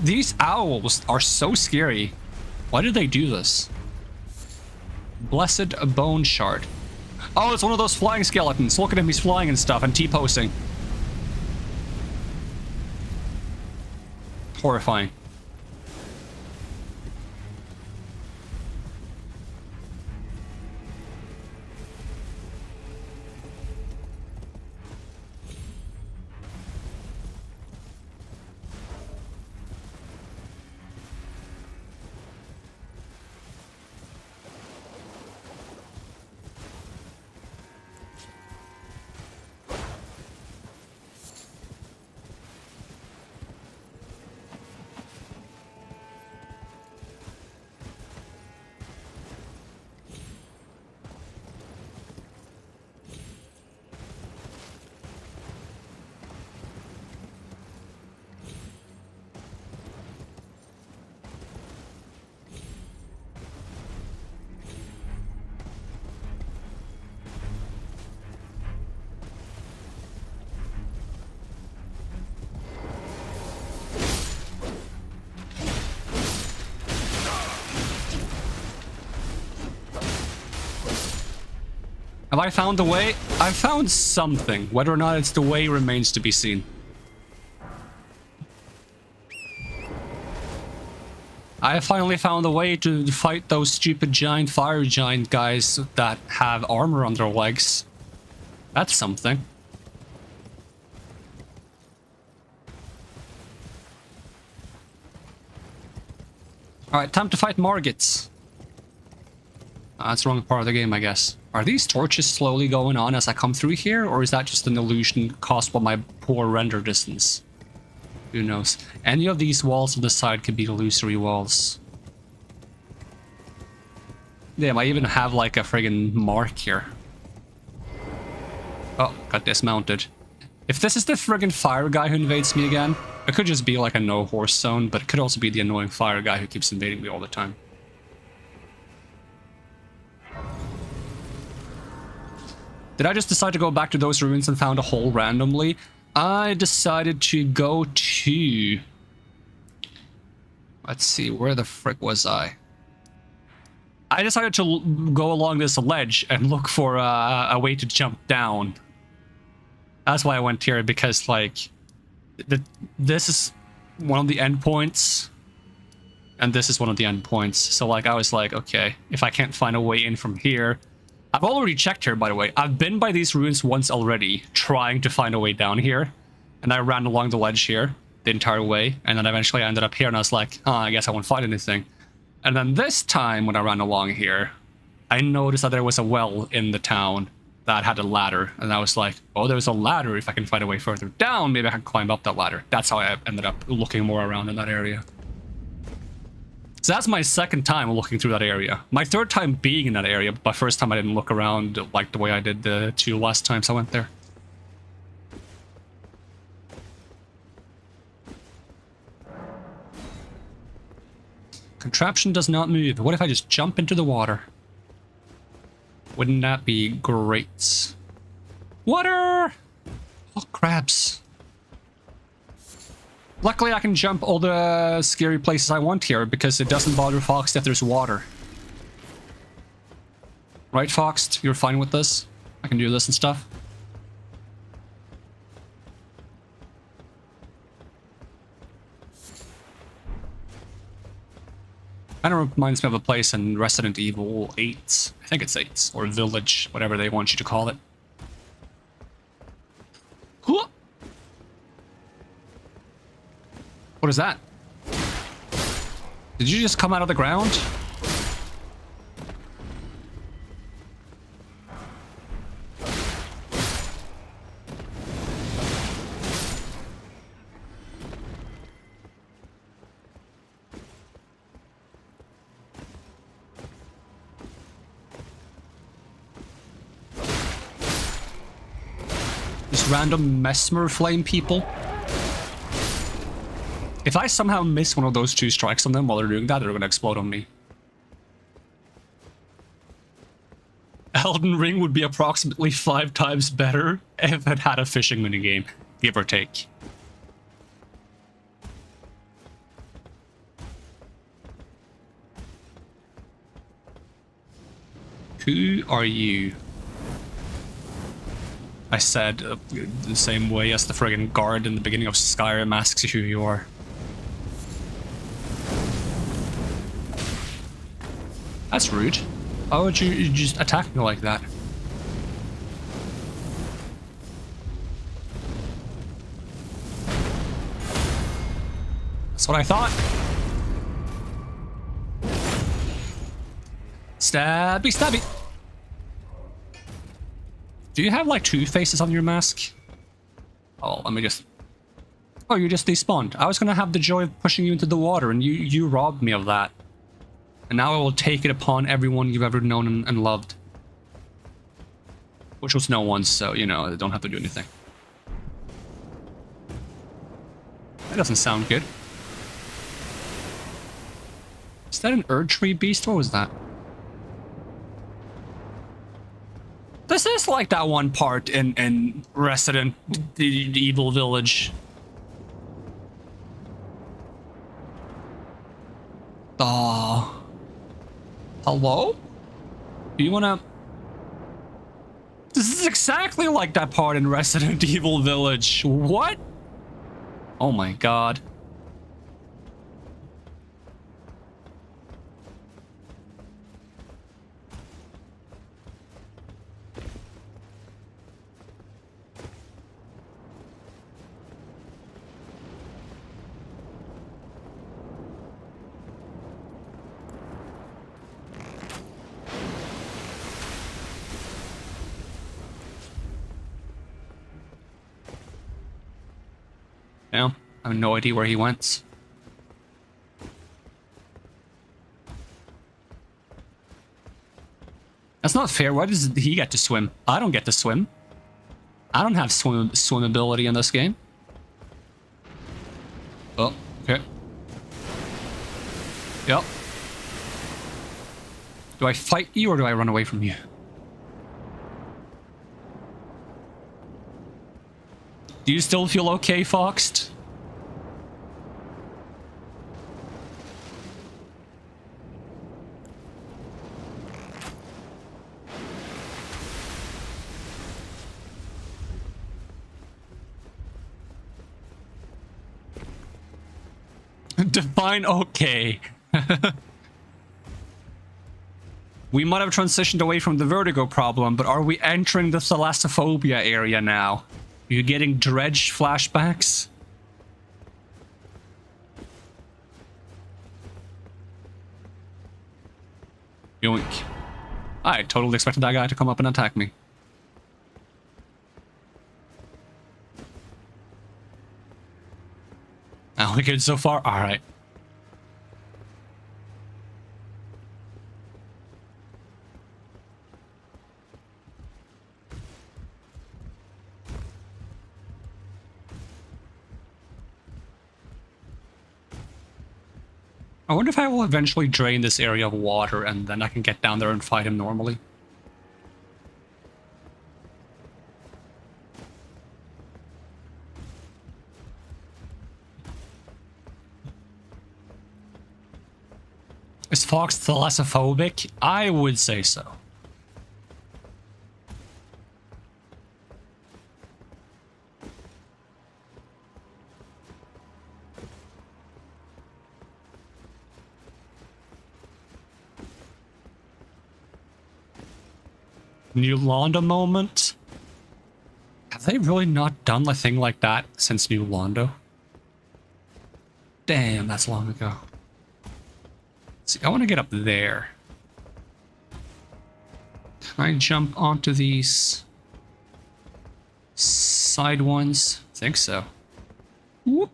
These owls are so scary. Why did they do this? Blessed Bone Shard. Oh, it's one of those flying skeletons. Look at him, he's flying and stuff and T-posing. Horrifying. Have I found the way? I found something. Whether or not it's the way remains to be seen. I finally found a way to fight those stupid giant fire giant guys that have armor on their legs. That's something. Alright, time to fight Margits. That's the wrong part of the game, I guess. Are these torches slowly going on as I come through here, or is that just an illusion caused by my poor render distance? Who knows? Any of these walls on the side could be illusory walls. Damn, I even have like a friggin' mark here. Oh, got dismounted. If this is the friggin' fire guy who invades me again, it could just be like a no-horse zone, but it could also be the annoying fire guy who keeps invading me all the time. Did I just decide to go back to those ruins and found a hole randomly? I decided to go to... Let's see, where the frick was I? I decided to go along this ledge and look for a way to jump down. That's why I went here, because, like, this is one of the endpoints, and this is one of the endpoints. So, like, I was like, okay, if I can't find a way in from here... I've already checked here, by the way. I've been by these ruins once already, trying to find a way down here. And I ran along the ledge here the entire way, and then eventually I ended up here, and I was like, oh, I guess I won't find anything. And then this time, when I ran along here, I noticed that there was a well in the town that had a ladder. And I was like, oh, there's a ladder. If I can find a way further down, maybe I can climb up that ladder. That's how I ended up looking more around in that area. So that's my second time looking through that area. My third time being in that area, but my first time I didn't look around like the way I did the 2 last times I went there. Contraption does not move. What if I just jump into the water? Wouldn't that be great? Water! Oh, crabs. Luckily, I can jump all the scary places I want here because it doesn't bother Fox that there's water. Right, Fox? You're fine with this? I can do this and stuff? Kind of reminds me of a place in Resident Evil 8. I think it's 8. Or Village, whatever they want you to call it. What is that? Did you just come out of the ground? Just random mesmer flame people. If I somehow miss one of those 2 strikes on them while they're doing that, they're gonna explode on me. Elden Ring would be approximately 5 times better if it had a fishing minigame, give or take. Who are you? I said the same way as the friggin' guard in the beginning of Skyrim asks you who you are. That's rude. Why would you just attack me like that? That's what I thought. Stabby, stabby. Do you have like 2 faces on your mask? Oh, let me just... Oh, you just despawned. I was gonna have the joy of pushing you into the water and you robbed me of that. And now I will take it upon everyone you've ever known and loved. Which was no one, so, you know, I don't have to do anything. That doesn't sound good. Is that an Erdtree beast? What was that? This is like that one part in Resident Evil Village. Hello? Do you wanna... This is exactly like that part in Resident Evil Village. What? Oh my god. Yeah, I have no idea where he went. That's not fair. Why does he get to swim? I don't get to swim. I don't have swim ability in this game. Oh, okay. Yep. Do I fight you or do I run away from you? Do you still feel okay, Foxed? Define okay. We might have transitioned away from the vertigo problem, but are we entering the thalassophobia area now? Are you getting dredge flashbacks? Yoink. I totally expected that guy to come up and attack me. Are we good so far? Alright. I wonder if I will eventually drain this area of water and then I can get down there and fight him normally. Is Fox thalassophobic? I would say so. New Londo moment? Have they really not done a thing like that since New Londo? Damn, that's long ago. See, I want to get up there. Can I jump onto these side ones? I think so. Whoop.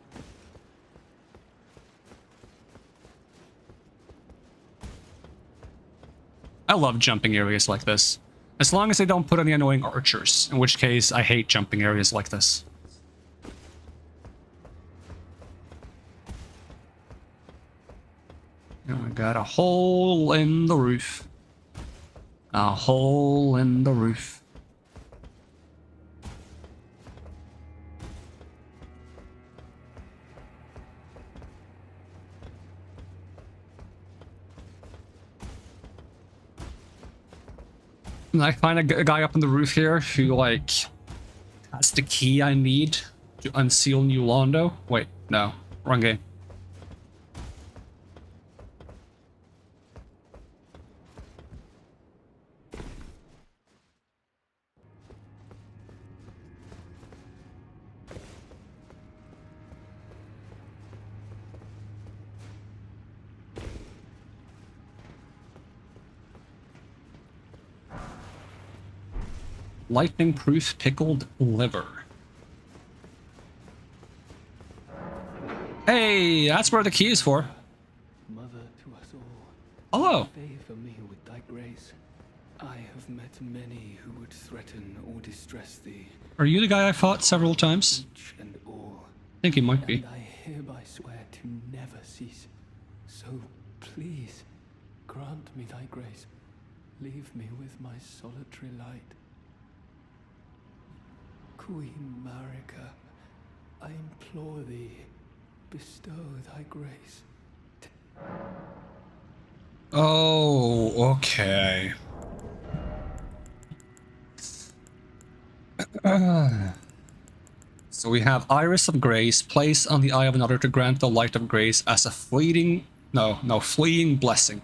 I love jumping areas like this. As long as they don't put any annoying archers, in which case I hate jumping areas like this. And we got a hole in the roof. A hole in the roof. And I find a guy up on the roof here who, like, has the key I need to unseal New Londo. Wait, no. Wrong game. Lightning-proof pickled liver. Hey, that's where the key is for. Mother to us all. Hello. Favor me with thy grace. I have met many who would threaten or distress thee. Are you the guy I fought several times? Each and all. I think he might be. And I hereby swear to never cease. So please, grant me thy grace. Leave me with my solitary light. Queen Marika, I implore thee, bestow thy grace. Oh, okay. So we have Iris of Grace, place on the eye of another to grant the light of grace as a fleeting blessing.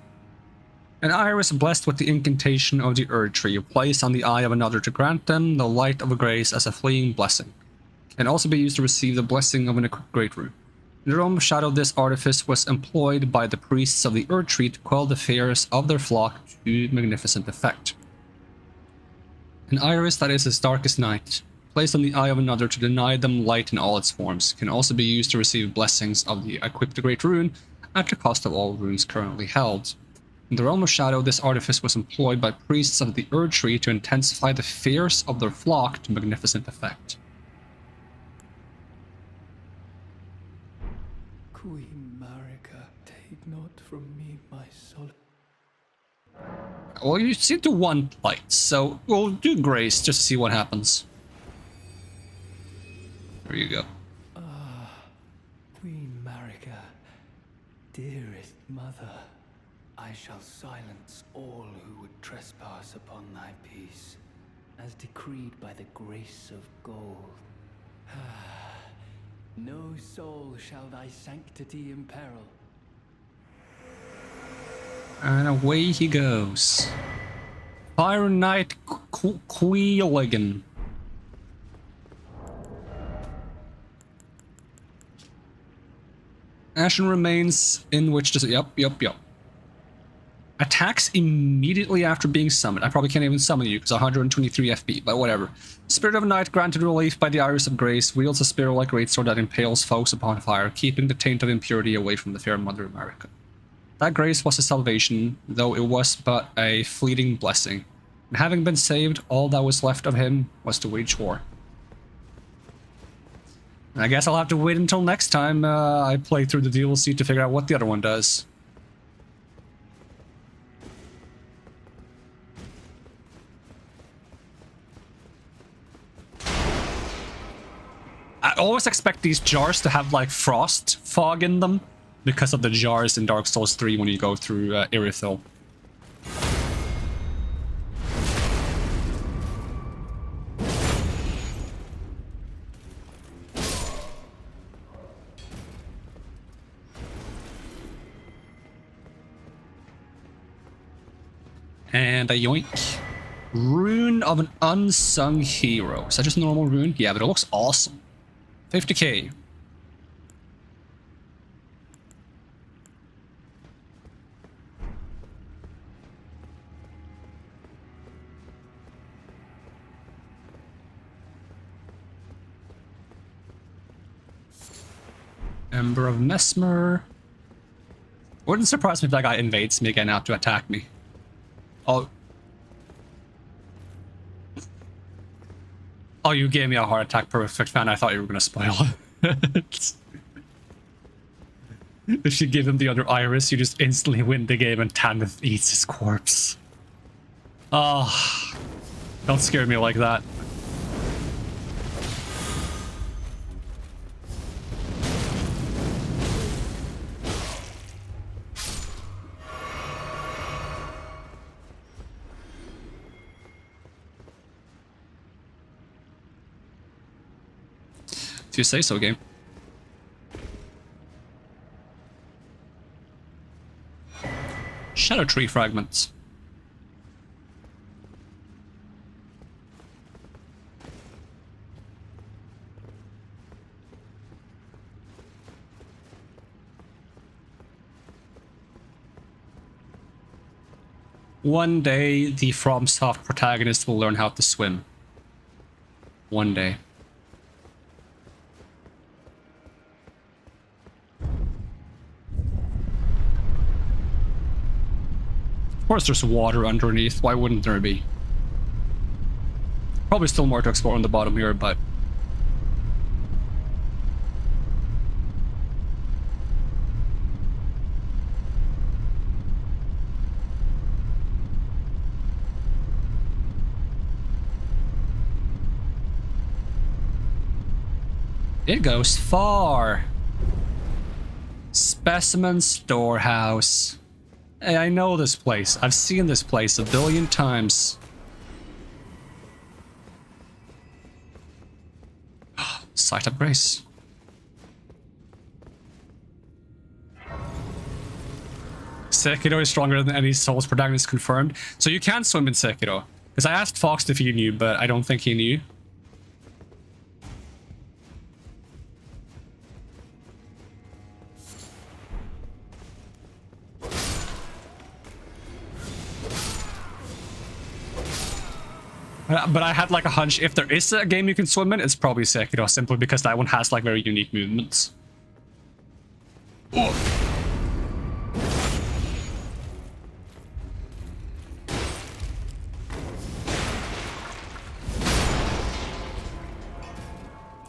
An iris blessed with the incantation of the Erdtree, placed on the eye of another to grant them the light of grace as a fleeting blessing. Can also be used to receive the blessing of an equipped great rune. In the realm of shadow, this artifice was employed by the priests of the Erdtree to quell the fears of their flock to magnificent effect. An iris that is as dark as night, placed on the eye of another to deny them light in all its forms, can also be used to receive blessings of the equipped great rune at the cost of all runes currently held. In the realm of shadow, this artifice was employed by priests of the Erdtree to intensify the fears of their flock to magnificent effect. Queen Marika, take not from me my soul. Well, you seem to want light, so we'll do grace just to see what happens. There you go. Queen Marika, dearest mother, I shall silence all who would trespass upon thy peace, as decreed by the grace of gold. No soul shall thy sanctity imperil. And away he goes. Fire Knight Queeligan. Ashen remains in which does yep. Attacks immediately after being summoned. I probably can't even summon you because 123 FP, but whatever. Spirit of Night, granted relief by the Iris of Grace, wields a spear-like greatsword that impales foes upon fire, keeping the taint of impurity away from the fair Mother Marika. That grace was a salvation, though it was but a fleeting blessing. And having been saved, all that was left of him was to wage war. And I guess I'll have to wait until next time I play through the DLC to figure out what the other one does. I always expect these jars to have like frost fog in them, because of the jars in Dark Souls 3 when you go through Irithyll. And a yoink. Rune of an unsung hero. Is that just a normal rune? Yeah, but it looks awesome. 50k. Ember of Mesmer. Wouldn't surprise me if that guy invades me again now to attack me. Oh. Oh, you gave me a heart attack, perfect fan. I thought you were gonna spoil it. If you give him the other iris, you just instantly win the game and Tanith eats his corpse. Oh, don't scare me like that. If you say so, game. Shadow tree fragments. One day, the FromSoft protagonist will learn how to swim. One day. Of course there's water underneath, why wouldn't there be? Probably still more to explore on the bottom here, but... it goes far. Specimen Storehouse. Hey, I know this place. I've seen this place a billion times. Sight of Grace. Sekiro is stronger than any Souls protagonist confirmed. So you can swim in Sekiro. Because I asked Fox if he knew, but I don't think he knew. But I had like a hunch, if there is a game you can swim in, it's probably Sekiro, simply because that one has like very unique movements. Oh.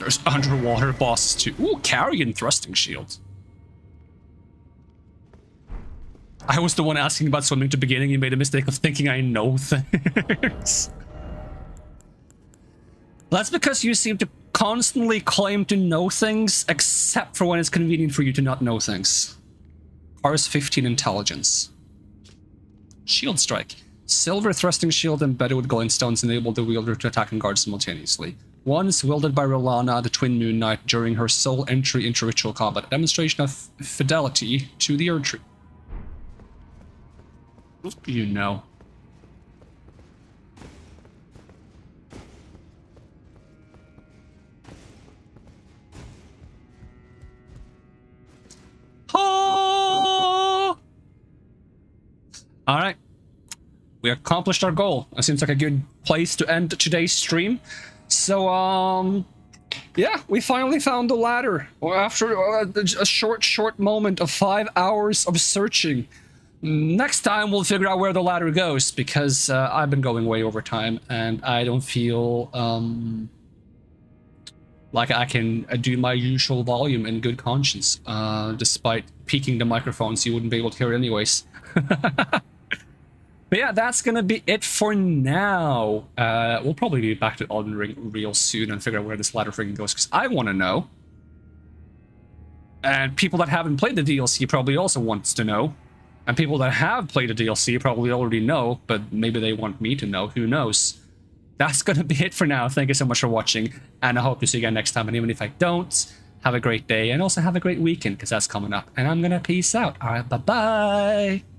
There's underwater bosses too. Ooh, carrying thrusting shield. I was the one asking about swimming to beginning. You made a mistake of thinking I know things. That's because you seem to constantly claim to know things, except for when it's convenient for you to not know things. Rs 15 intelligence. Shield strike. Silver thrusting shield embedded with glintstones enable the wielder to attack and guard simultaneously. Once wielded by Rolana, the Twin Moon Knight, during her sole entry into ritual combat. A demonstration of fidelity to the Erdtree. You know. Oh! All right, we accomplished our goal. It seems like a good place to end today's stream. So, yeah, we finally found the ladder. After a short moment of 5 hours of searching. Next time we'll figure out where the ladder goes, because I've been going way over time and I don't feel like I can do my usual volume in good conscience, despite peaking the microphones you wouldn't be able to hear it anyways. But yeah, that's gonna be it for now. We'll probably be back to Elden Ring real soon and figure out where this ladder freaking goes, because I want to know. And people that haven't played the DLC probably also wants to know. And people that have played the DLC probably already know, but maybe they want me to know. Who knows? That's gonna be it for now. Thank you so much for watching, and I hope to see you again next time. And even if I don't, have a great day, and also have a great weekend, because that's coming up. And I'm gonna peace out. All right, bye-bye.